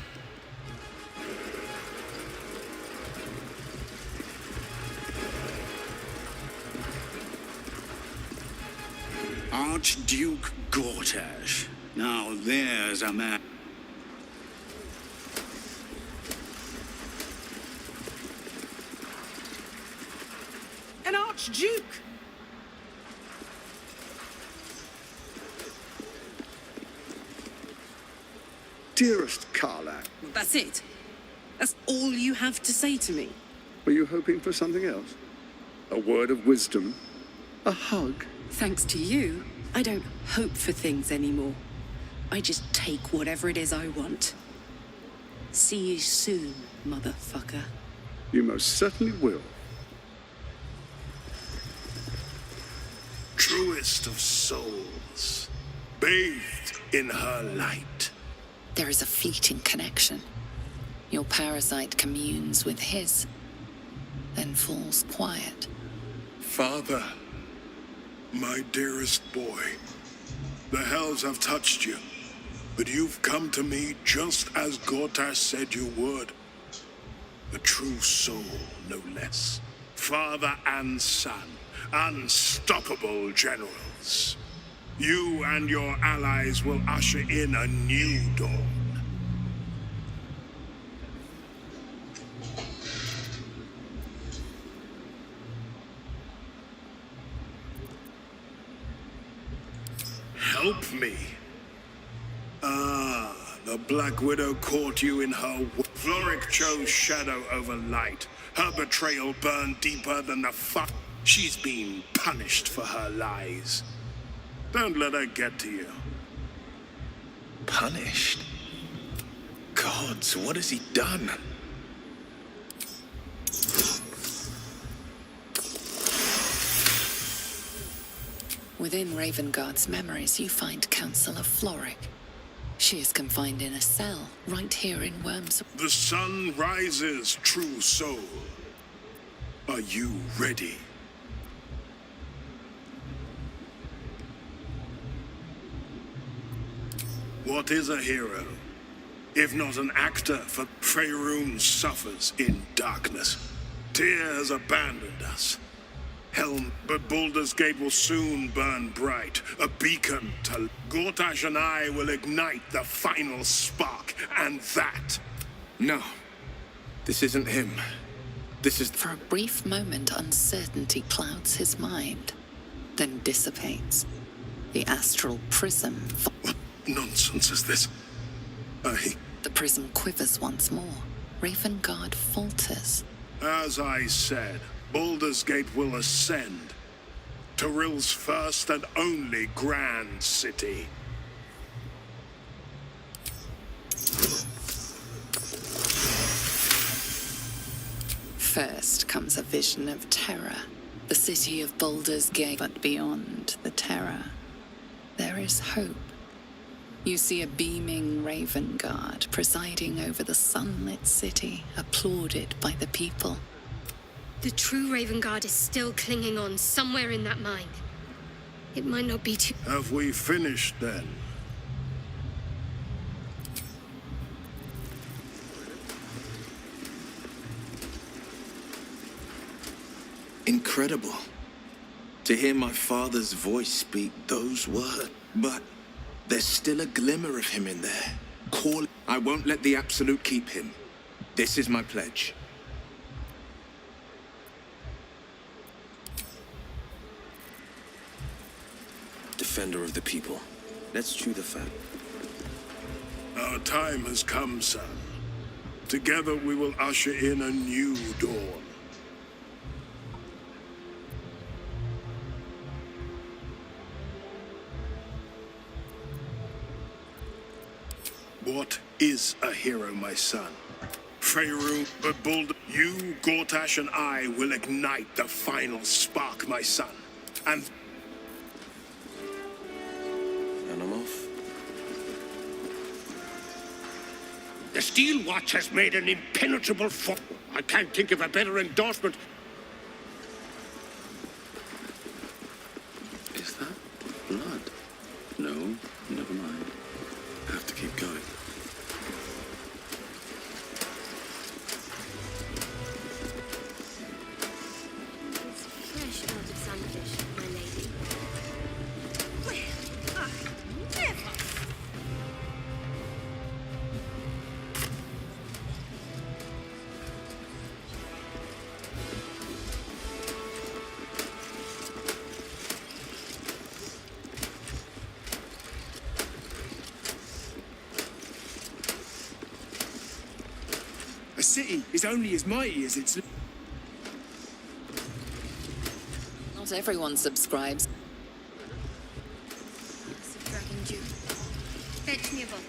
Archduke Gortash. Now there's a man. An Archduke! Dearest Karlak, That's it? That's all you have to say to me? were you hoping for something else? A word of wisdom? A hug? Thanks to you, I don't hope for things anymore. I just take whatever it is I want. See you soon, motherfucker. You most certainly will. Truest of souls, bathed in her light. There is a fleeting connection. Your parasite communes with his, then falls quiet. Father, my dearest boy, the hells have touched you, but you've come to me just as Gortash said you would. A true soul, no less. Father and son, unstoppable generals. You and your allies will usher in a new dawn. Help me. Ah, the Black Widow caught you in her... Floric chose shadow over light. Her betrayal burned deeper than the fuck. She's been punished for her lies. Don't let her get to you. Punished? Gods, what has he done? Within Ravengard's memories, you find Councillor Floric. She is confined in a cell, right here in Worms. The sun rises, true soul. Are you ready? What is a hero, if not an actor for Faerun suffers in darkness? Tyr has abandoned us. Helm, but Baldur's Gate will soon burn bright, a beacon to... Gortash and I will ignite the final spark, and that... No, this isn't him. This is... For a brief moment, uncertainty clouds his mind, then dissipates. The astral prism... What nonsense is this? The prism quivers once more. Ravengard falters. As I said, Baldur's Gate will ascend. Tyrill's first and only grand city. First comes a vision of terror. The city of Baldur's Gate, but beyond the terror, there is hope. You see a beaming Ravengard presiding over the sunlit city, applauded by the people. The true Ravengard is still clinging on somewhere in that mine. It might not be too... Have we finished then? Incredible. To hear my father's voice speak those words. But there's still a glimmer of him in there. Call. I won't let the Absolute keep him. This is my pledge. Defender of the people. Let's chew the fat. Our time has come, son. Together we will usher in a new dawn. What is a hero, my son? Faerun, but Baldur, you, Gortash, and I will ignite the final spark, my son. And I'm off. The Steel Watch has made an impenetrable foe. I can't think of a better endorsement. Is that blood? No, never mind. I have to keep going. Fresh out of sunfish, my lady. Never. A city is only as mighty as its... Not everyone subscribes. Dragon Dew. Fetch me a bottle,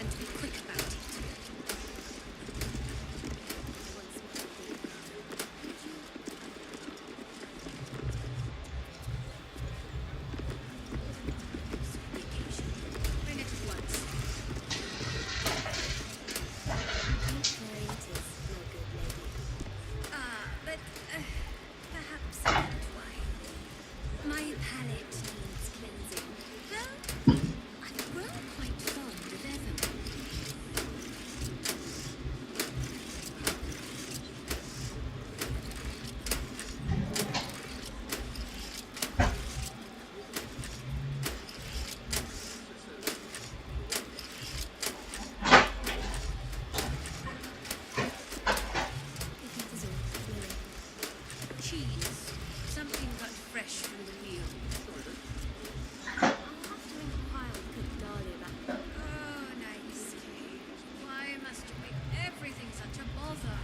and be quick about it. Bring it at once. But perhaps not wine. My palate needs cleansing. Though I've grown quite fond of Evan. Cheese. Something cut fresh from the wheel. I'll have to inquire with good Dahlia about... Oh, nice. Why must you make everything such a bother?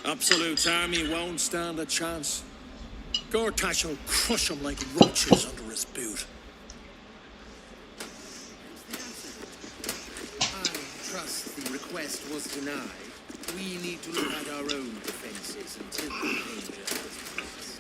Absolute army won't stand a chance. Gortash will crush them like roaches under his boot. I trust the request was denied. We need to look at our own defenses until the danger has passed.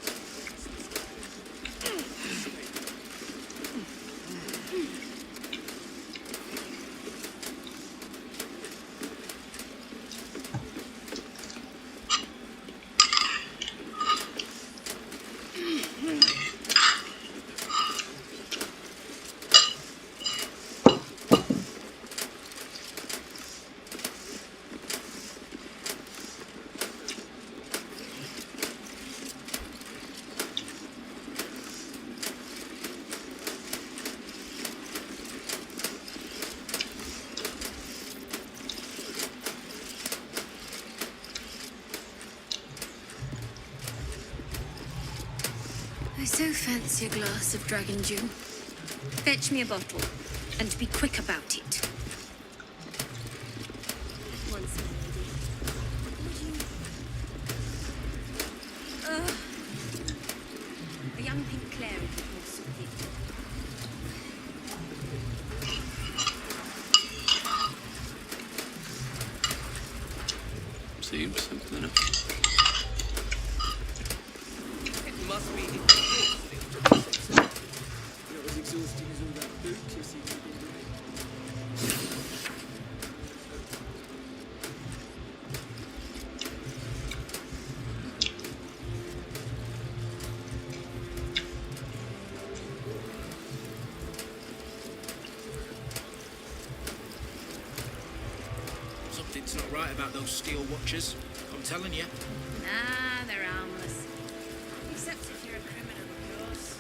I so fancy a glass of dragon dew. Fetch me a bottle, and be quick about it. Once, my lady. Would you... a young pink clary will suit you. Seems simple enough. It must be exhausting. Not as exhausting as all that boot kissing you've been doing. Something's not right about those steel watchers. I'm telling you. Nah, they're harmless. Except if you're a criminal, of course.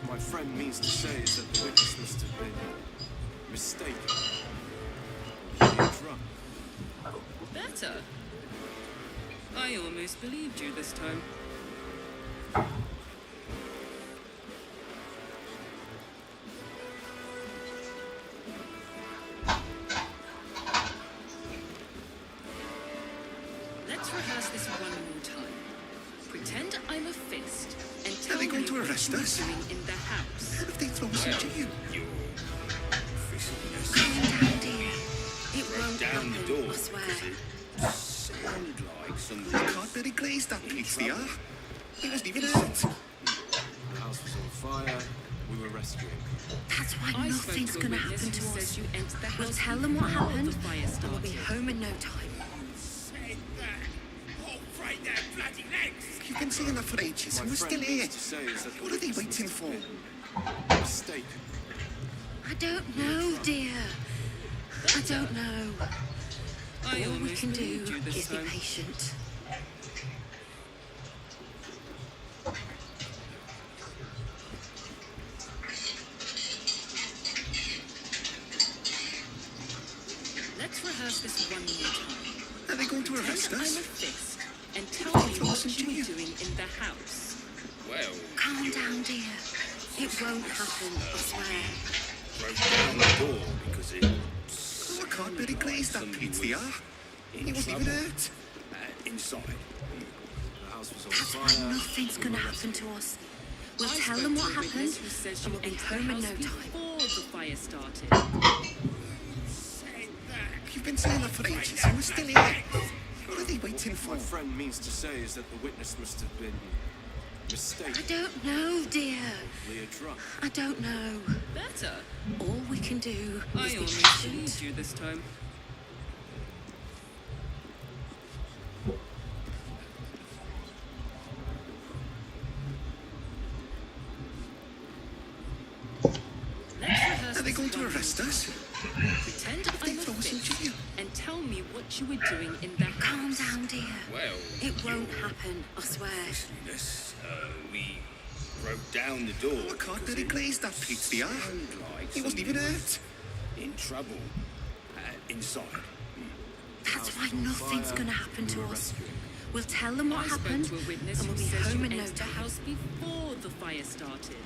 What my friend means to say is that the witness must have been mistaken. You're drunk. Better. I almost believed you this time. Let's rehearse this one more time. Pretend I'm a fist and tell me what you're doing in the house. If they throw us into you. It won't Down the door. I swear. Sound like some. I can't very glaze that place they are. He wasn't even hurt. The house was on fire. We were rescuing. That's why I nothing's spoke to a gonna witness happen who to us. says you entered the We'll house tell them what before happened, the fire and we'll be started. home in no time. You've been saying that for ages, and we're still here. What are they waiting for? Mistake. I don't know, dear. I don't know. I All we almost can do believed you this is be time. patient. Let's rehearse this one more time. Are they going to arrest Pretend us? I'm a fist and tell me what you were doing in the house. Well, Calm down, dear. It won't happen, I swear. broke down the door because it. Oh, I can't very glaze that place they are. He wasn't even hurt. Inside. The house was on That's why fire. nothing's gonna happen to us. We'll I tell spoke them to what a witness happened, who says and you we'll be entered the home in house no time. before the fire started. You've been saying that for ages, and we're still here. What are they waiting for? What my friend means to say is that the witness must have been mistaken. I don't know, dear. Leah drunk. I don't know. Better. All we can do I is be almost patient. believed you this time. Are they going to arrest us? Pretend I'm a throw us in fist jail. and tell me what you were doing in the house. Calm down, dear. Well, It won't happen, I swear. Yes, we broke down the door. I can't very glaze that place they are. He wasn't even hurt. In trouble. Inside. That's why nothing's gonna happen to us. We'll tell them what I spoke happened, to a witness and we'll who be says home you in no entered the time. house before the fire started.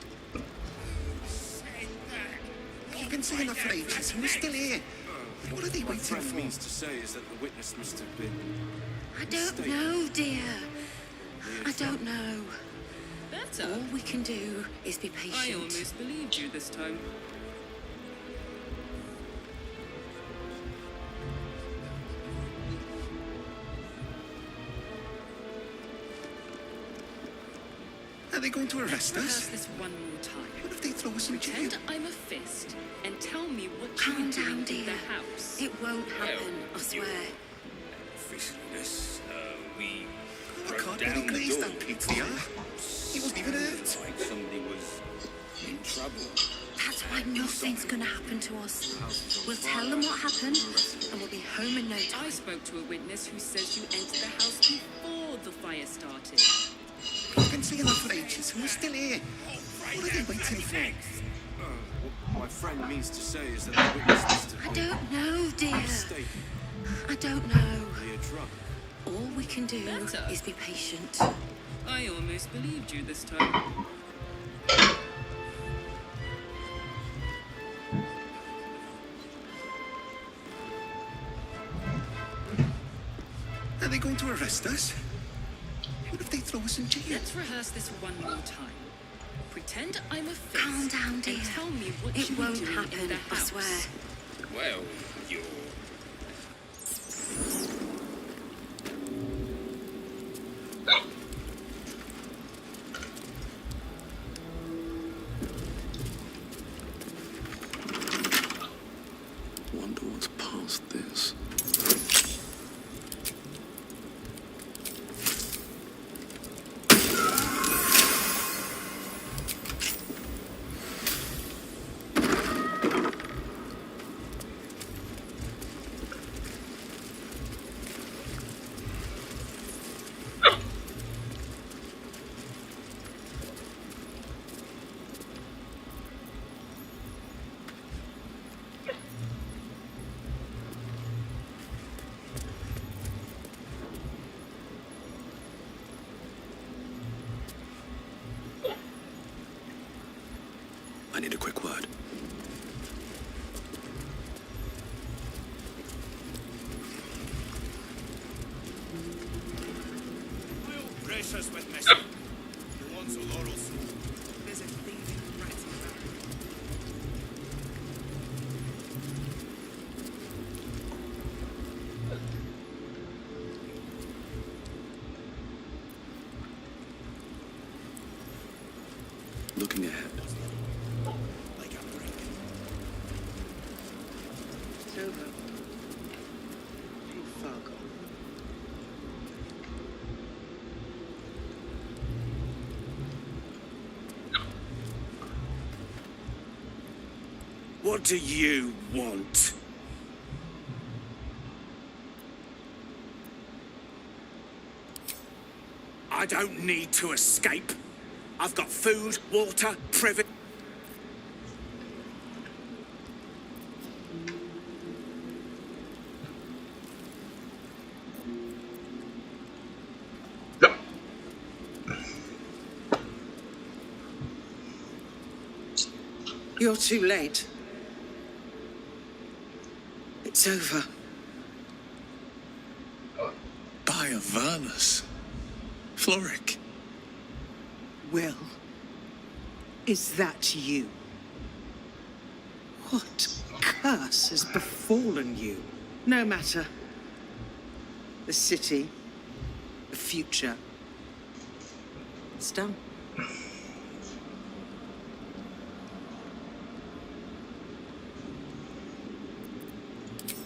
You've been saying that for ages, and we're still here. What are they What my waiting friend for? means to say is that the witness must have been... I don't know, dear. I don't know. All we can do is be patient. I almost believed you this time. Are they going to arrest Rehearse us? this one more time. What if they throw us in jail? Pretend I'm a fist and tell me what Calm you're down, doing in dear. the house. It won't happen, I swear. This, we I broke can't down really the glaze door. that pizza. He wasn't even hurt. Like somebody was in trouble. That's why nothing's gonna happen to us. We'll tell them what happened, and we'll be home in no time. I spoke to a witness who says you entered the house before the fire started. We've been saying that for ages, and we're still here. What are they waiting for? What my friend means to say is that the witness must have I been... don't know, dear. mistaken. I don't know. They are drunk. All we can do Better. is be patient. I almost believed you this time. Are they going to arrest us? What if they throw us in jail? Let's rehearse this one more time. Pretend I'm a fist. Calm down, dear. And tell me what It you were won't doing in happen, the I house. swear. Well, you're... Wonder what's past this. I need a quick word. Brace us with message. The ones who laurels. There's a thieving rat around. Looking ahead. Like a brick. It's over. Too far gone. What do you want? I don't need to escape. I've got food, water, privilege. You're too late. It's over. By Avernus. Floric. Will, is that you? What curse has befallen you? No matter. The city, the future. It's done.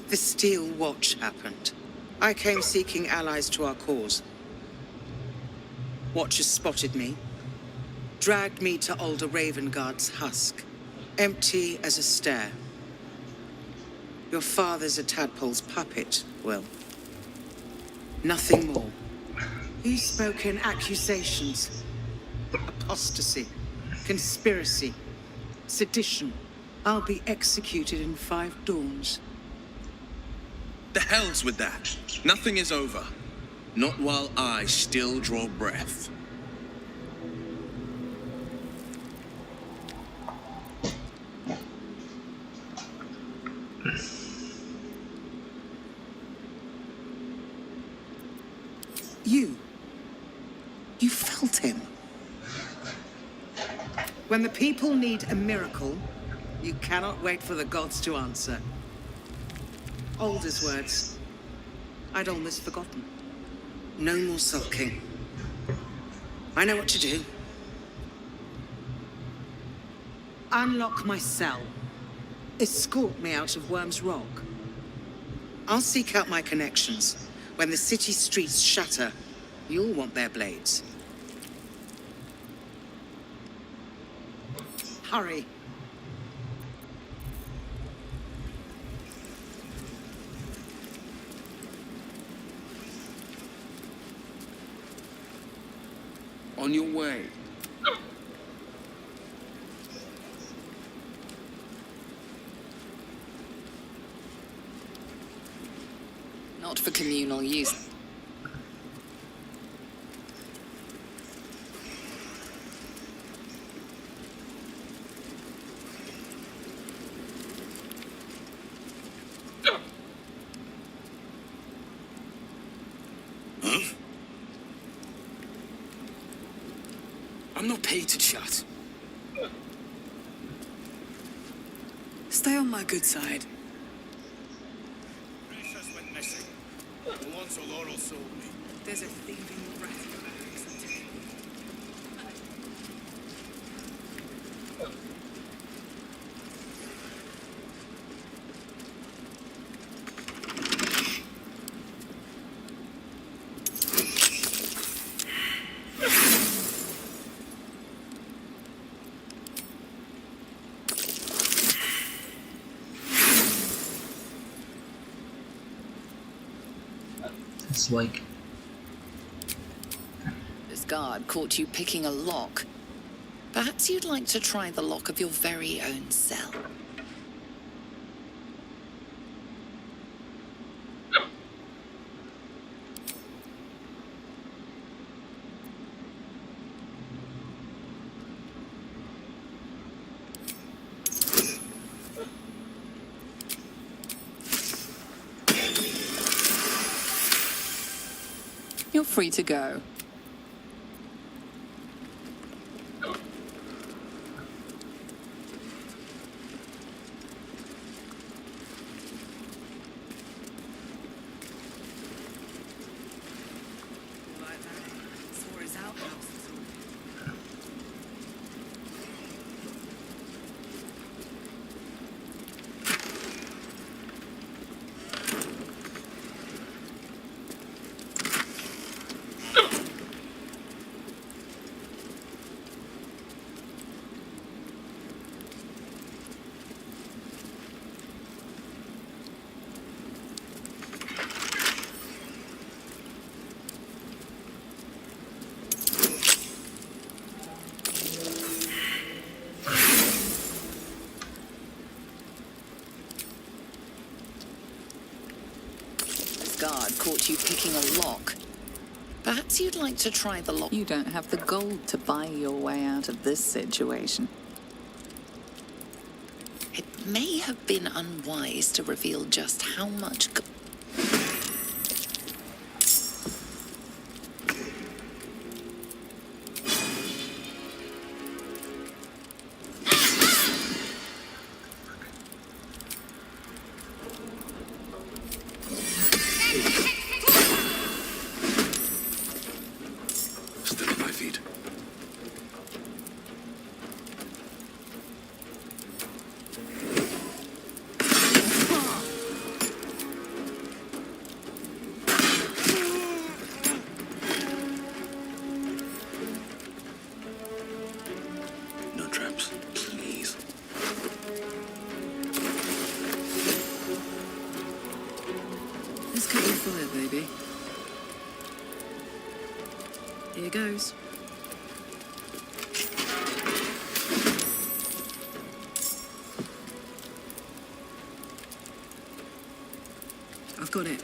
The Steel Watch happened. I came seeking allies to our cause. Watchers spotted me, dragged me to Alder Ravengard's husk, empty as a stair. Your father's a tadpole's puppet, Will. Nothing more. He's spoken accusations. Apostasy, conspiracy, sedition. I'll be executed in 5 dawns. The hell's with that. Nothing is over. Not while I still draw breath. When the people need a miracle, you cannot wait for the gods to answer. Alder's words. I'd almost forgotten. No more sulking. I know what to do. Unlock my cell. Escort me out of Worm's Rock. I'll seek out my connections. When the city streets shatter, you'll want their blades. Hurry. On your way. Not for communal use. Huh? I'm not paid to chat. Stay on my good side. Precious went missing. The once a Laurel sold me. There's a thieving rat in the barracks, I'm telling you. It's like... This guard caught you picking a lock. Perhaps you'd like to try the lock of your very own cell. You're free to go. Guard caught you picking a lock. Perhaps you'd like to try the lock. You don't have the gold to buy your way out of this situation. It may have been unwise to reveal just how much... Still at my feet. No traps, please. Let's cut your fire, baby. Here goes. I've got it.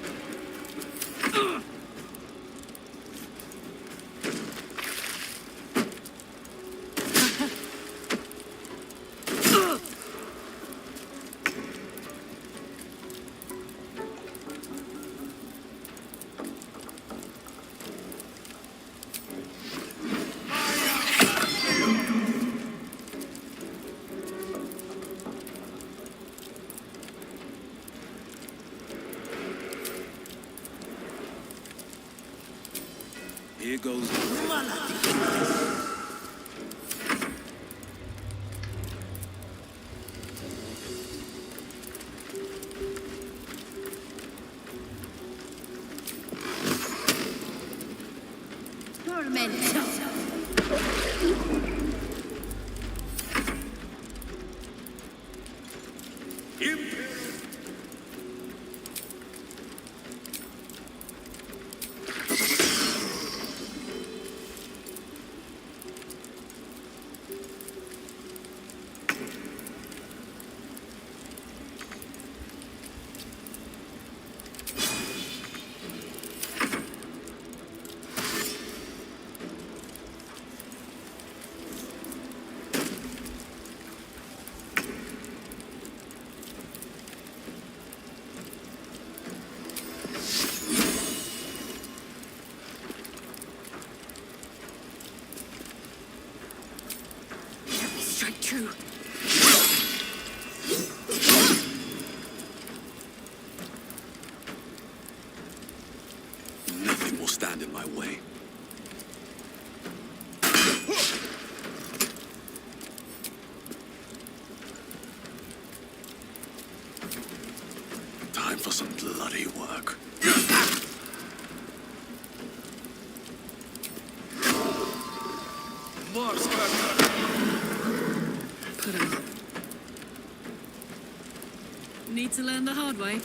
true. Nothing will stand in my way. Time for some bloody work. Put him up. Need to learn the hard way.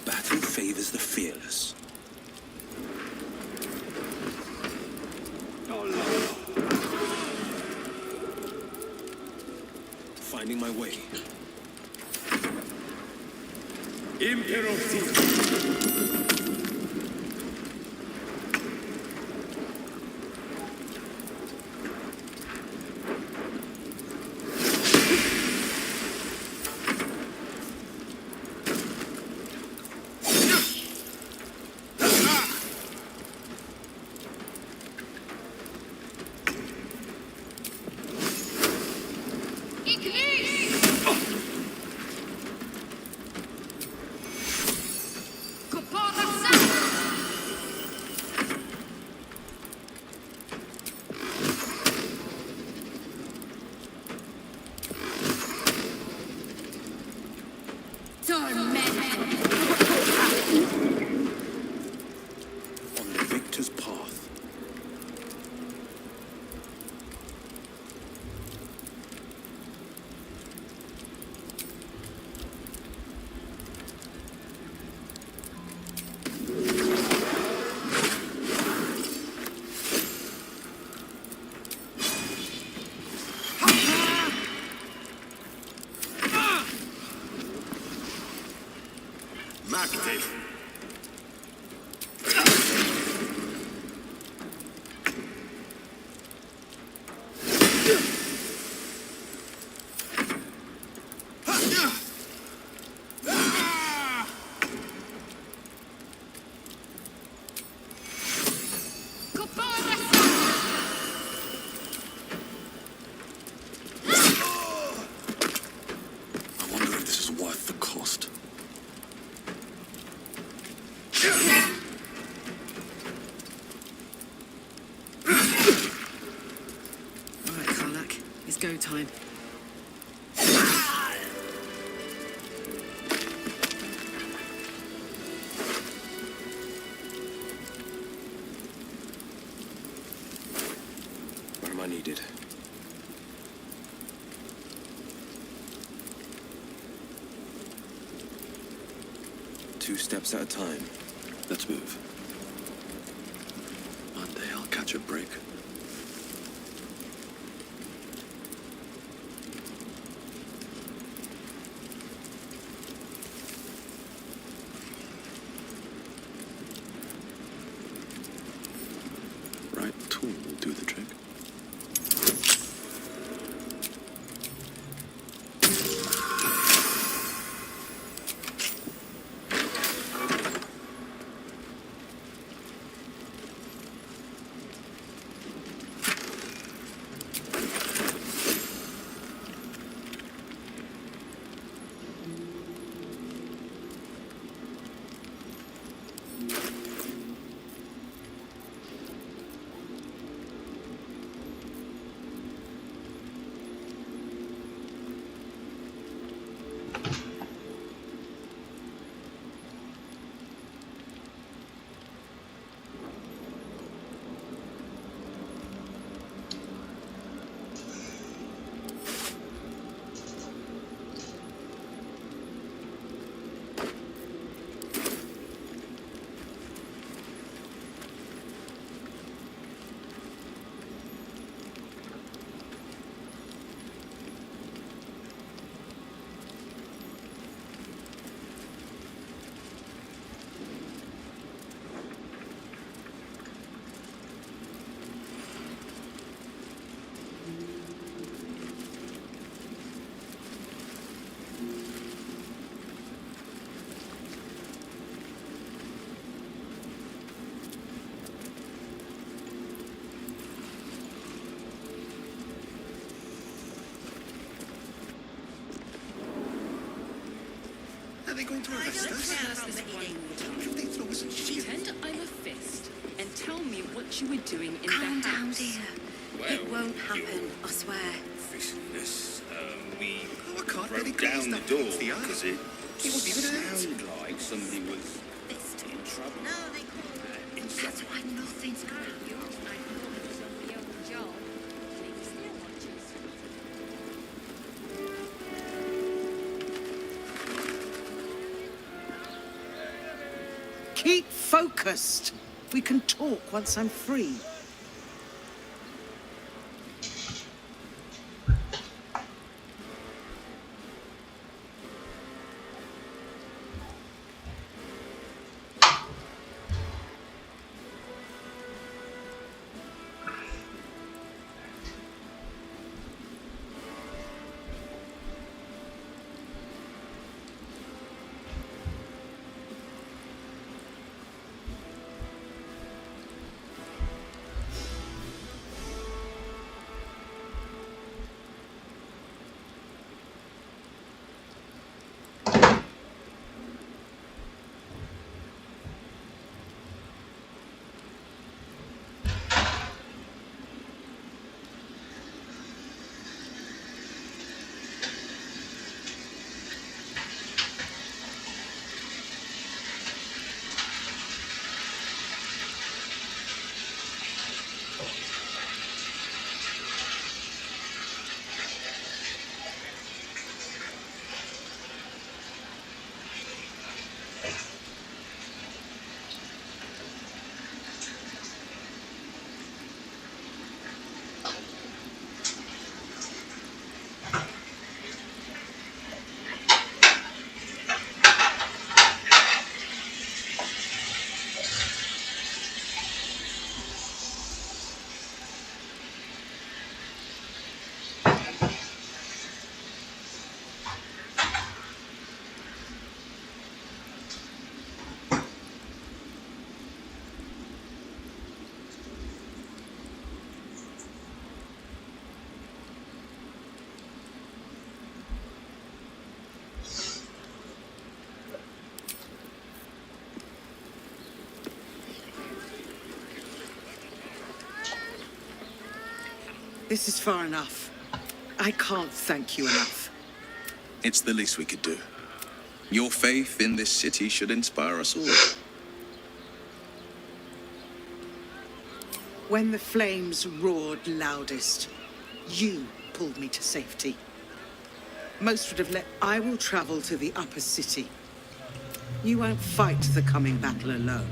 Battle favors the fearless. Finding my way. On the victor's path. Active. I wonder if this is worth the cost. Alright, Karlak. It's go time. Where am I needed? Two steps at a time. Let's move. One day I'll catch a break. Right tool will do the trick. to arrest us? They throw us in jail. Pretend I'm a fist and tell me what you were doing in Calm the down, house. dear. It won't happen, I swear. This, we Oh, I can't broke really down the door because it It would be sounded like somebody was in trouble. That's why nothing's going on. Keep focused. We can talk once I'm free. This is far enough. I can't thank you enough. It's the least we could do. Your faith in this city should inspire us all. When the flames roared loudest, you pulled me to safety. Most would have let... I will travel to the upper city. You won't fight the coming battle alone.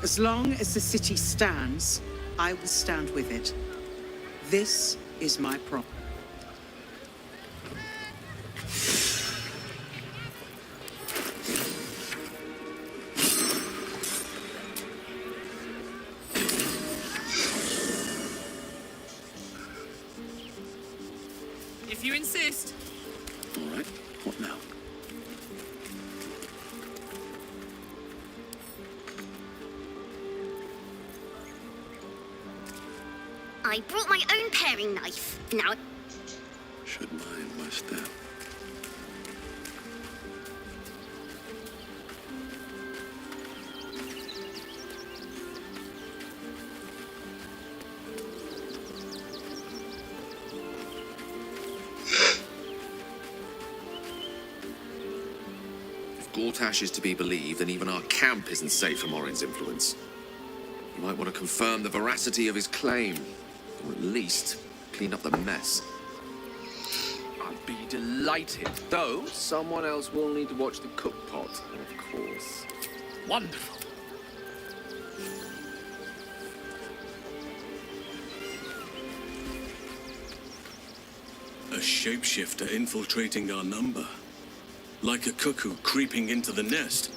As long as the city stands, I will stand with it. This is my promise. If you insist. All right, what now? I brought my own paring knife. Now... Should mind my step. If Gortash is to be believed, then even our camp isn't safe from Orin's influence. You might want to confirm the veracity of his claim, or at least clean up the mess. I'd be delighted. Though, someone else will need to watch the cook pot, of course. Wonderful. A shapeshifter infiltrating our number. Like a cuckoo creeping into the nest.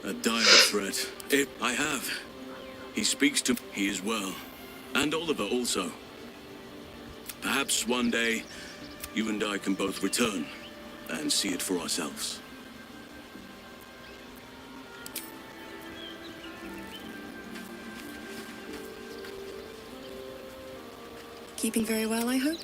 A dire threat. If I have. He speaks to he as well. And Oliver also. Perhaps one day, you and I can both return and see it for ourselves. Keeping very well, I hope?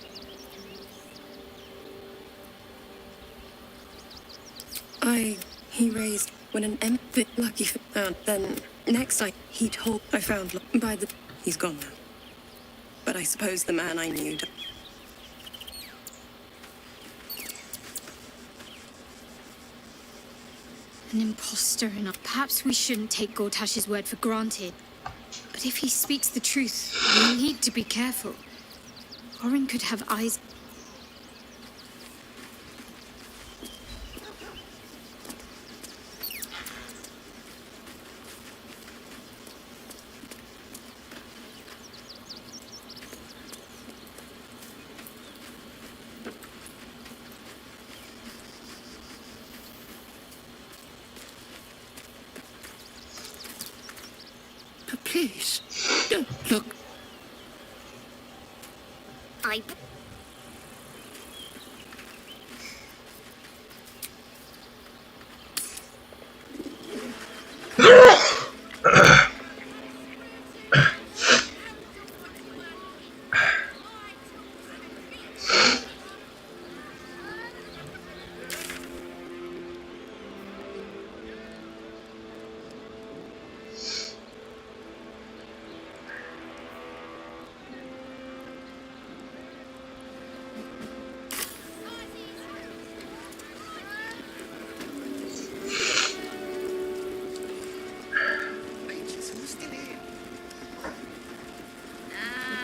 He raised when an bit lucky found. Then next he told I found by the. He's gone now. But I suppose the man I knew. An imposter, and perhaps we shouldn't take Gortash's word for granted. But if he speaks the truth, we'll need to be careful. Orin could have eyes. Please, don't look.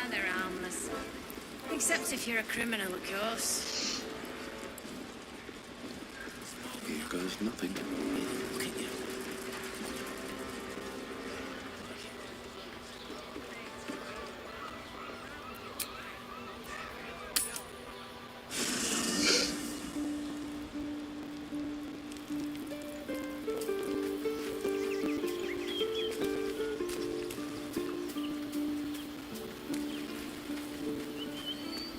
They're harmless. Except if you're a criminal, of course. Here goes nothing.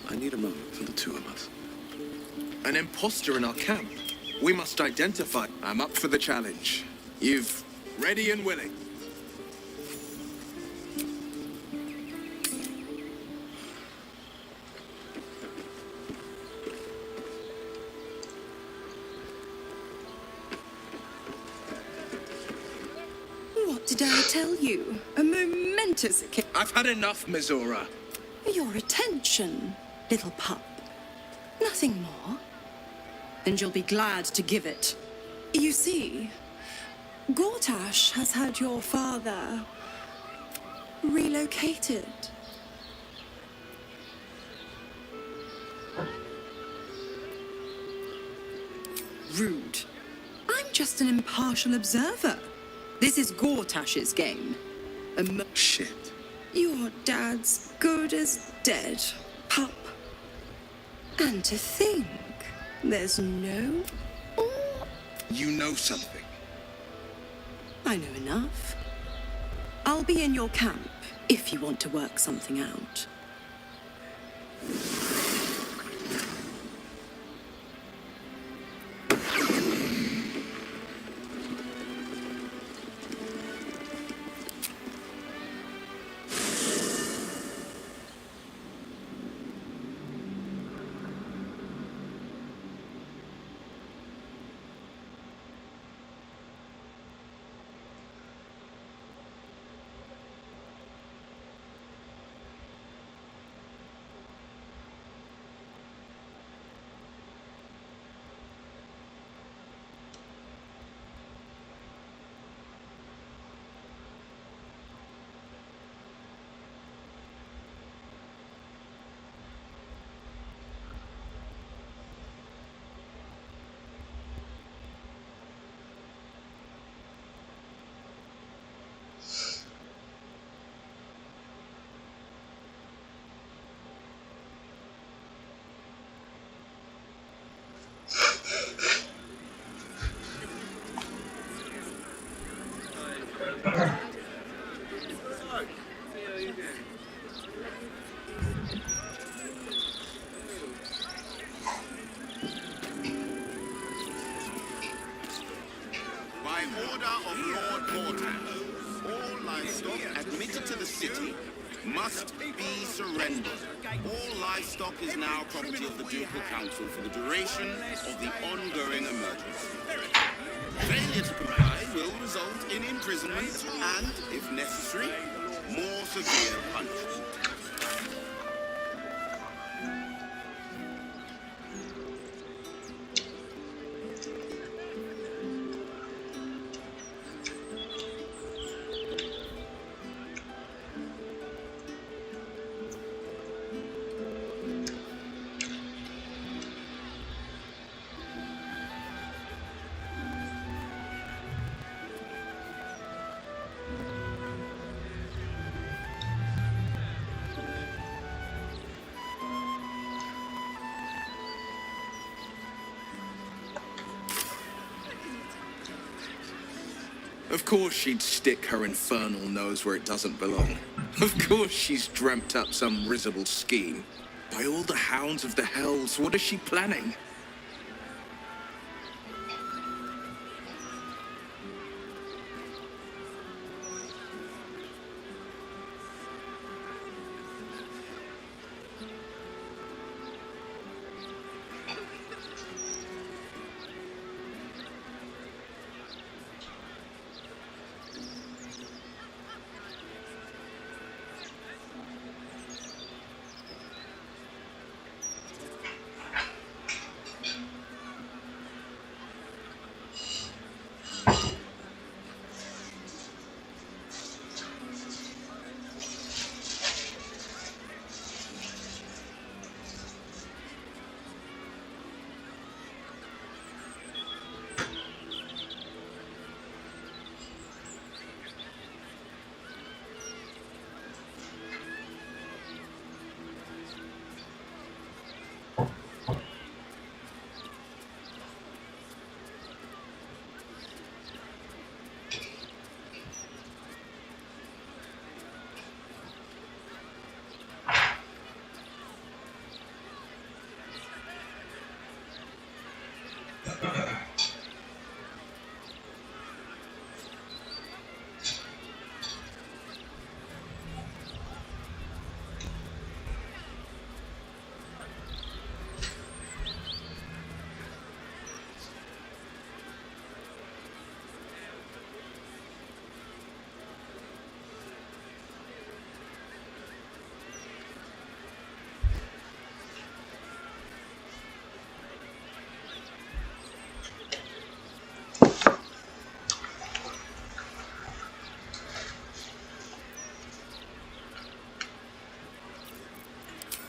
I need a moment for the two of us. An imposter in our camp. We must identify. I'm up for the challenge. You've ready and willing. What did I tell you? A momentous occasion. I've had enough, Mizora. Your attention, little pup. Nothing more. And you'll be glad to give it. You see, Gortash has had your father relocated. Rude. I'm just an impartial observer. This is Gortash's game. Shit. Your dad's good as dead, pup. And to think, there's no... You know something. I know enough. I'll be in your camp if you want to work something out. By order of Lord Baldur, all livestock admitted to the city must be surrendered. All livestock is now property of the Ducal Council for the duration of the ongoing emergency. Failure to comply will result in imprisonment and, if necessary, more severe punishment. Of course she'd stick her infernal nose where it doesn't belong. Of course she's dreamt up some risible scheme. By all the hounds of the hells, what is she planning?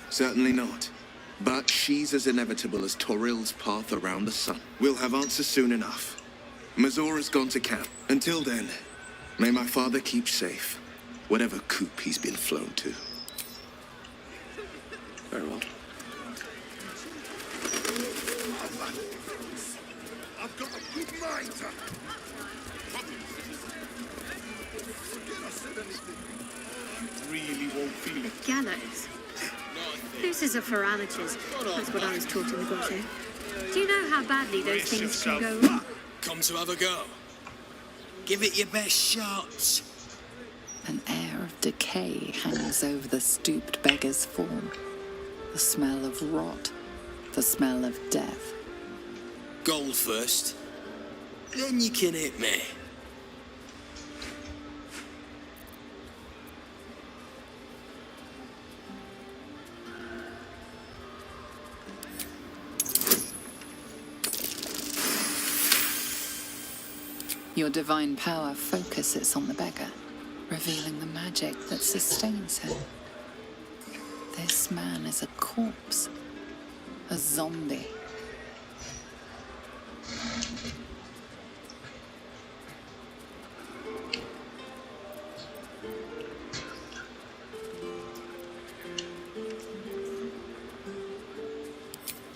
Certainly not. But she's as inevitable as Torril's path around the sun. We'll have answers soon enough. Mazora's gone to camp. Until then, may my father keep safe, whatever coop he's been flown to. Very well. I've got a good mind. Really won't feel it. Gallows. This is a for amateurs. That's what I was taught in the grotto. Do you know how badly those things can go wrong? Come to have a go. Give it your best shot. An air of decay hangs over the stooped beggar's form. The smell of rot, the smell of death. Gold first. Then you can hit me. Your divine power focuses on the beggar, revealing the magic that sustains him. This man is a corpse, a zombie.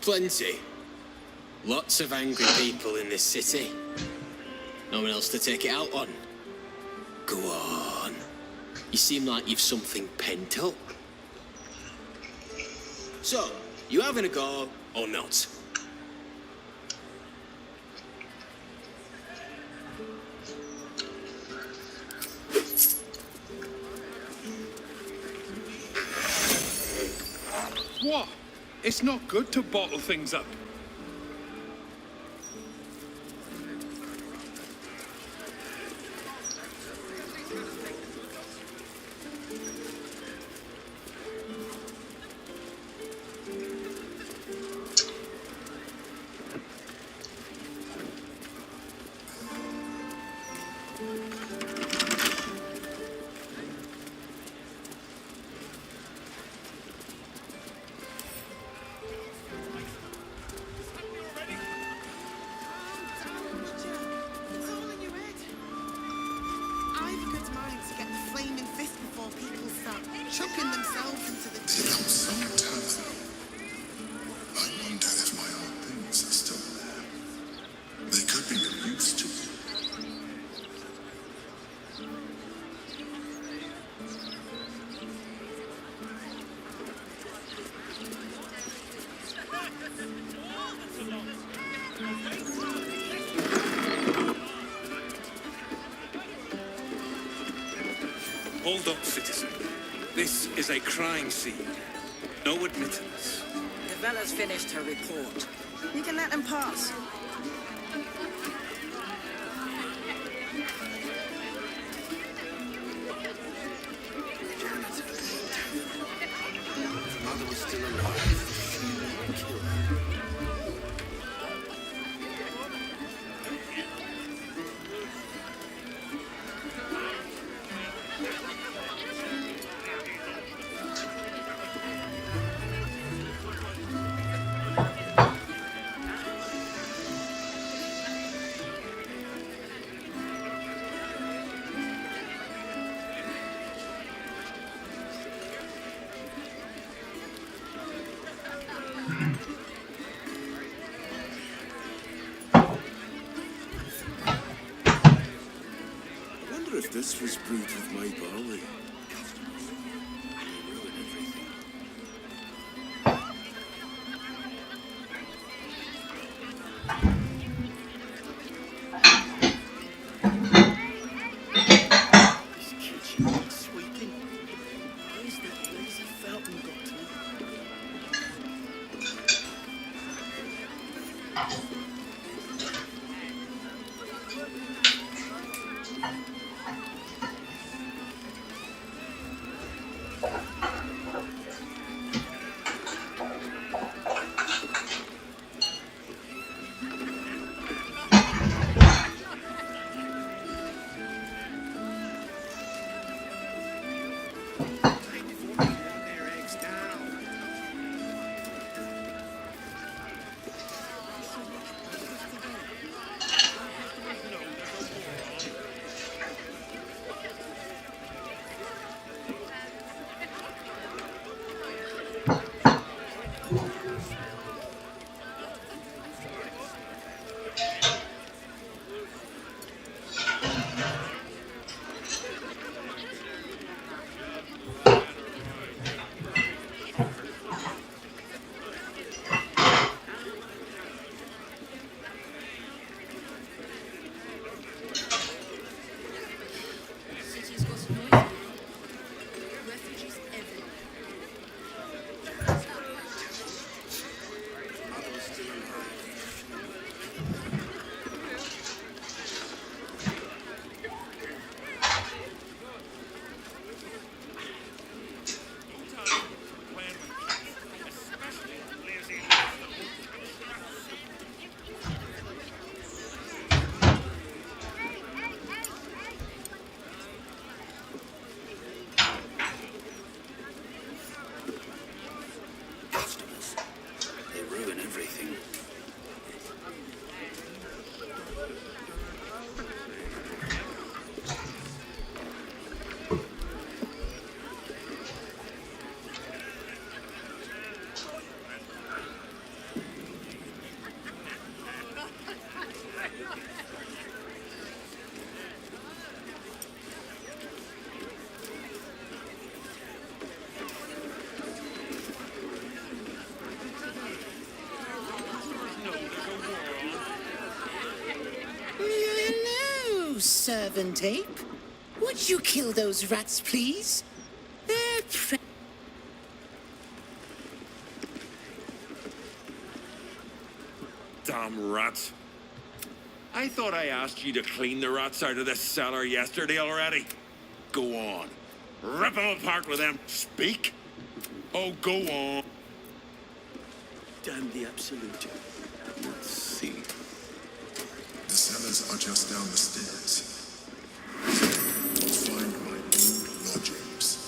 Plenty. Lots of angry people in this city. No one else to take it out on. Go on. You seem like you've something pent up. So, you having a go or not? What? It's not good to bottle things up. chucking themselves into the... Sometimes, I wonder if my old things are still there. They could be of use to you. Hold up, citizen. This is a crime scene. No admittance. The fella's finished her report. You can let them pass. Mother was still alive. Kill her. I wonder if this was brewed with my barley. This kitchen needs sweeping. Where's that lazy fountain got to? City's got noisy. Refugees everywhere. Mother was still alive. Customers, they ruin everything. Hello, servant ape. Would you kill those rats, please? They're Damn rats. I thought I asked you to clean the rats out of this cellar yesterday already. Go on. Rip them apart with them. Speak. Oh, go on. Damn the absolute. Let's see. The cellars are just down the stairs. I'll find my old lodgings.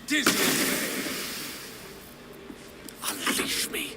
dizzying me. Unleash me.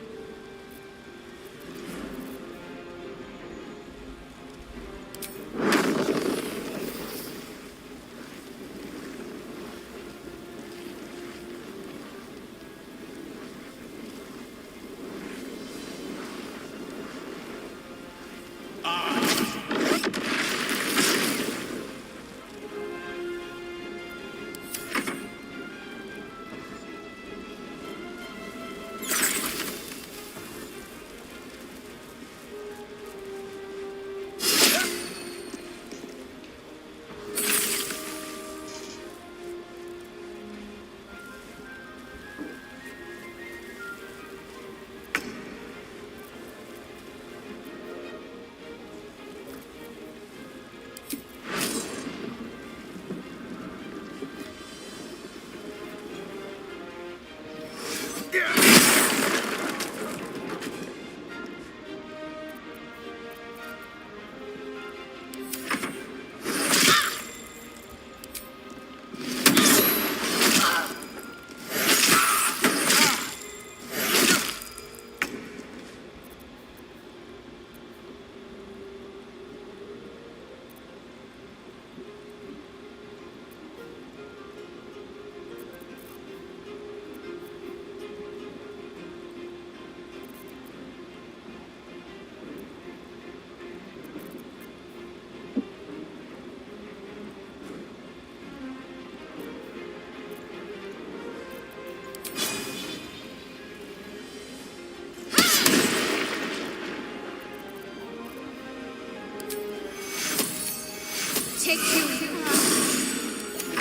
Take you.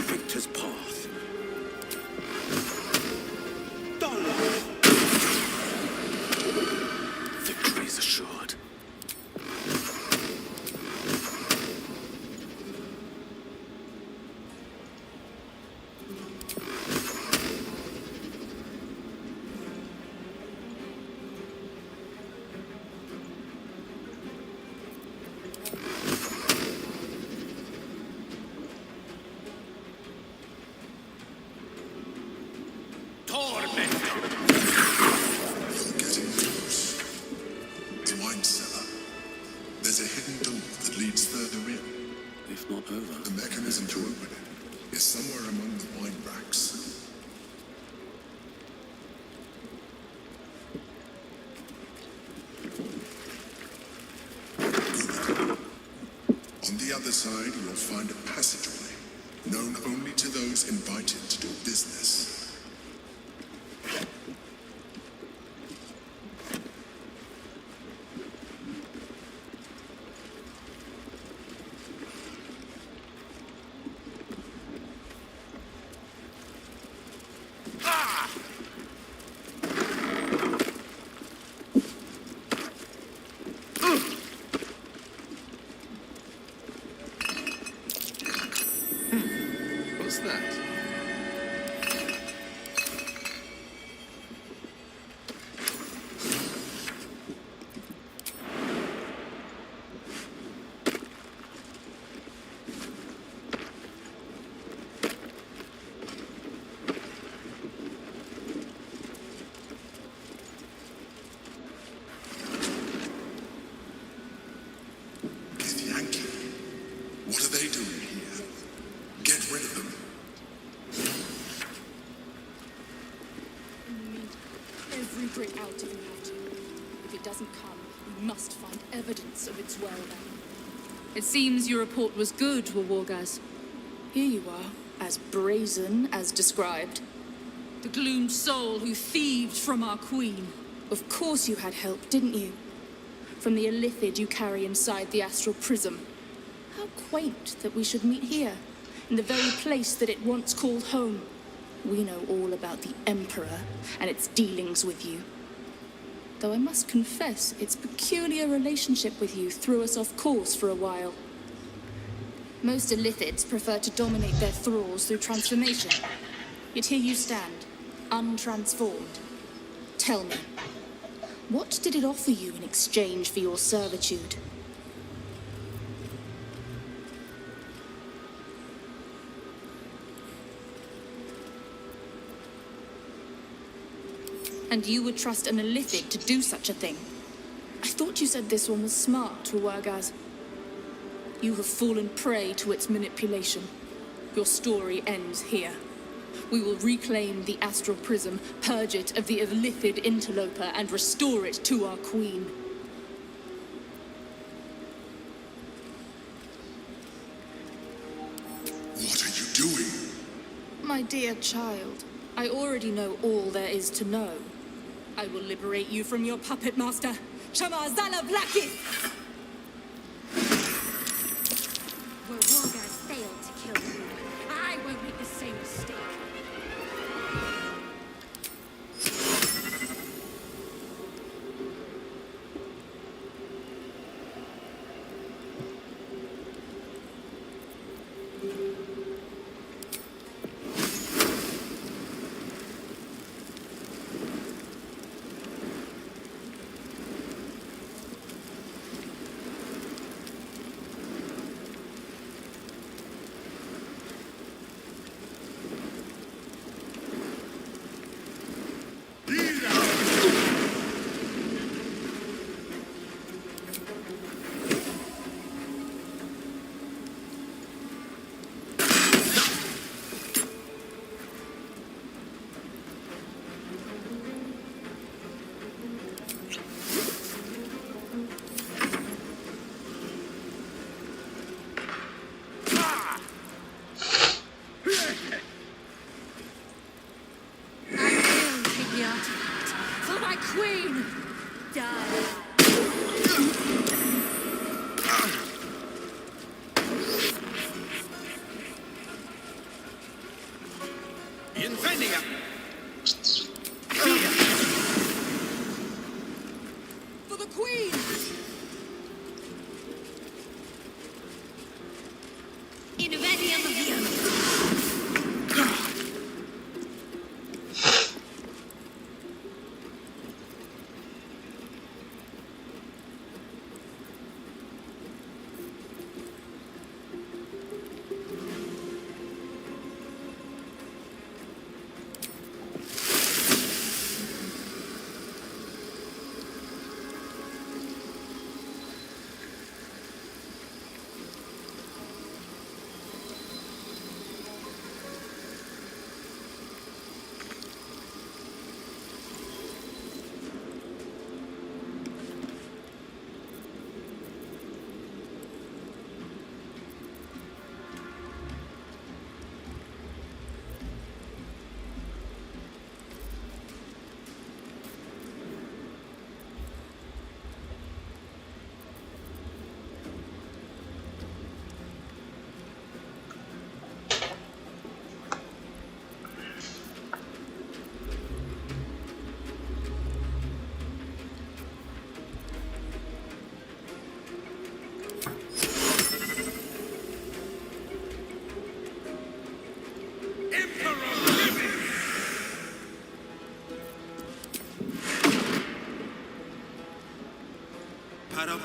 Victor's path. Victory is assured. Getting close. The wine cellar. There's a hidden door that leads further in. If not over. The mechanism to open it is somewhere among the wine racks. On the other side, you'll find a passageway, known only to those invited to do business. What's that? Yankee. What are they doing here? Get rid of them. We need every brick out if we have to. If it doesn't come, we must find evidence of its whereabouts. It seems your report was good, Wargaz. Here you are, as brazen as described. The gloomed soul who thieved from our queen. Of course you had help, didn't you? From the illithid you carry inside the astral prism. How quaint that we should meet here, in the very place that it once called home. We know all about the Emperor and its dealings with you. Though I must confess, its peculiar relationship with you threw us off course for a while. Most illithids prefer to dominate their thralls through transformation. Yet here you stand, untransformed. Tell me, what did it offer you in exchange for your servitude? And you would trust an Illithid to do such a thing? I thought you said this one was smart, Tuargaz. You have fallen prey to its manipulation. Your story ends here. We will reclaim the Astral Prism, purge it of the Illithid interloper, and restore it to our queen. What are you doing? My dear child, I already know all there is to know. I will liberate you from your puppet master, Shamazala Blackith! Where Wargaz failed to kill you, I won't make the same mistake. For my queen! Die! Incendia! For the queen! Inveniam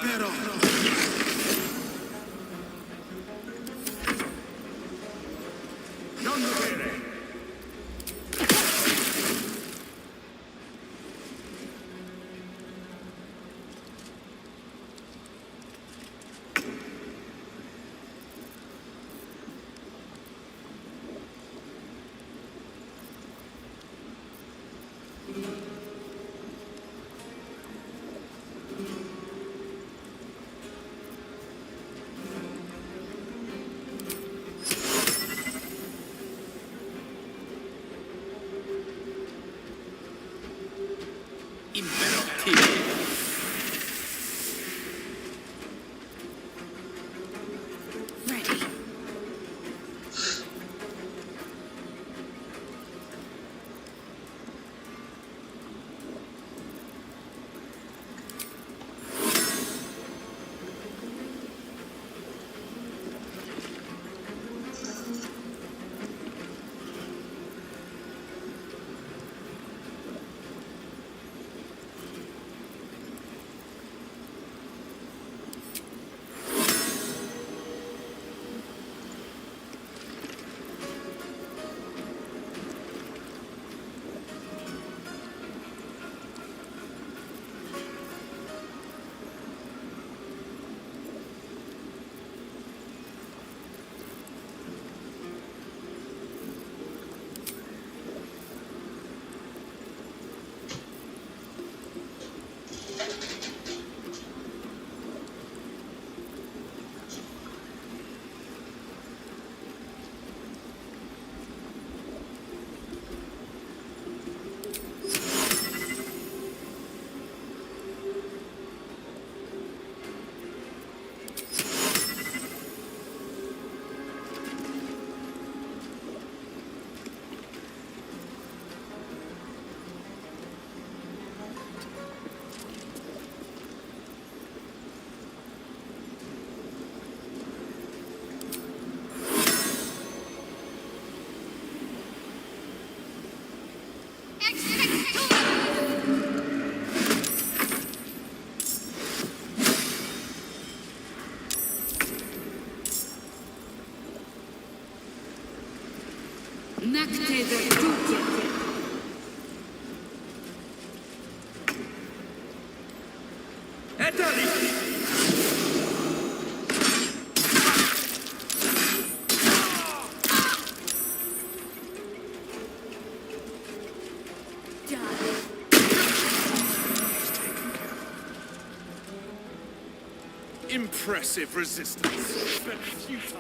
Pero. Non dovere. Impressive resistance, but futile.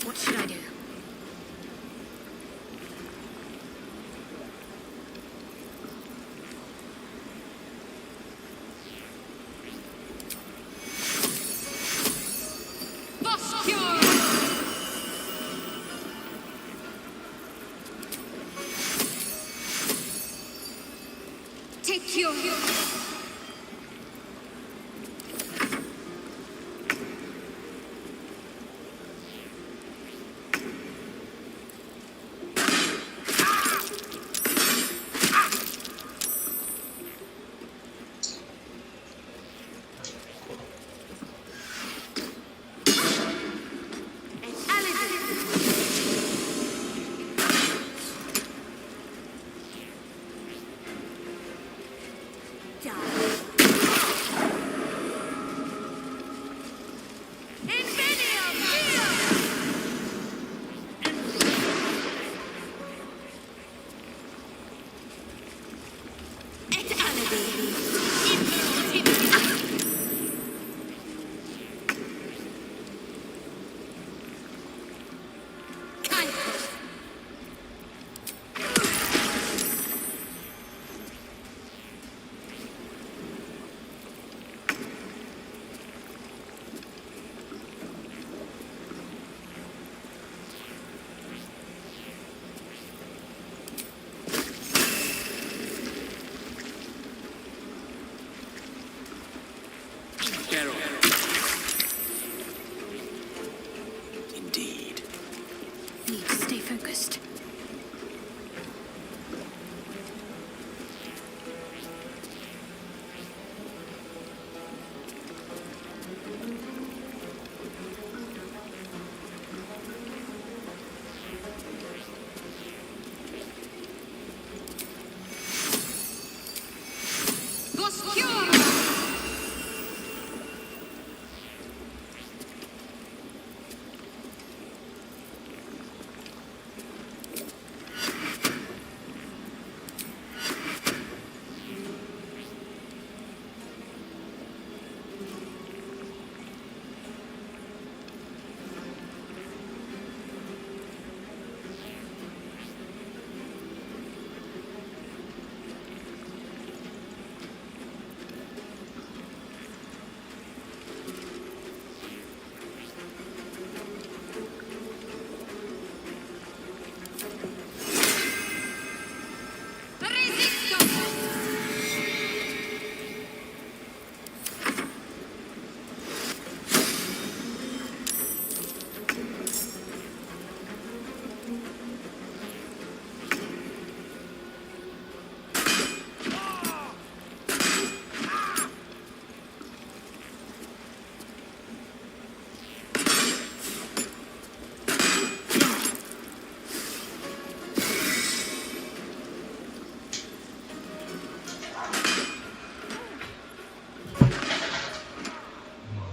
What should I do? Take your... Indeed. Need to stay focused.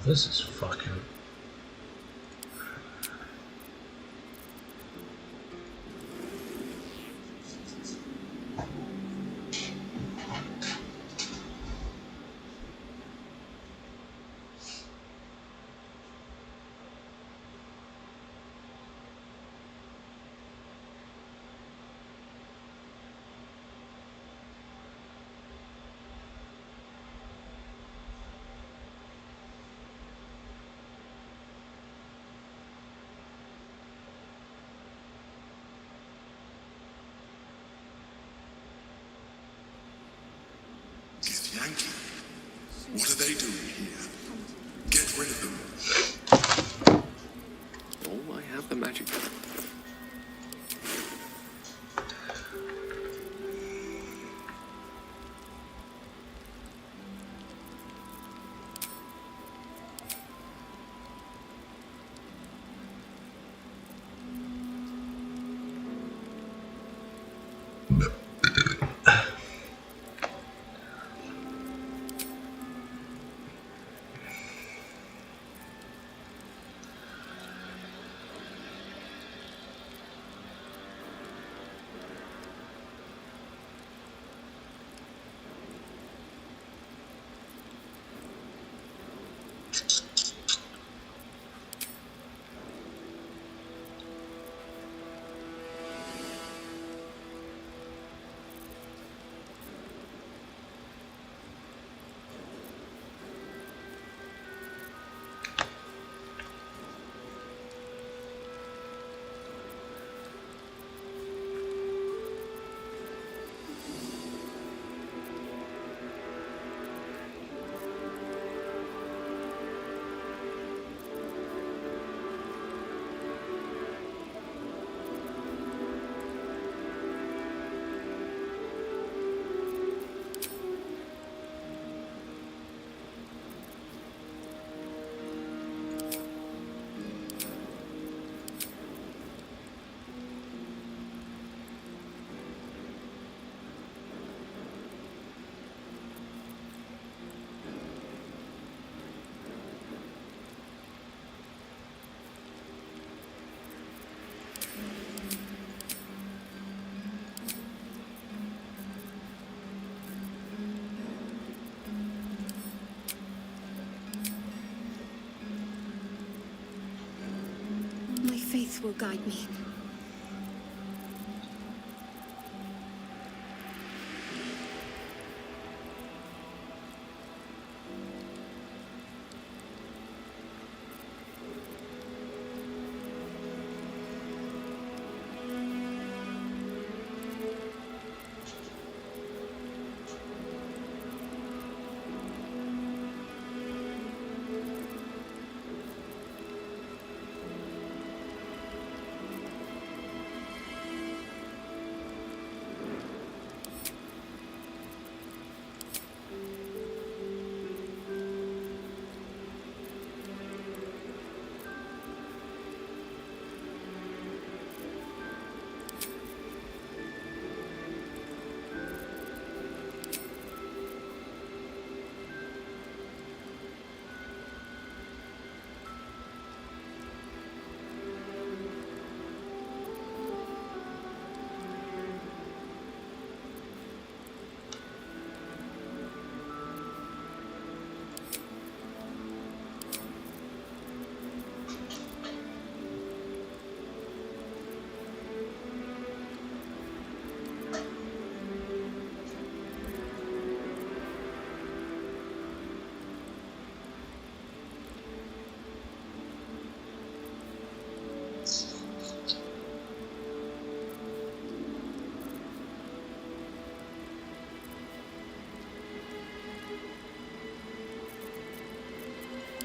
This is fucking... Yankee. What are they doing here? Get rid of them. Oh, I have the magic. My faith will guide me.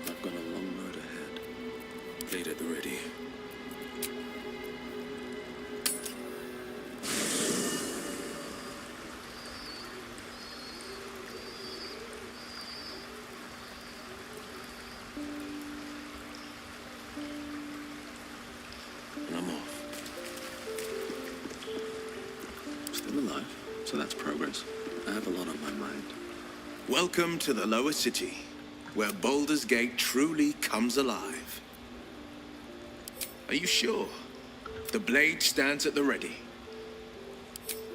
I've got a long road ahead. Blade at the ready. And I'm off. Still alive, so that's progress. I have a lot on my mind. Welcome to the lower city. where Baldur's Gate truly comes alive. Are you sure? The blade stands at the ready.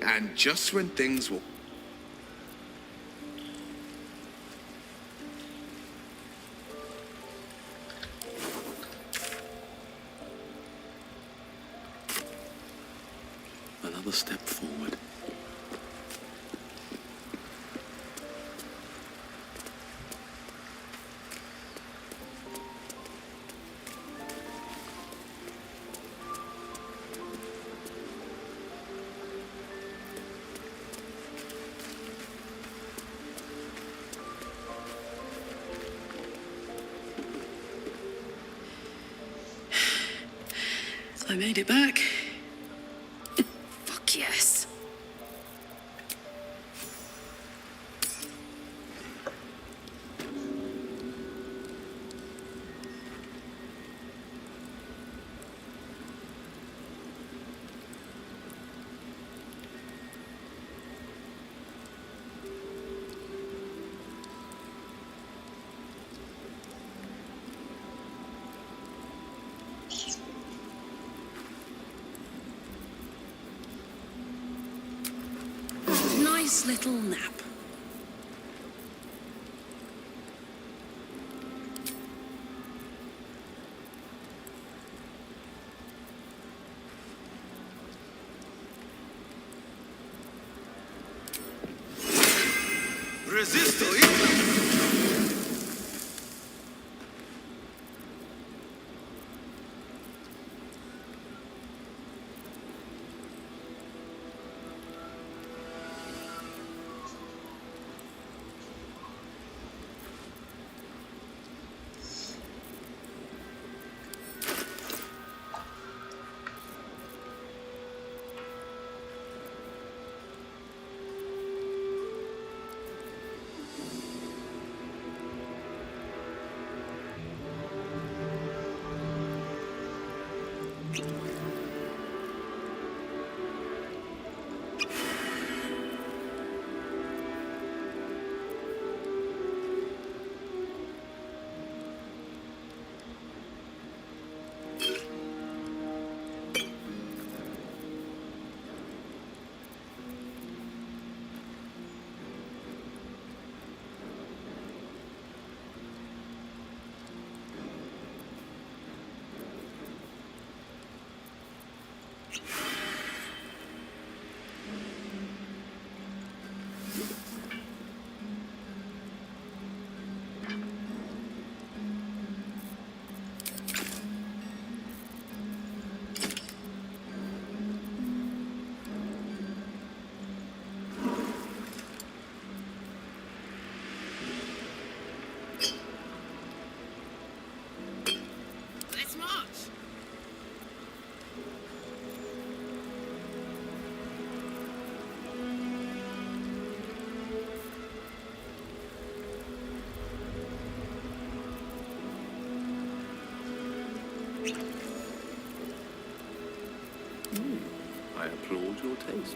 And just when things will... Another step forward. I made it back. Fuck yes. Nice little nap. Resisto, Let's march. I applaud your taste.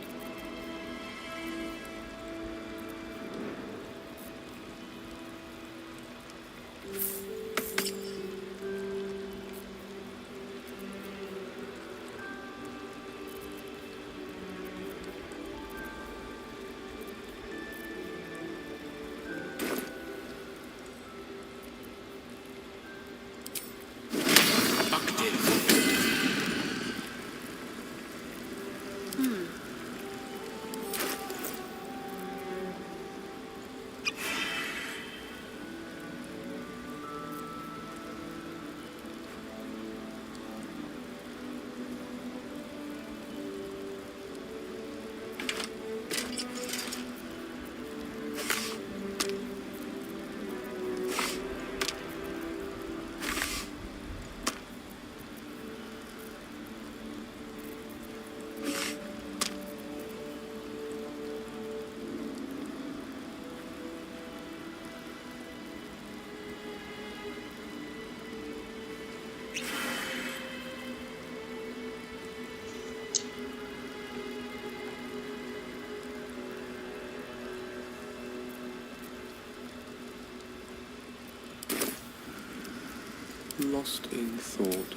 Lost in thought.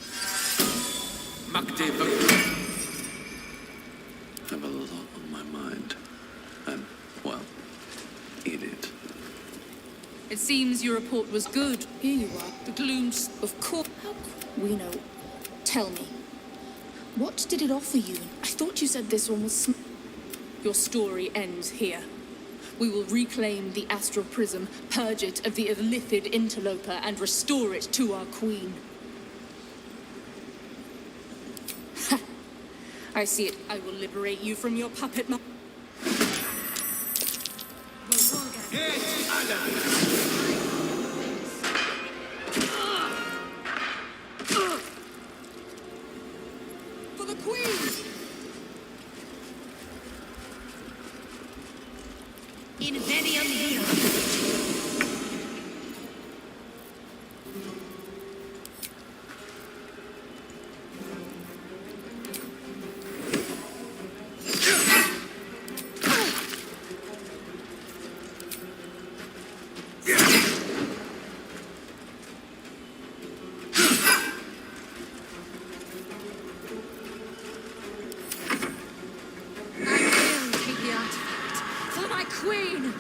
Have a lot on my mind. And, well, in it. It seems your report was good. Here you are. The gloom's... Of course. We know. Tell me. What did it offer you? I thought you said this one was... Your story ends here. We will reclaim the astral prism, purge it of the illithid interloper, and restore it to our queen. Ha! I see it. I will liberate you from your puppet ma- For the queen! Invenium here. For my queen!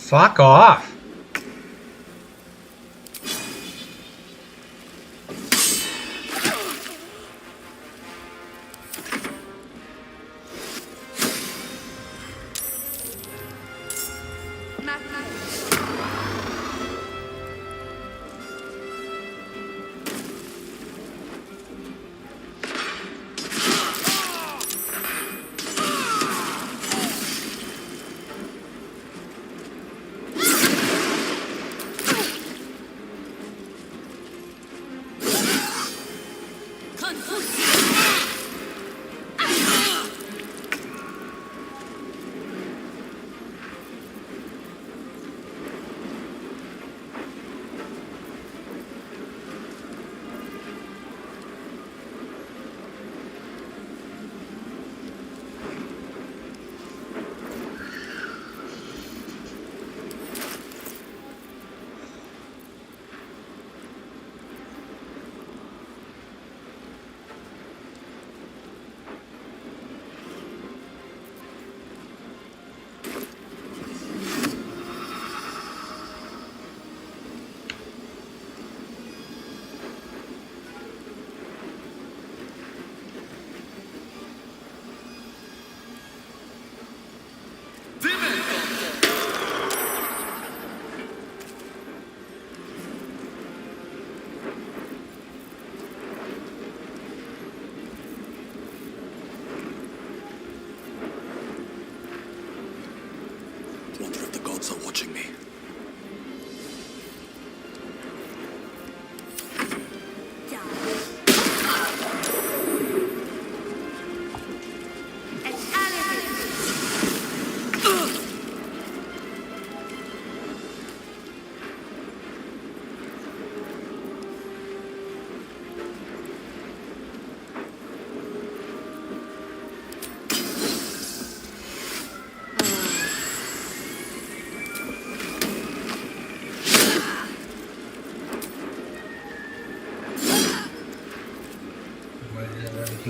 Fuck off.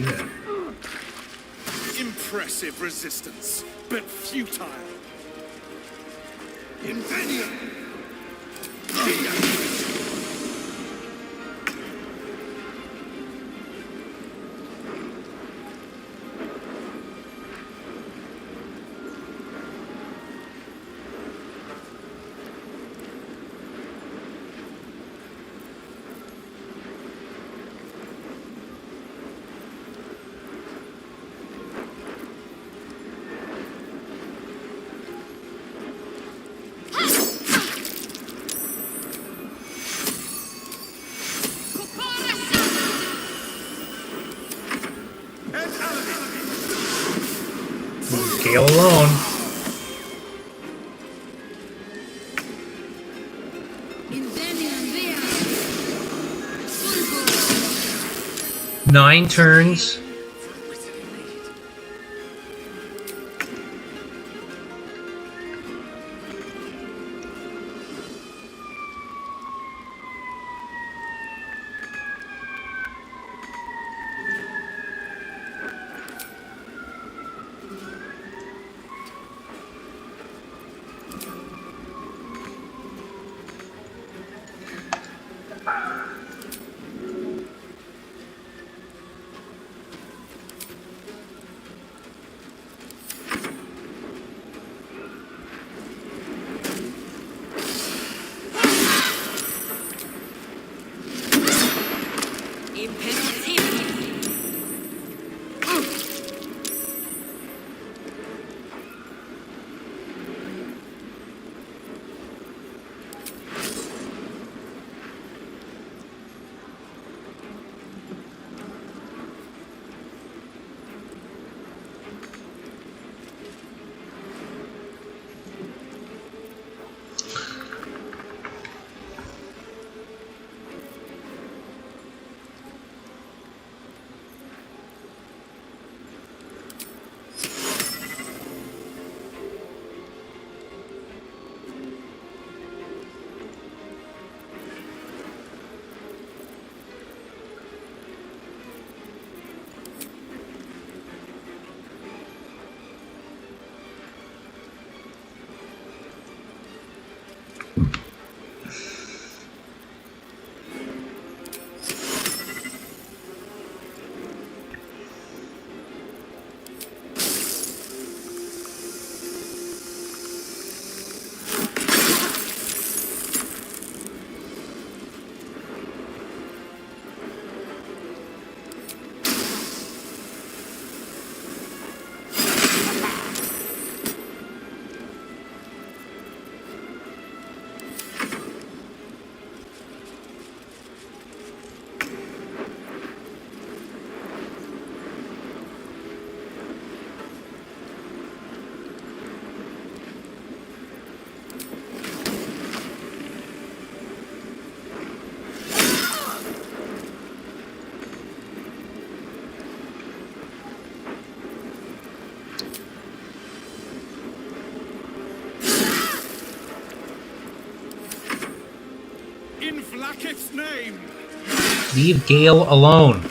do that. Impressive resistance, but futile. NVIDIA! Gale alone. Nine turns. In Vlaakith's name! Leave Gale alone.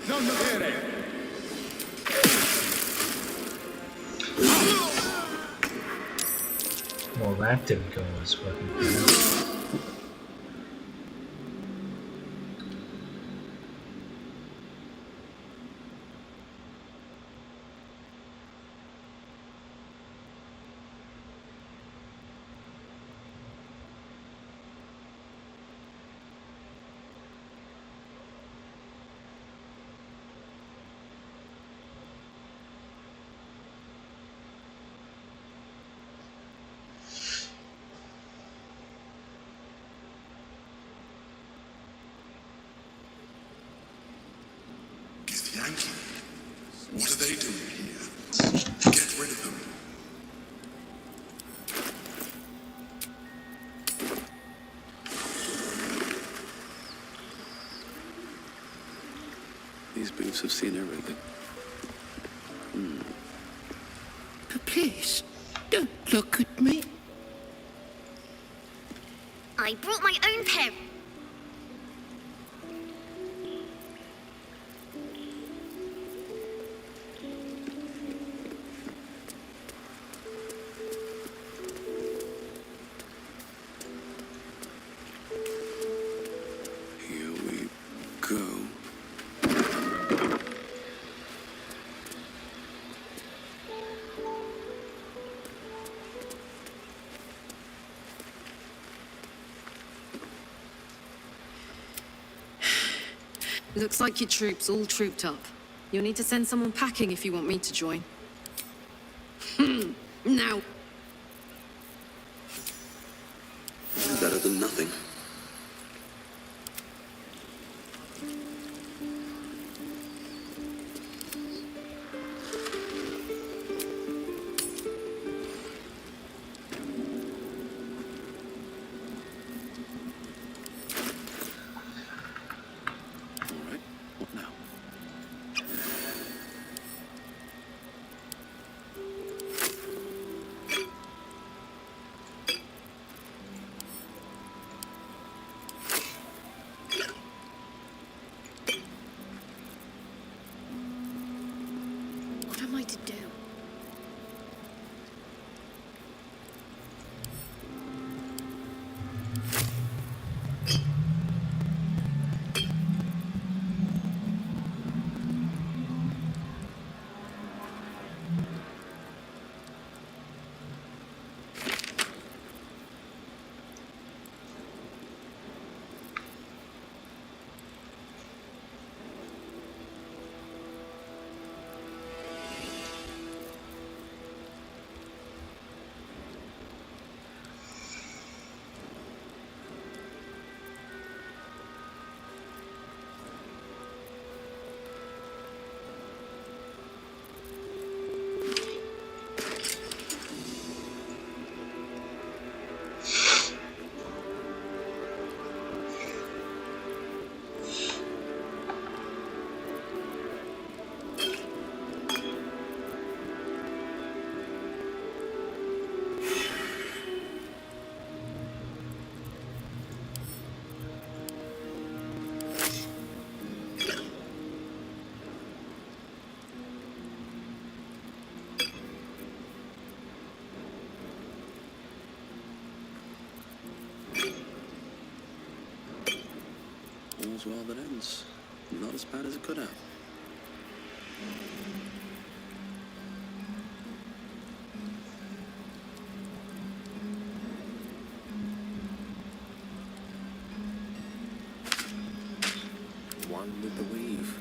Non vedere! Well, that didn't go as fucking fast. Yankee, what are they doing here? Get rid of them. These boots have seen everything. But please, don't look at me. I brought my own pair. Here we go. Looks like your troops all trooped up. You'll need to send someone packing if you want me to join. Now. Better than nothing. All right, what now? What am I to do? All's well that ends. Not as bad as it could have. One with the weave.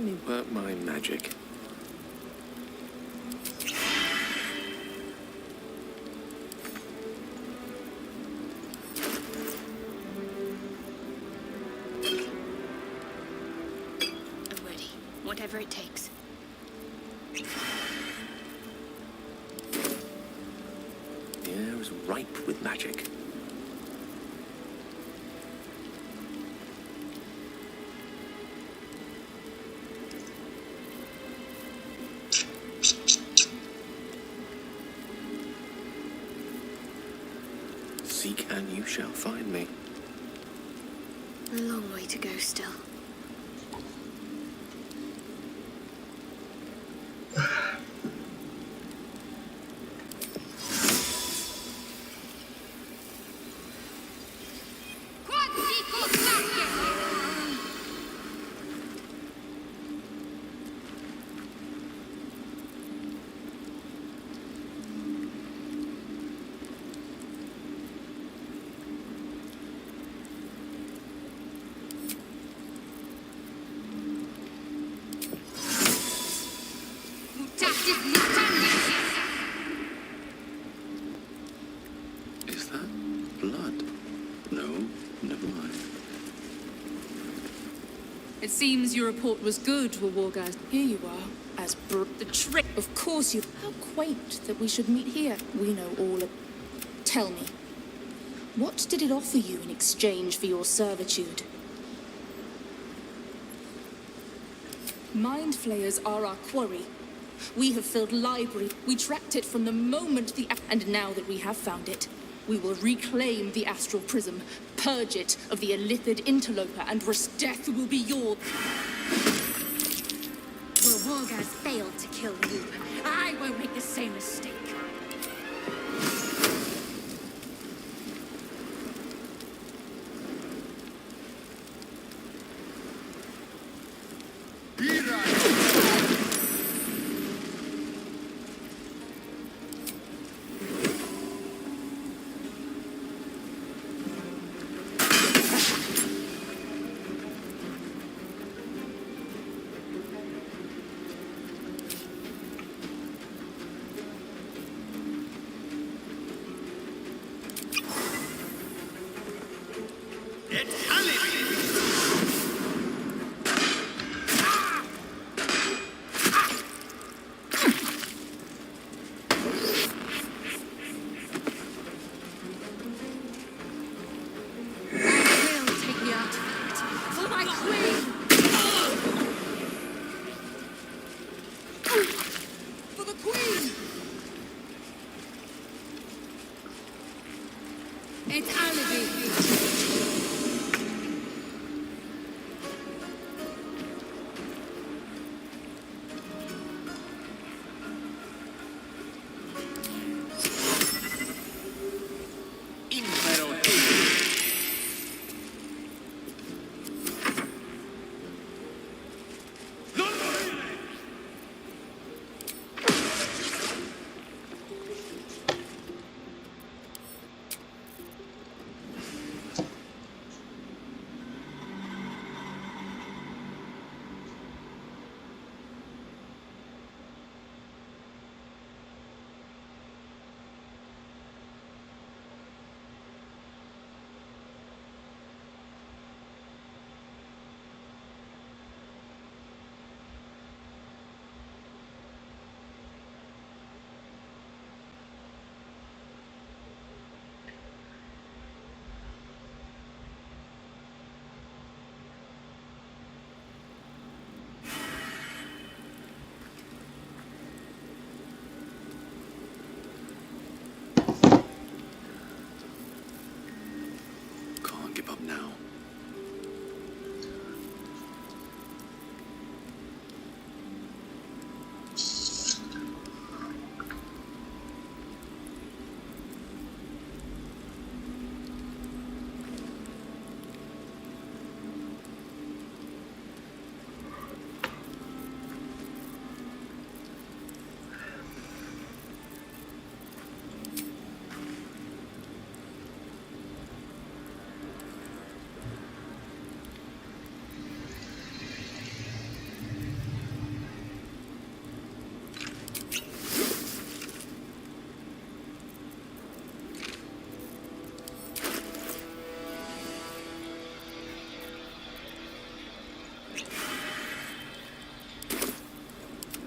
me work my magic. I'm ready. Whatever it takes. The air is ripe with magic. Seek and you shall find me. A long way to go still. Is that blood? No, never mind. It seems your report was good, Wargaz. Here you are, as the trick. Of course you. How quaint that we should meet here. We know all of. Tell me, what did it offer you in exchange for your servitude? Mind flayers are our quarry. We have filled library. We tracked it from the moment and now that we have found it, we will reclaim the astral prism, purge it of the illithid interloper, and death will be yours. Well, Wargaz failed to kill you. I won't make the same mistake.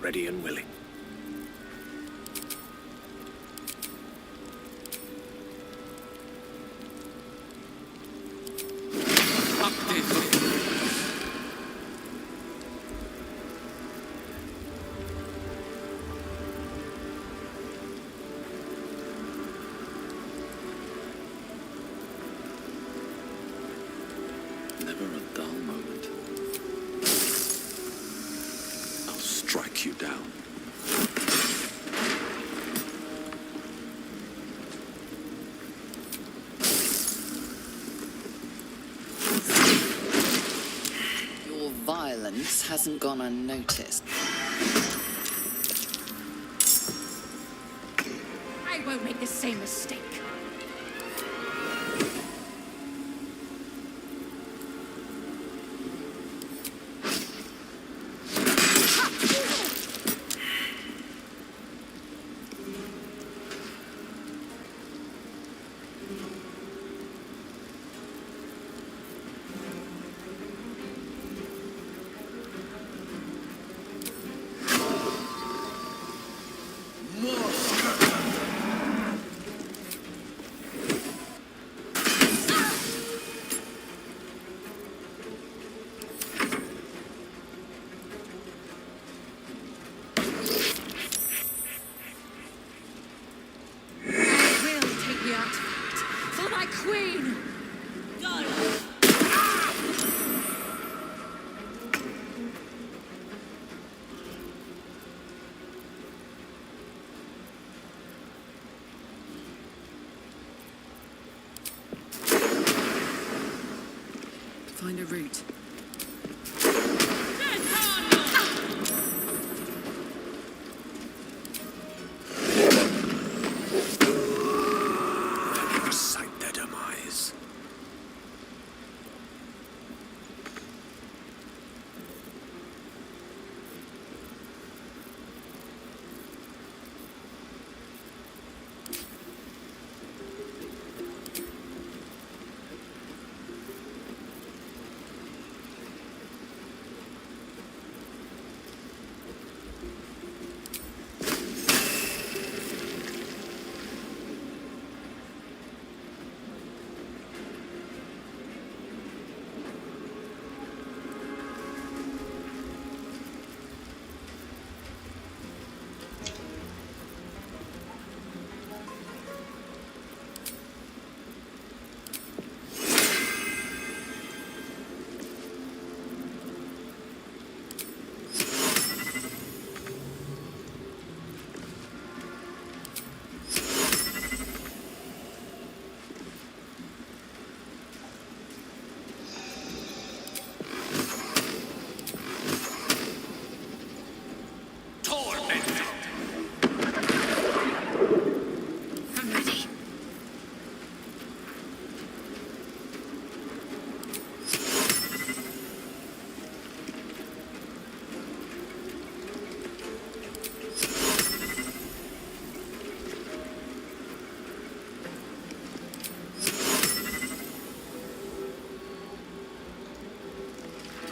ready and willing. Never a dull moment. I'll strike you down. Your violence hasn't gone unnoticed. I won't make the same mistake. For my queen! Find a route. Sight their demise.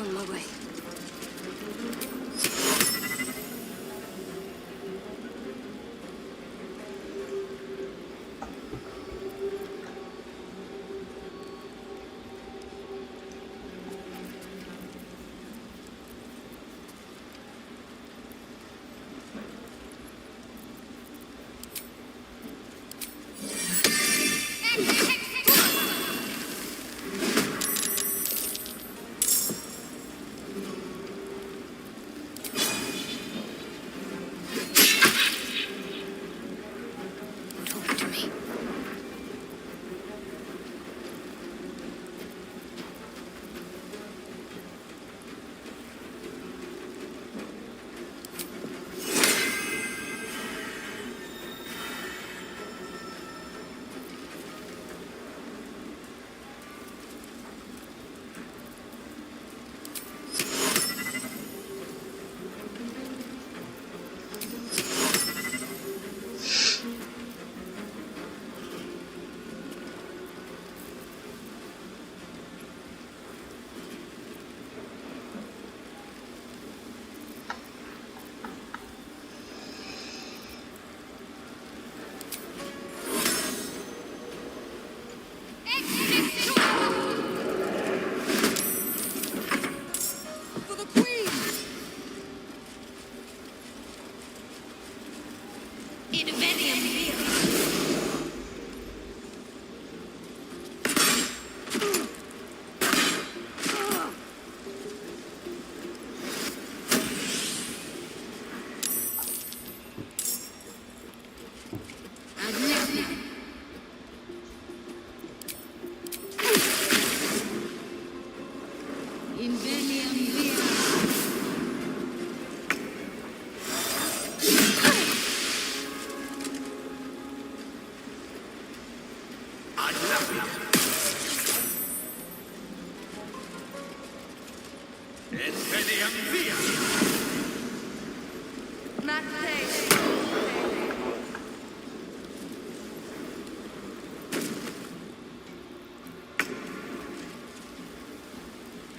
On my way.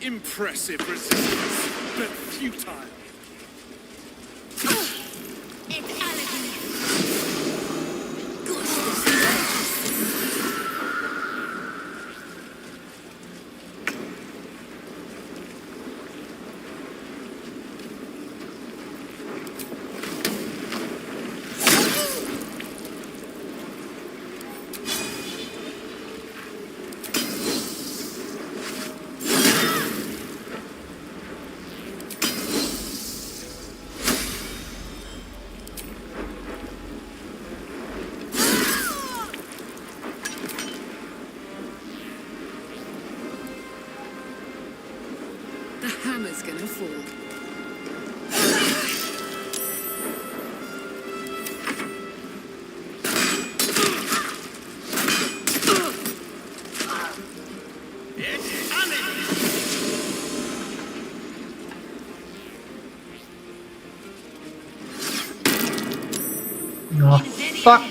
Impressive resistance, but futile. The hammer's gonna fall. Oh, fuck.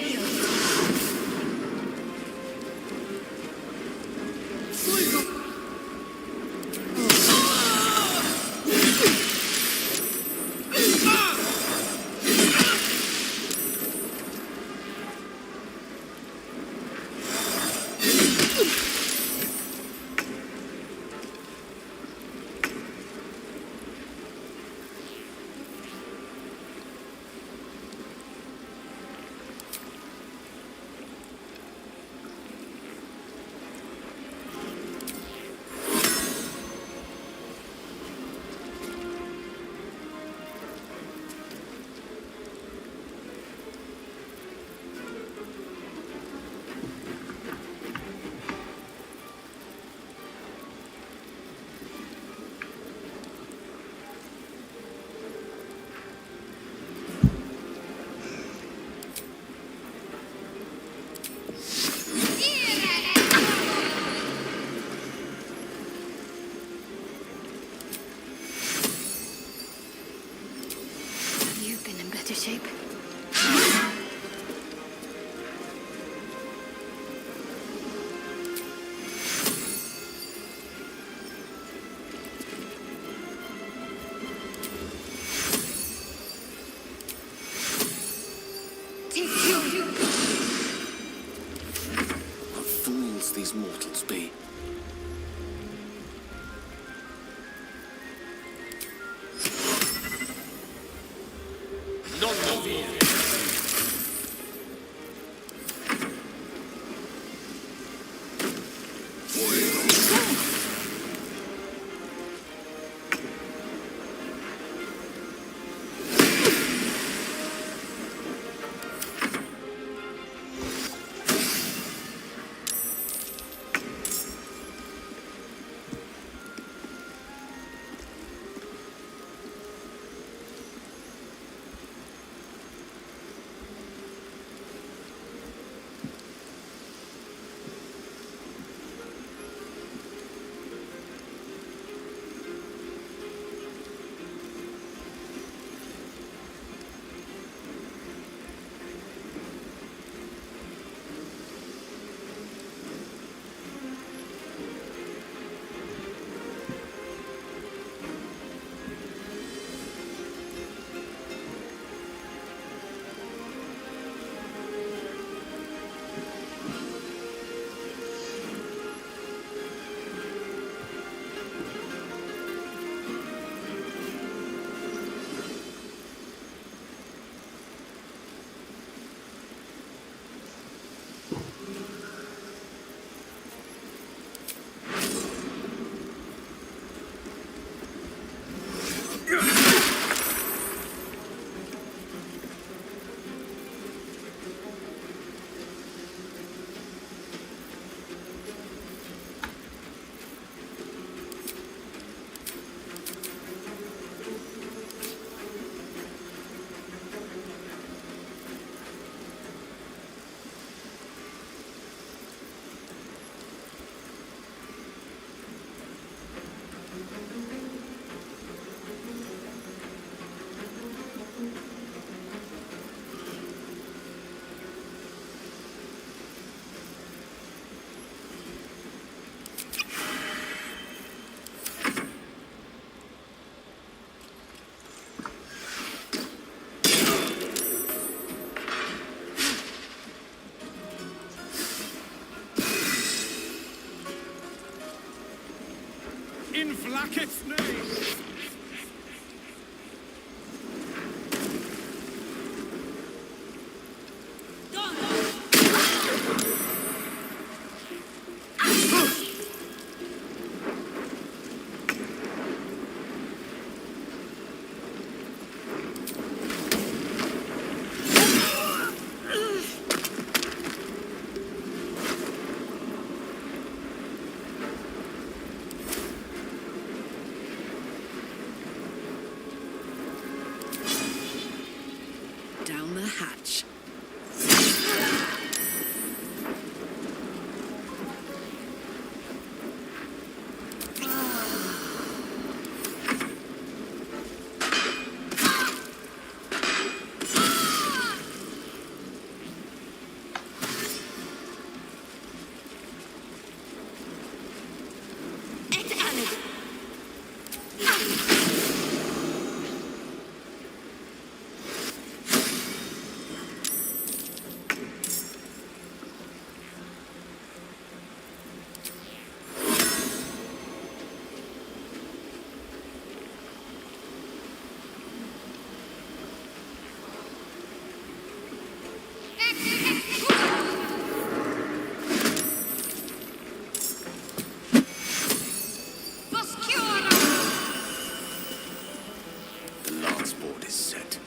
You've been in better shape. What fools these mortals be. Vlacket's name! Down the hatch. The last board is set.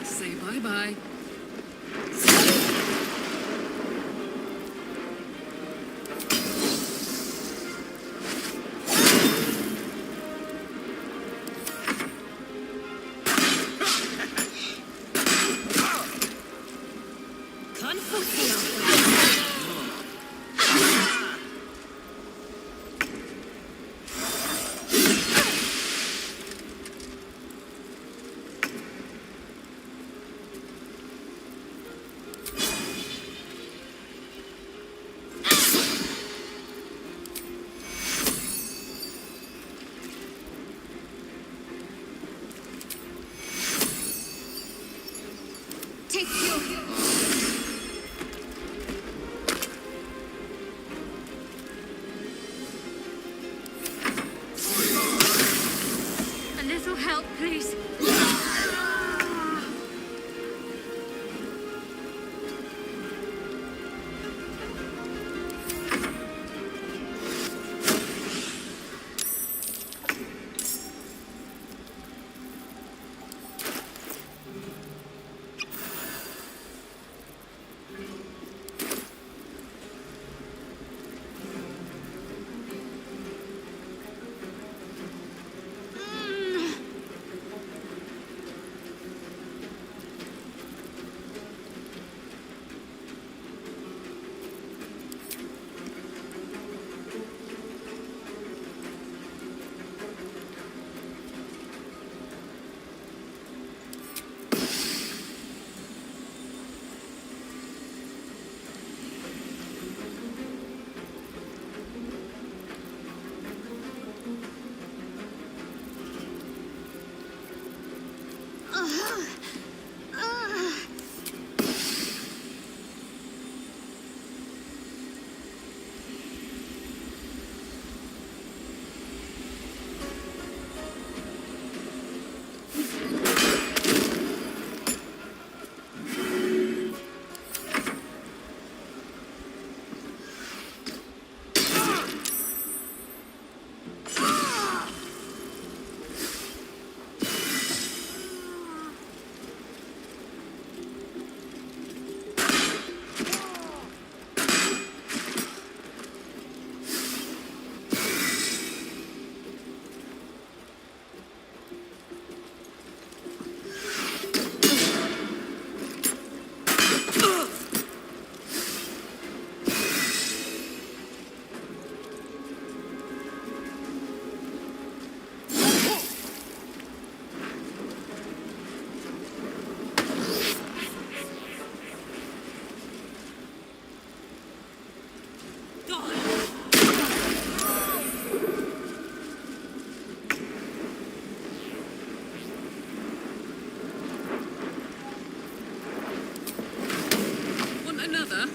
Say bye-bye. Take your... A little help, please. Want another?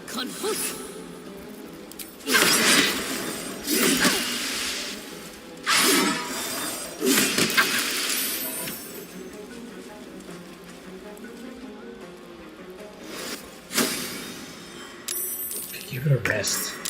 Confus. Give her a rest.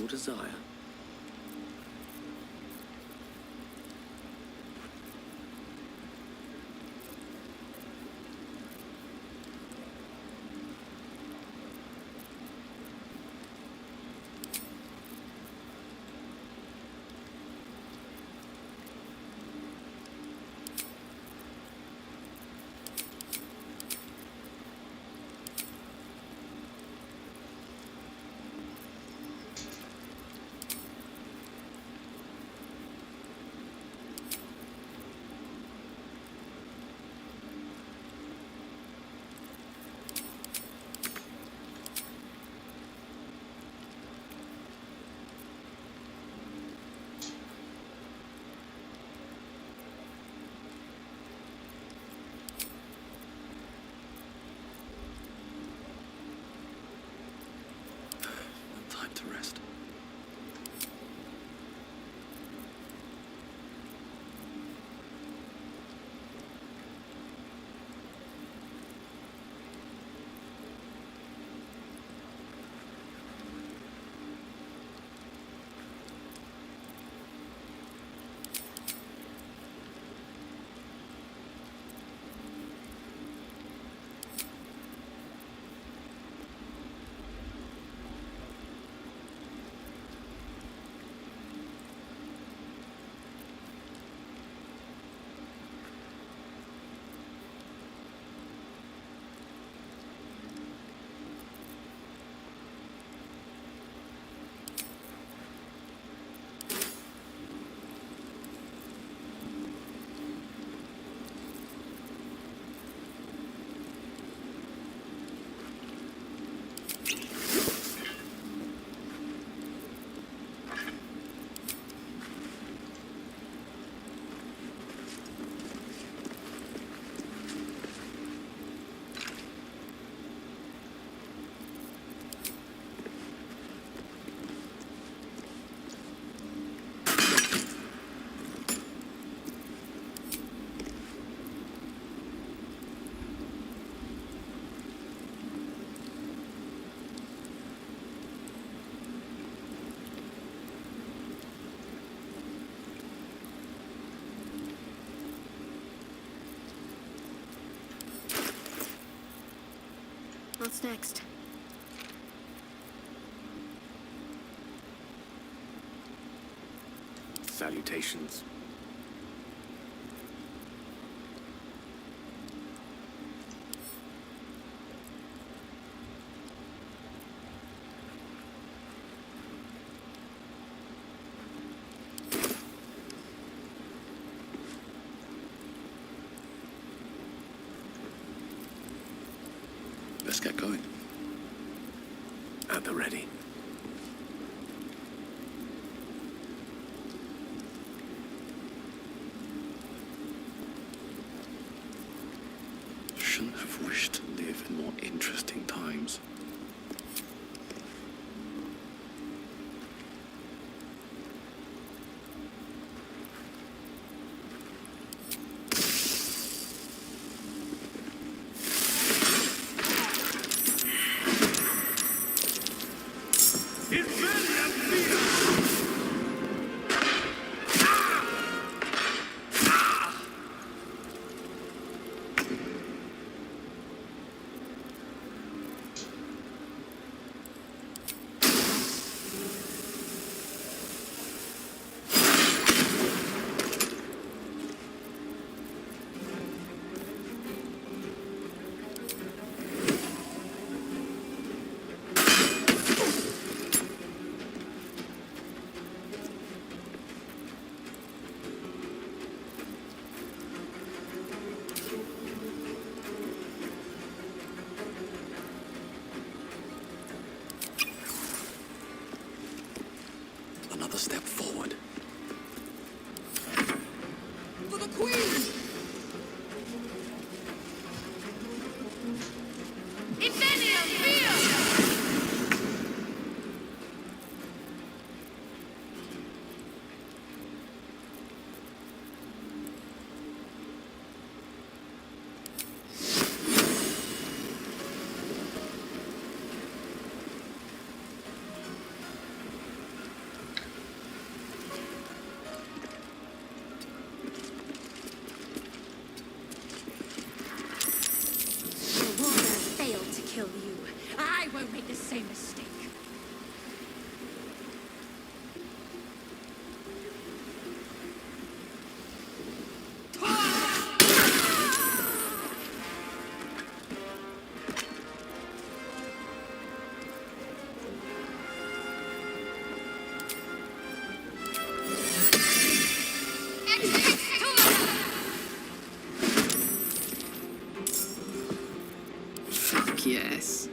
your desire. Time to rest. What's next? Salutations. Let's get going. At the ready. Shouldn't have wished to live in more interesting times. Yes.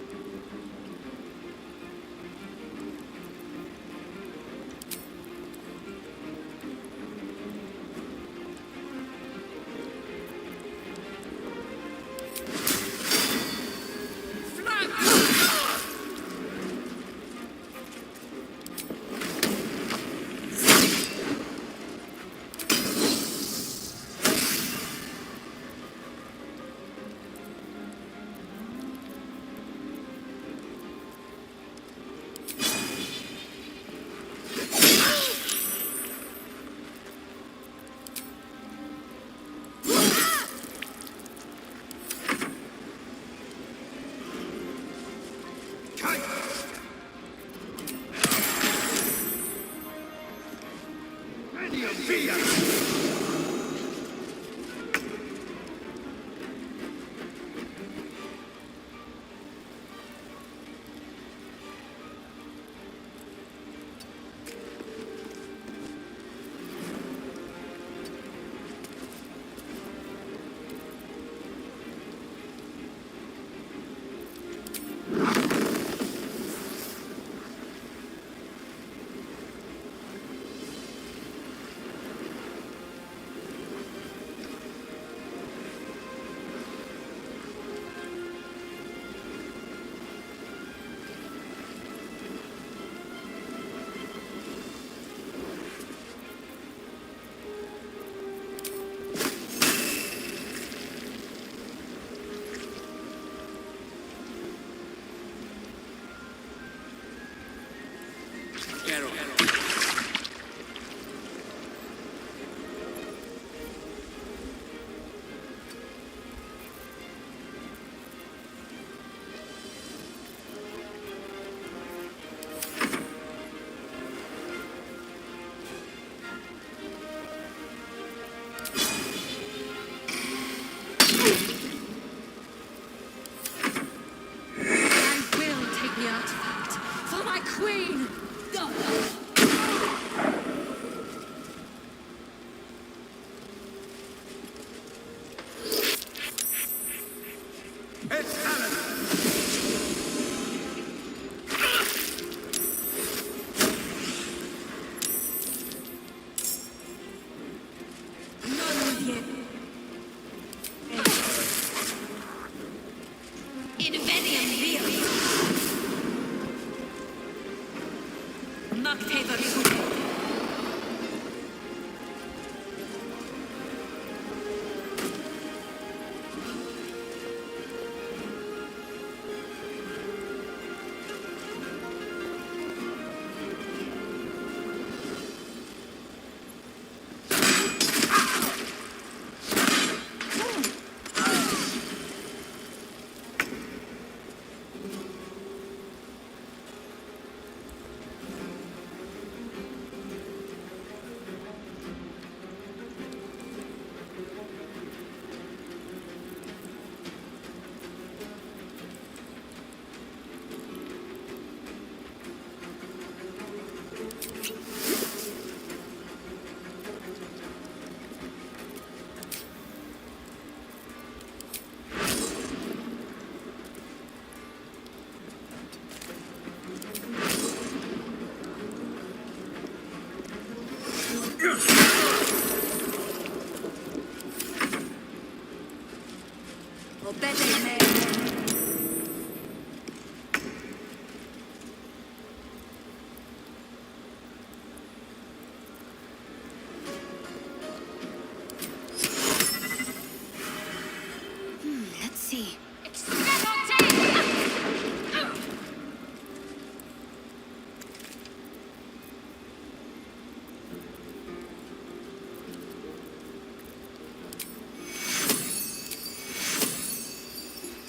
Let's see.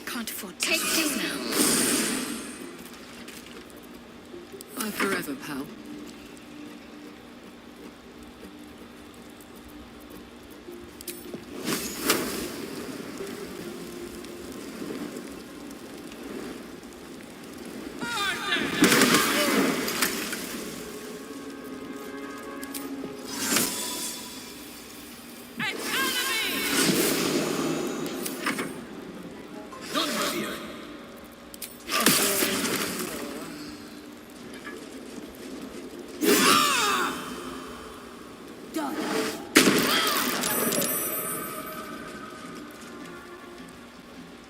Can't afford to take this now. Bye forever, pal.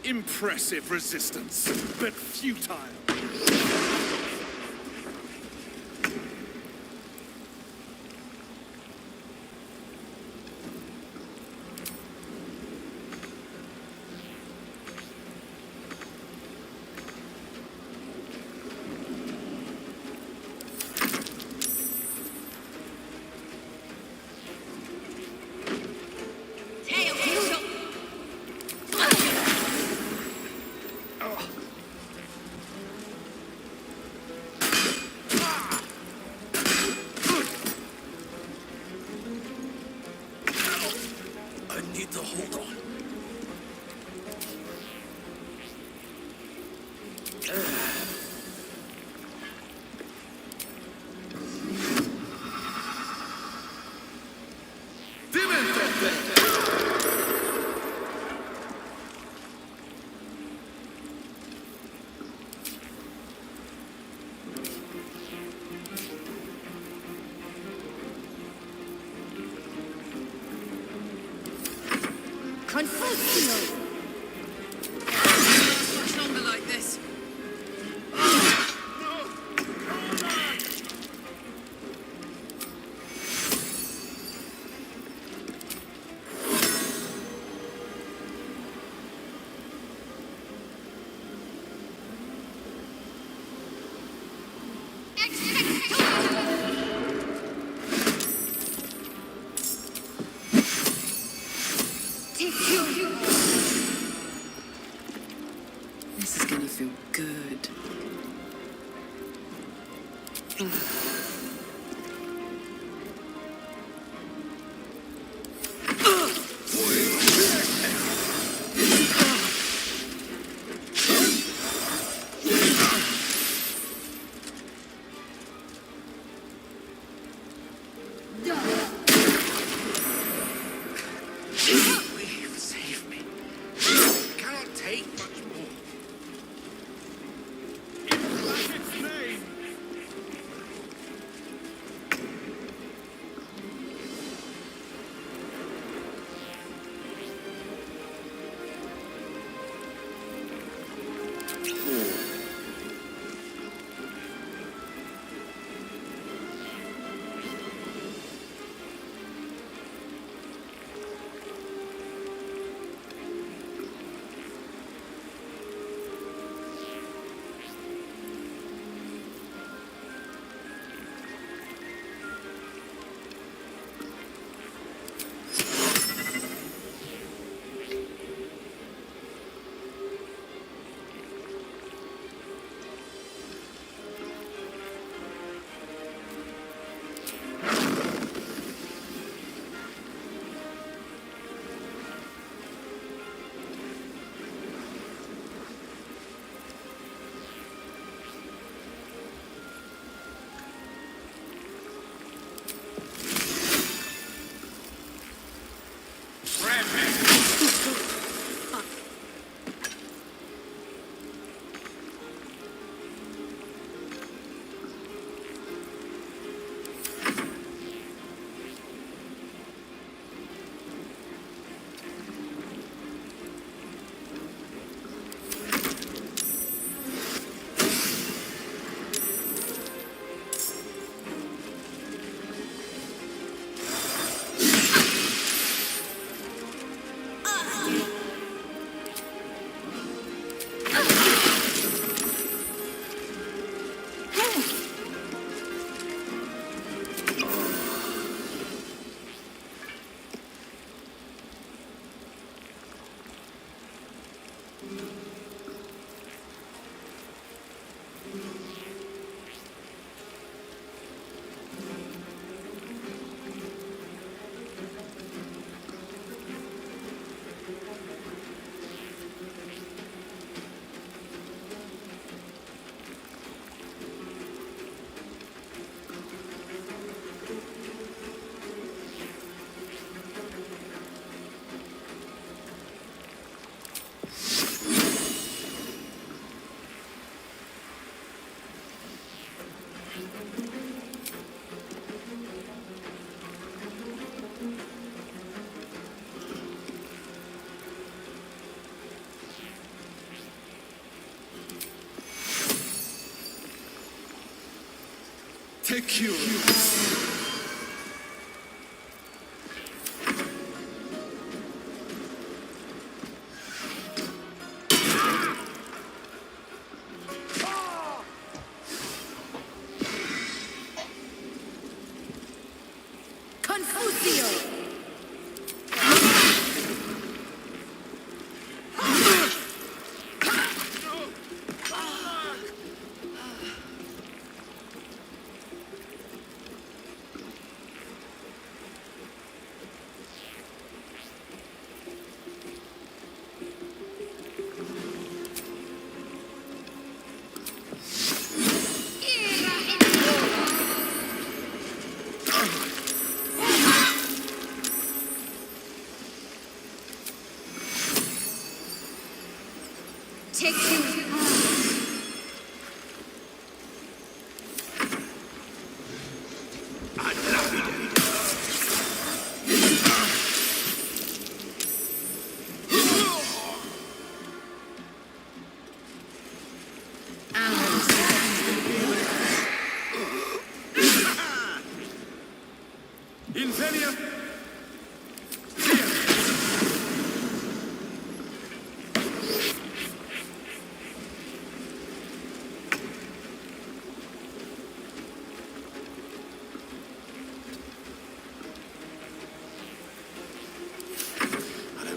Impressive resistance, but futile. I need to hold on. Confusio! Much longer like this. This is gonna feel good. Please save me. I cannot take much more. Its name. Ridiculous.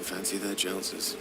Fancy their chances.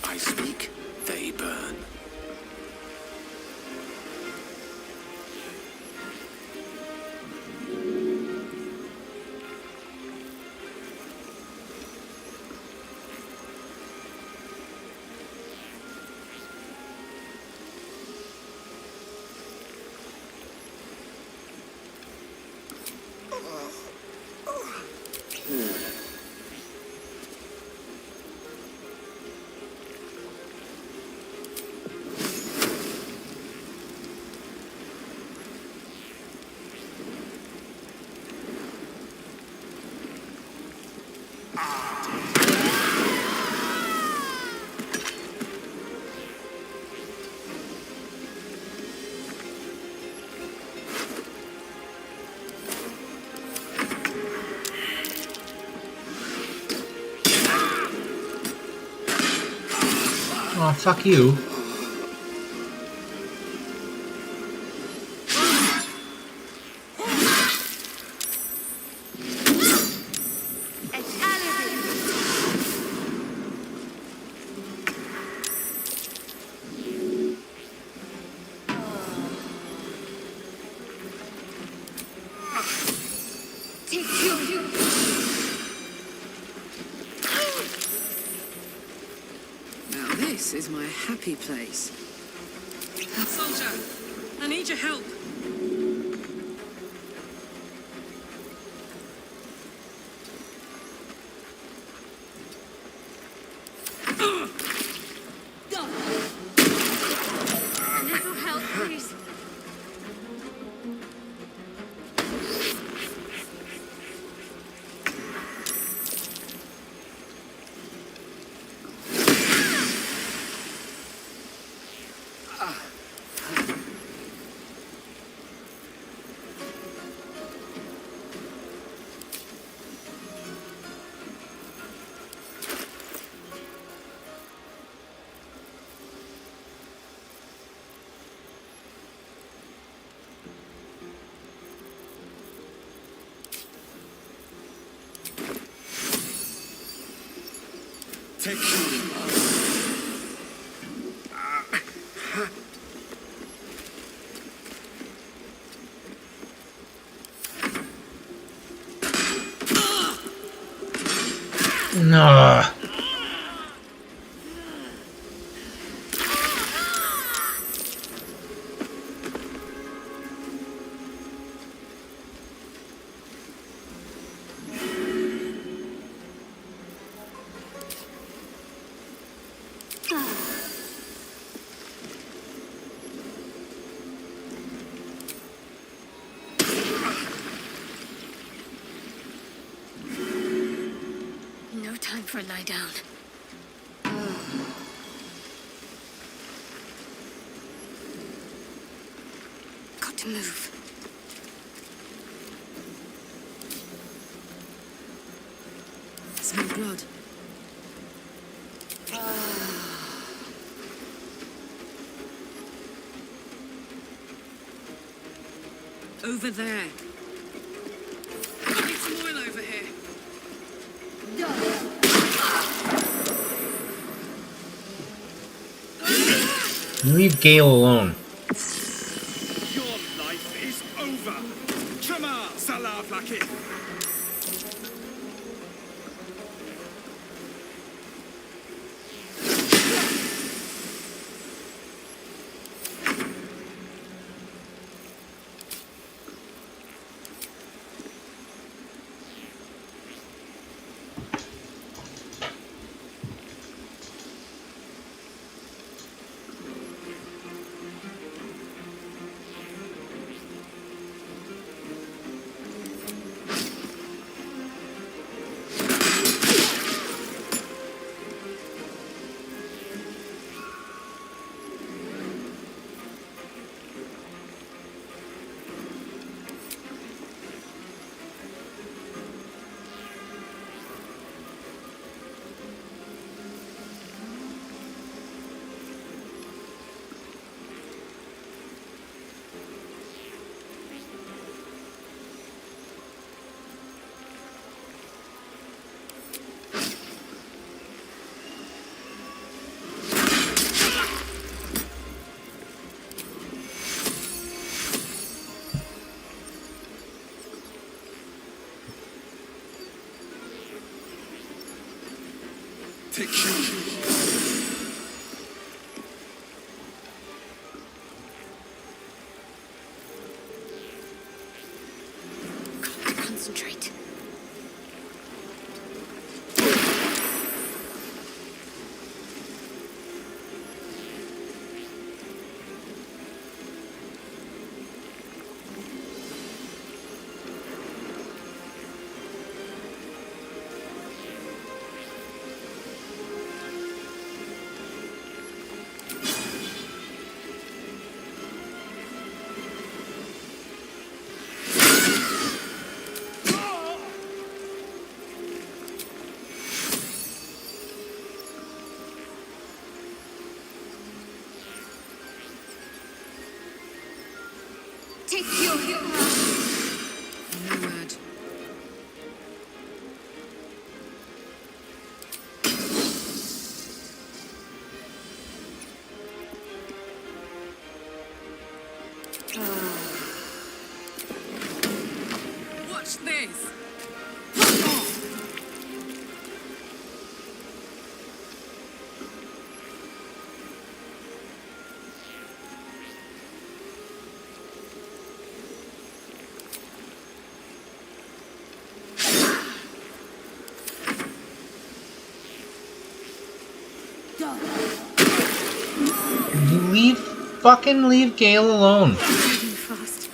I speak, they burn. Oh, fuck you. Now this is my happy place. Soldier, I need your help. A little help, please. Take shooting. No. No time for a lie down. Got to move. Smell blood. Over there. I need some oil over here. Leave Gale alone. Your life is over. Chama Salav Lakith. Take shooting. Got to concentrate. Take your Nomad. Watch this. Fucking leave Gale alone. fast.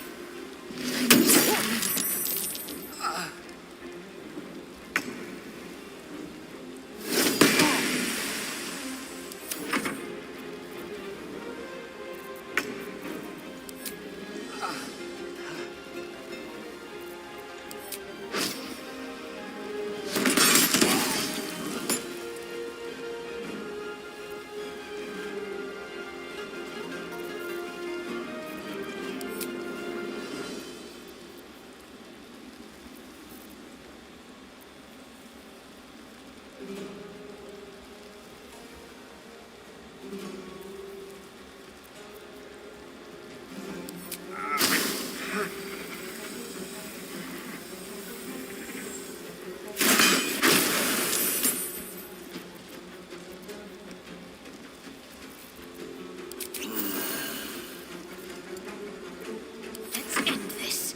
Let's end this.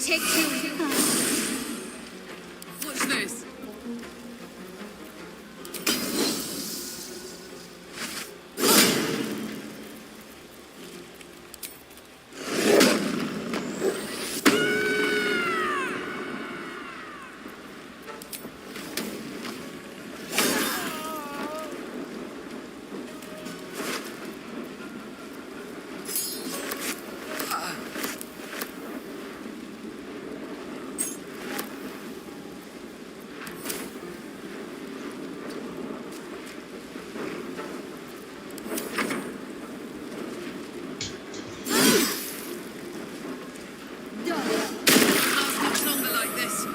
Take your Watch this. Last much longer like this.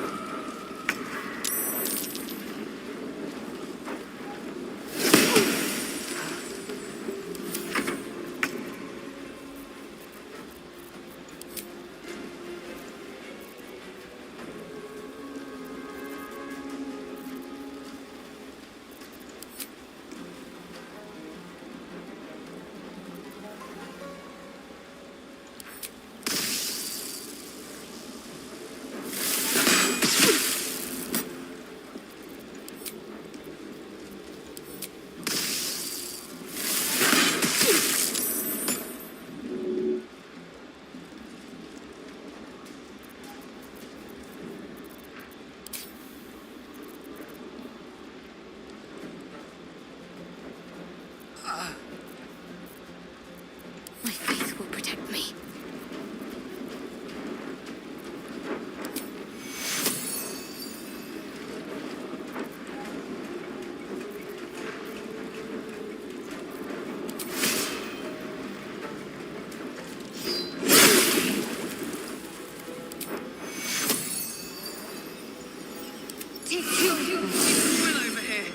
My faith will protect me. Take your Will over here.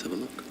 Let's have a look.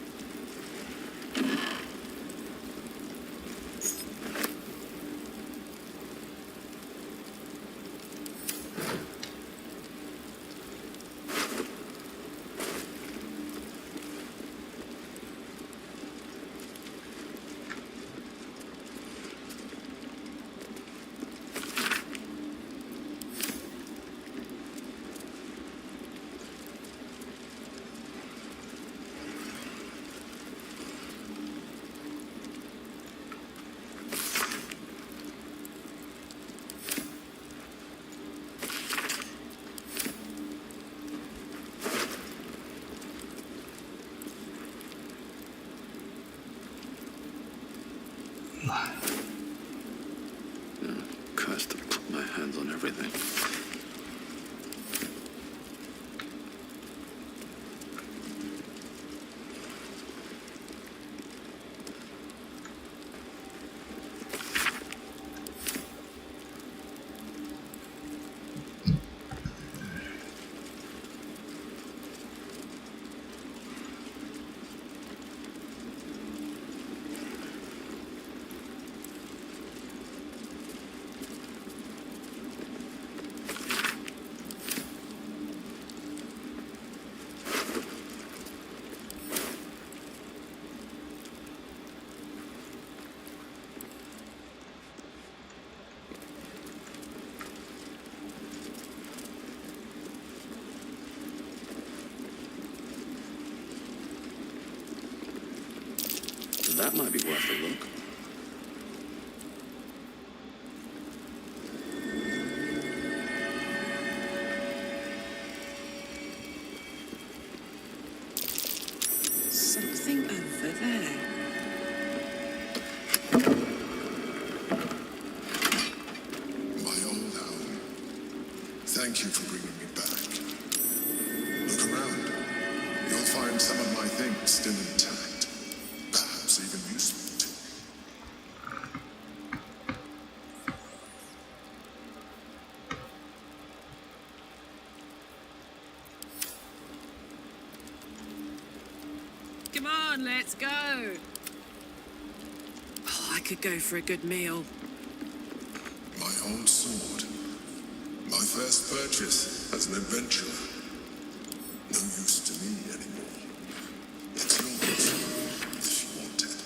Cursed to put my hands on everything. That might be worth a look. Something over there. My old home. Thank you for bringing me back. Look around. You'll find some of my things still intact. Perhaps even useful. Come on, let's go. Oh, I could go for a good meal. My old sword. My first purchase as an adventurer. No use to me anymore. It's yours, if you want it.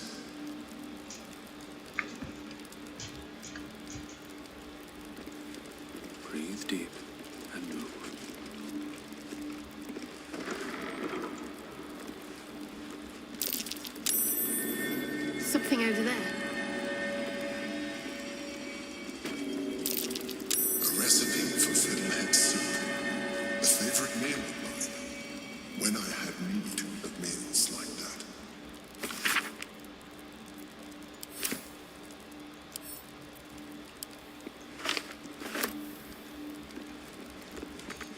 Breathe deep and move. Something over there. A recipe for fiddlehead soup. A favorite meal of mine. When I had need of meals like that.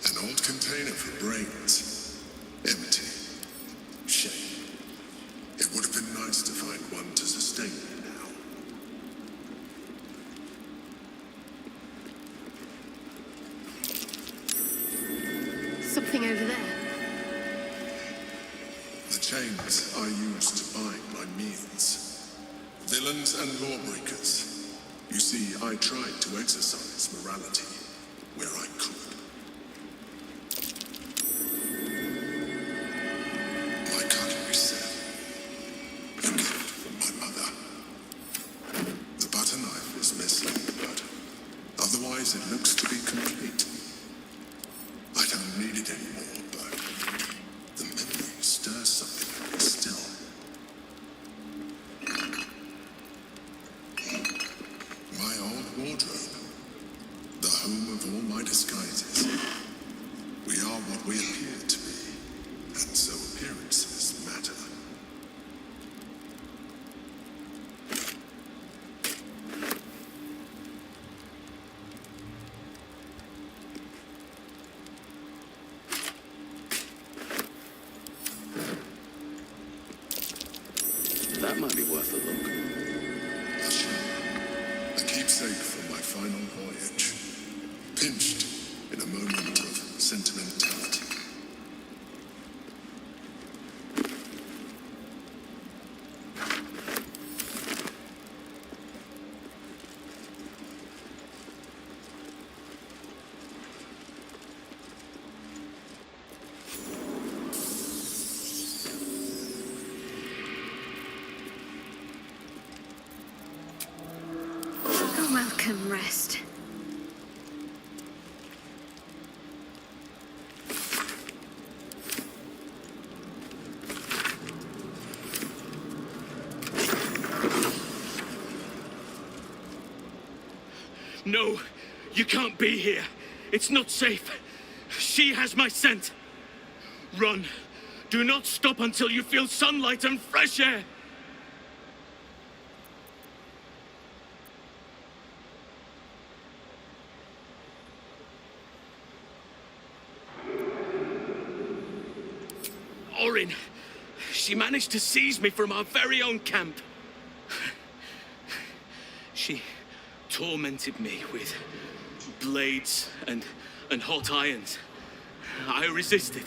An old container for brains. Empty. Shame. It would have been nice to find one to sustain me now. Something over there. The chains I used to bind my meals. Villains and lawbreakers. You see, I tried to exercise morality where I could. My cutlery set. A gift from my mother. The butter knife is missing, but otherwise it looks to be complete. I don't need it anymore, but the memory stirs something in me still. My old wardrobe. The home of all my disguises. We are what we appear to be, and so appearances matter. That might be worth a look. A shell. A keepsake from my final voyage. Pinched in a moment of sentimentality. him rest. No, you can't be here. It's not safe. She has my scent. Run. Do not stop until you feel sunlight and fresh air. Orin, she managed to seize me from our very own camp. She tormented me with blades and hot irons. I resisted,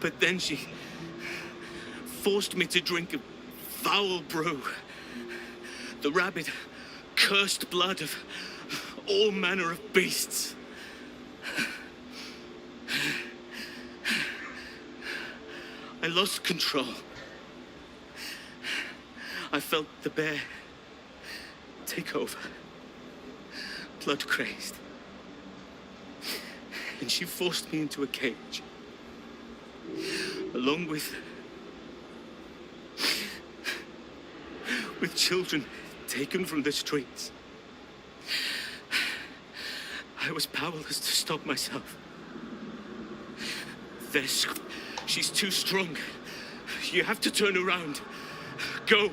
but then she forced me to drink a foul brew. The rabid, cursed blood of all manner of beasts. I lost control. I felt the bear take over, blood crazed. And she forced me into a cage, along with children taken from the streets. I was powerless to stop myself. She's too strong. You have to turn around. Go.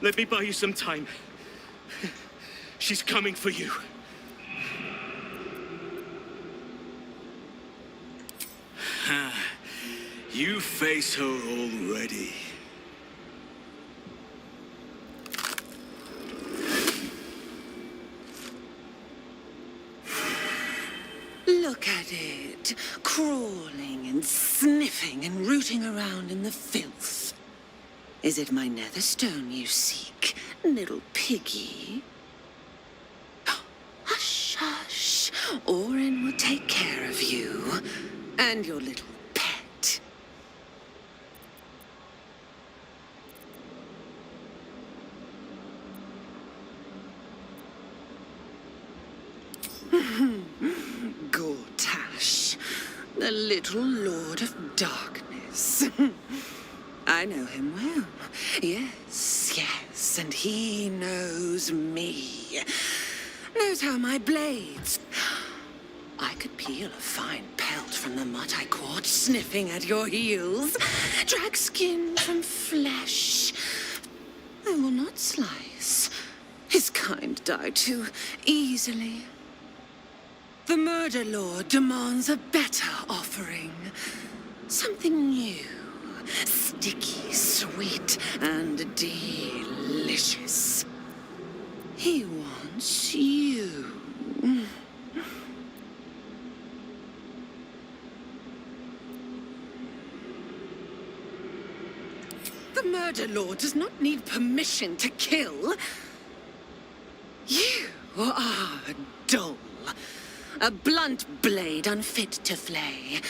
Let me buy you some time. She's coming for you. You face her already. Look at it, crawling and sniffing and rooting around in the filth. Is it my netherstone you seek, little piggy? Hush, hush. Orin will take care of you and your little pet. Gortash, the little Lord of Darkness. I know him well. Yes, yes, and he knows me. Knows how my blades... I could peel a fine pelt from the mutt I caught sniffing at your heels. Drag skin from flesh. I will not slice. His kind die too easily. The Murder Lord demands a better offering. Something new. Sticky, sweet, and delicious. He wants you. The Murder Lord does not need permission to kill. You are dull. A blunt blade unfit to flay.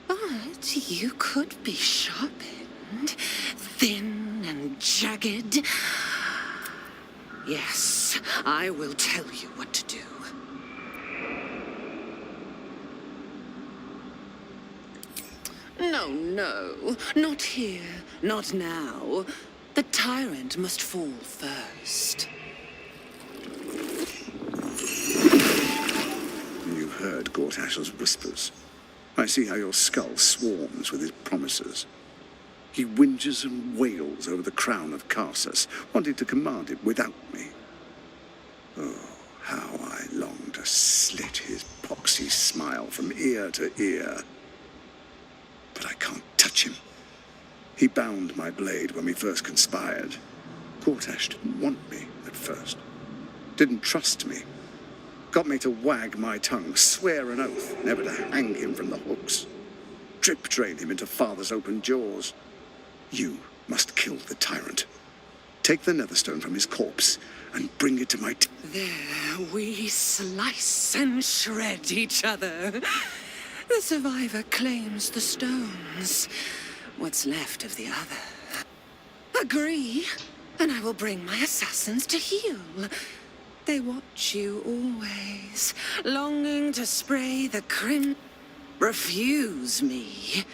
But you could be sharpened, thin and jagged. Yes, I will tell you what to do. No, no, not here, not now. The tyrant must fall first. You've heard Gortash's whispers. I see how your skull swarms with his promises. He whinges and wails over the crown of Karsus, wanting to command it without me. Oh, how I long to slit his poxy smile from ear to ear. But I can't touch him. He bound my blade when we first conspired. Gortash didn't want me at first. Didn't trust me. Got me to wag my tongue, swear an oath never to hang him from the hooks. Drip drain him into father's open jaws. You must kill the tyrant. Take the netherstone from his corpse and bring it to my... There we slice and shred each other. The survivor claims the stones. What's left of the other? Agree? and I will bring my assassins to heal. They watch you always, longing to spray the Refuse me,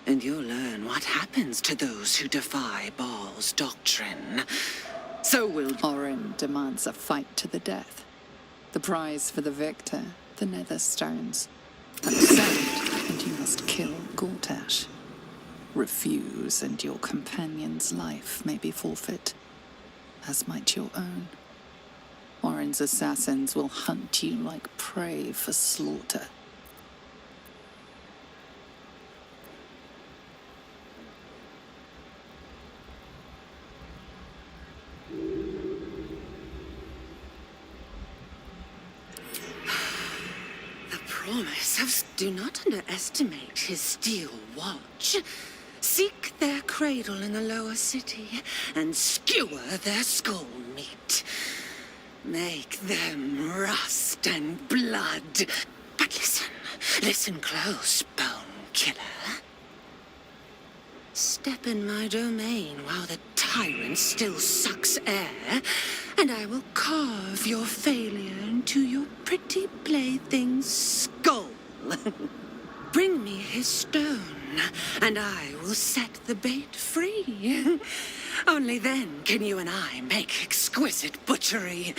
and you'll learn what happens to those who defy Baal's doctrine. So will... Orin demands a fight to the death. The prize for the victor, the nether stones. Accept, and you must kill Gortash. Refuse, and your companion's life may be forfeit, as might your own. Orin's assassins will hunt you like prey for slaughter. Promise of... Do not underestimate his steel watch. Seek their cradle in the lower city and skewer their skull meat. Make them rust and blood. But listen close, bone killer. Step in my domain while the tyrant still sucks air, and I will carve your failure into your pretty plaything's skull. Bring me his stone, and I will set the bait free. Only then can you and I make exquisite butchery.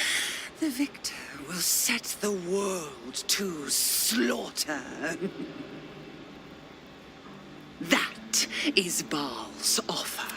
The victor will set the world to slaughter. That is Baal's offer.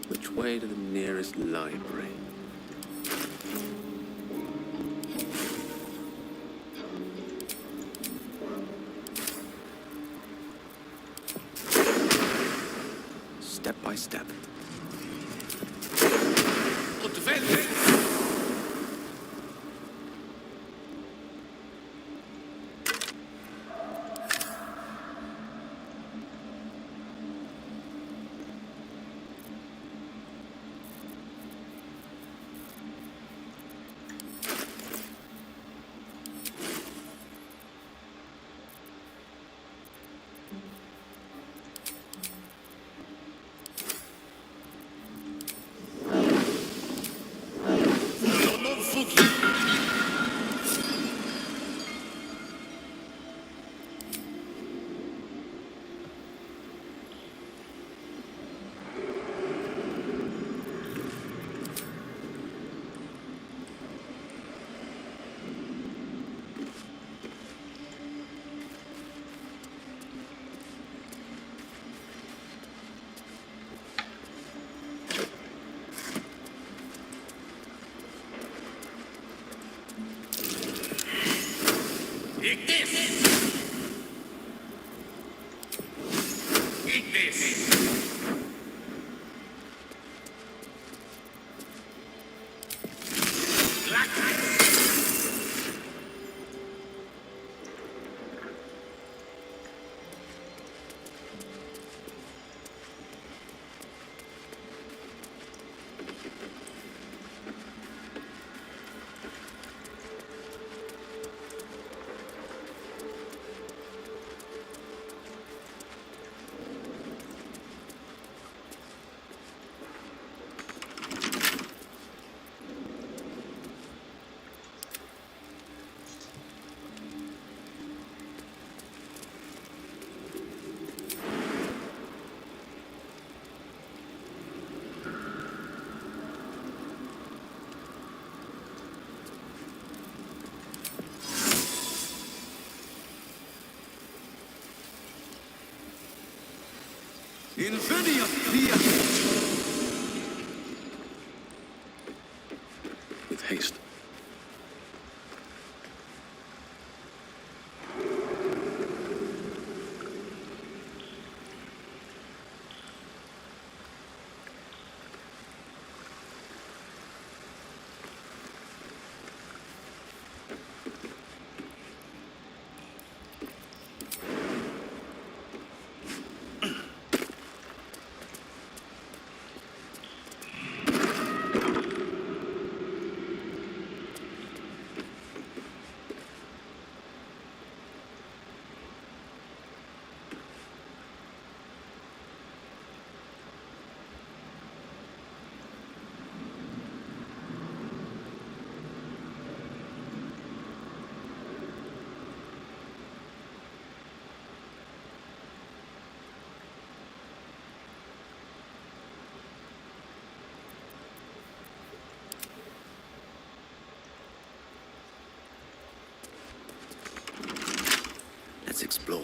Which way to the nearest library? Step by step. NVIDIA here! With haste. Let's explore.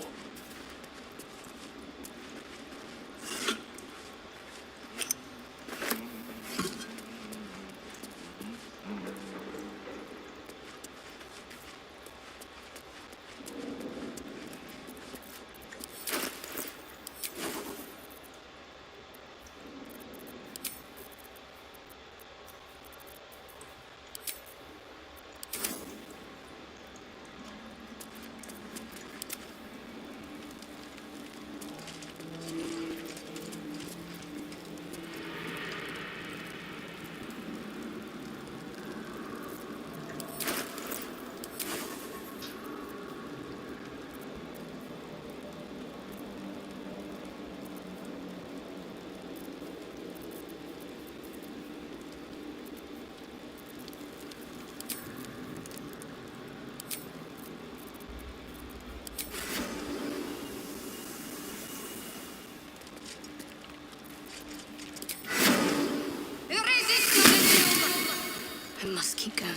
I must keep going.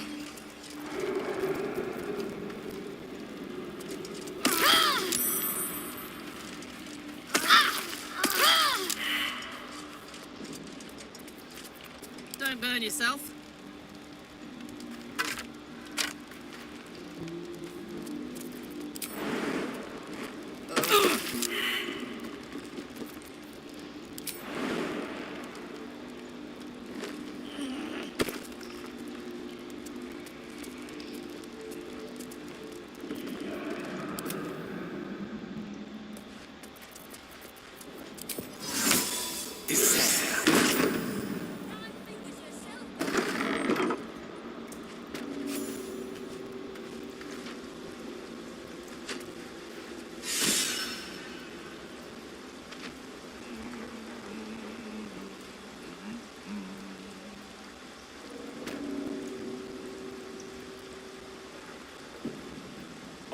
Don't burn yourself.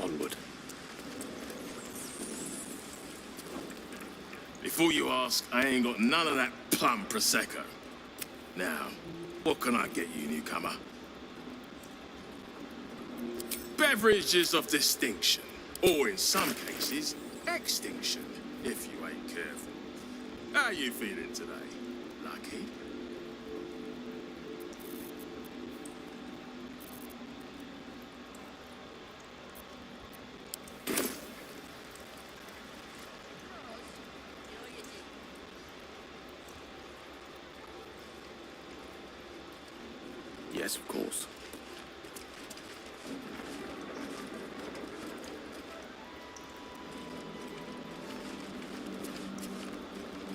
Onward. Before you ask, I ain't got none of that plum Prosecco. Now, what can I get you, newcomer? Beverages of distinction, or in some cases, extinction, if you ain't careful. How you feeling today? Lucky? Yes, of course.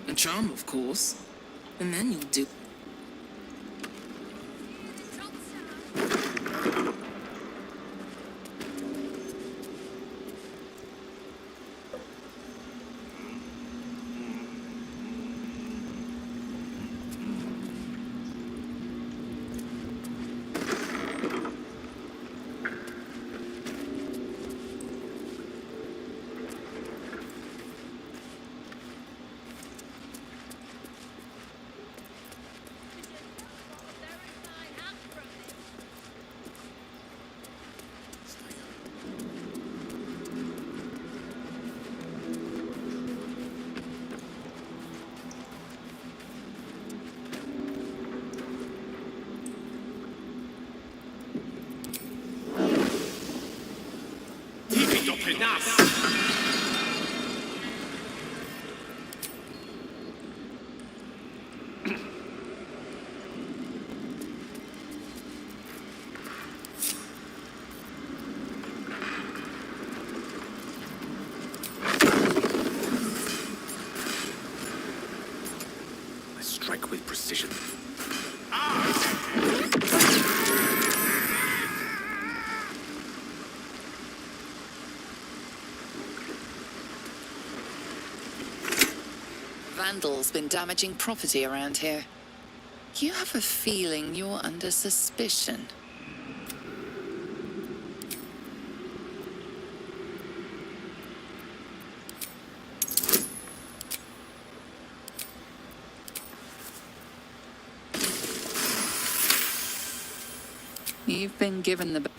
A charm, of course. And then you'll do. I strike with precision. Vandals been damaging property around here. You have a feeling you're under suspicion. You've been given the...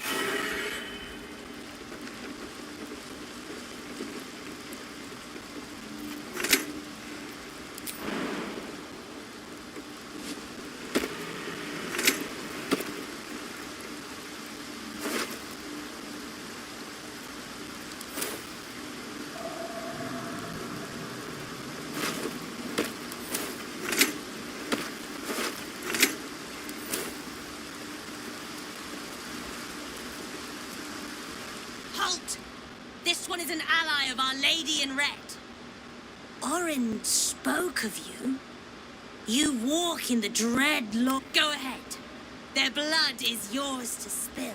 Halt! This one is an ally of Our Lady in Red. Orin spoke of you. You walk in the dread law. Go ahead. Their blood is yours to spill.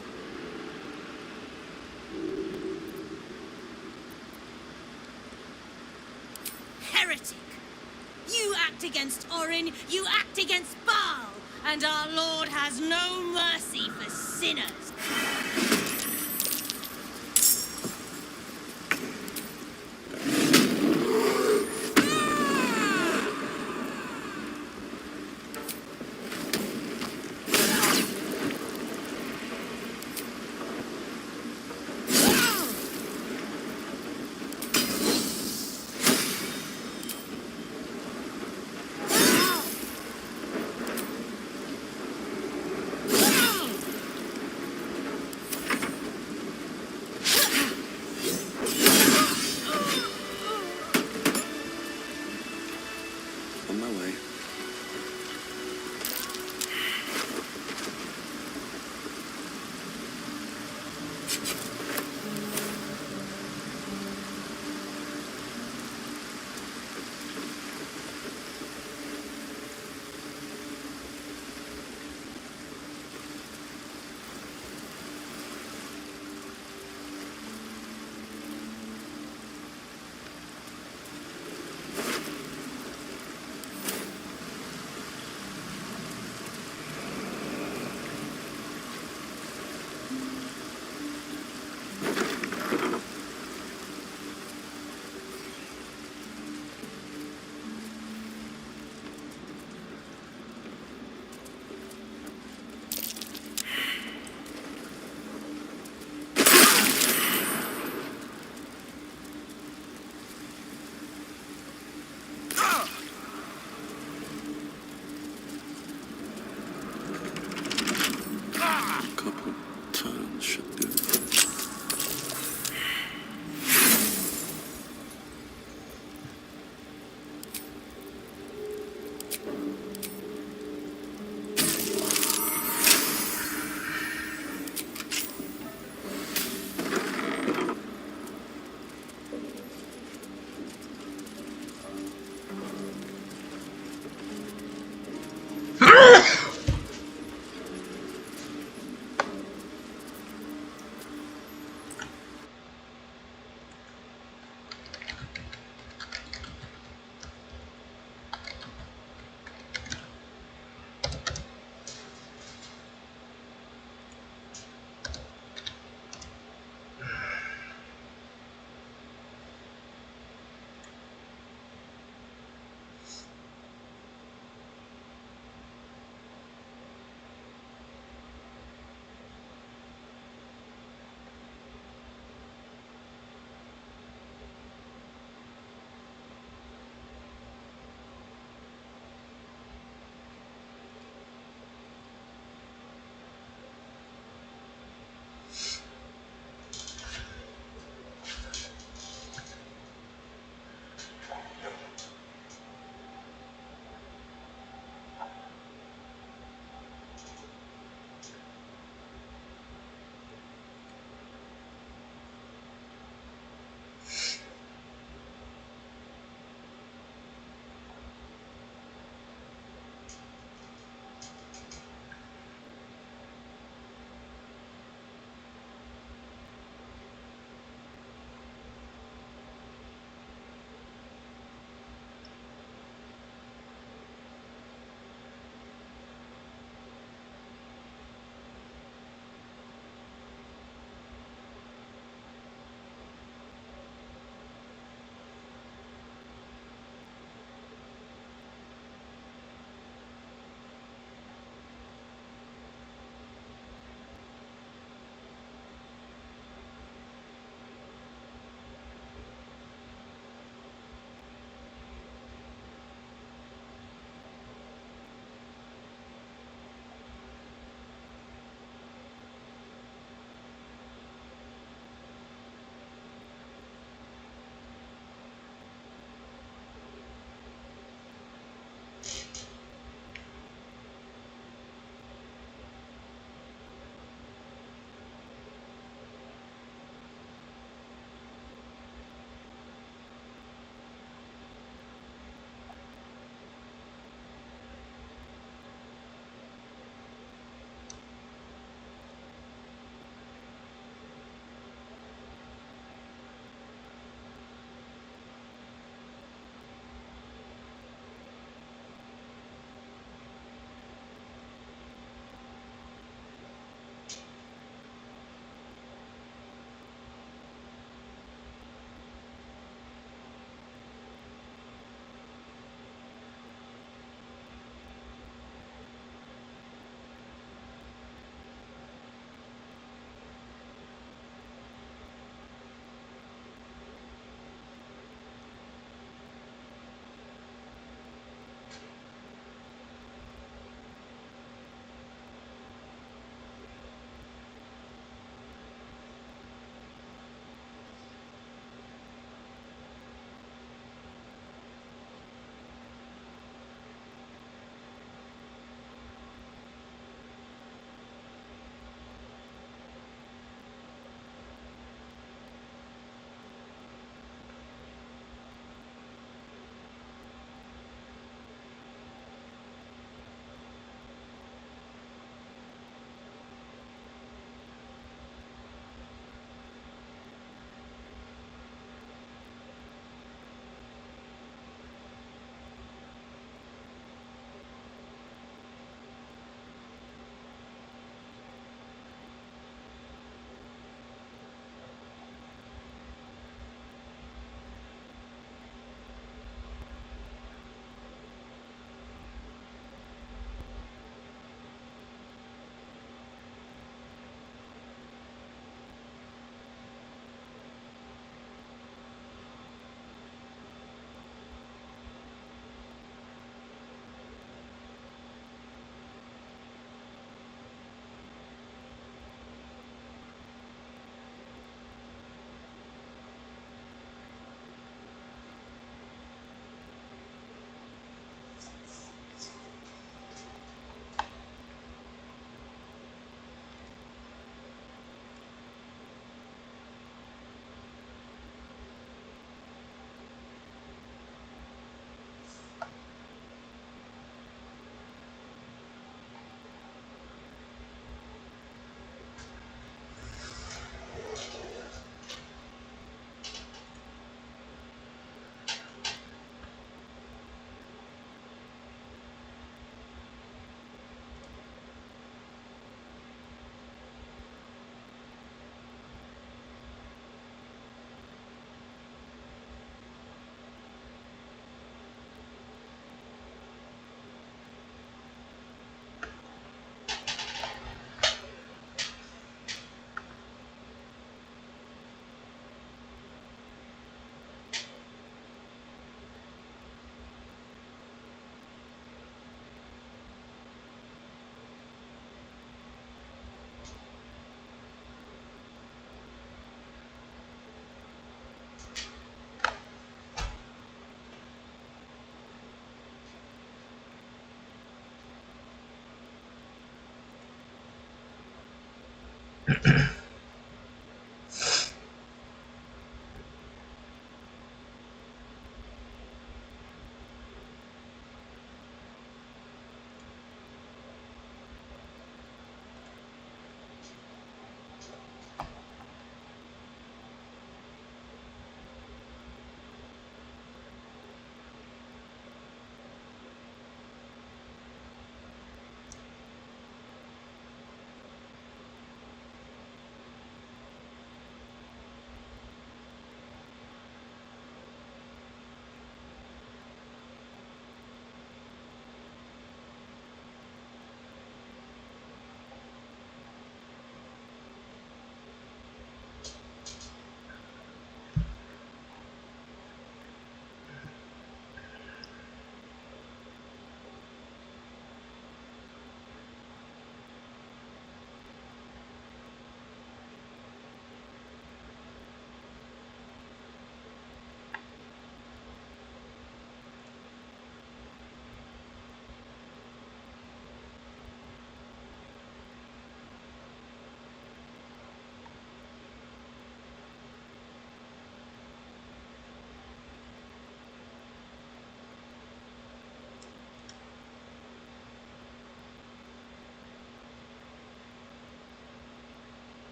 Heretic! You act against Orin, you act against Baal, and our Lord has no mercy for sinners. On my way. Couple turns should do.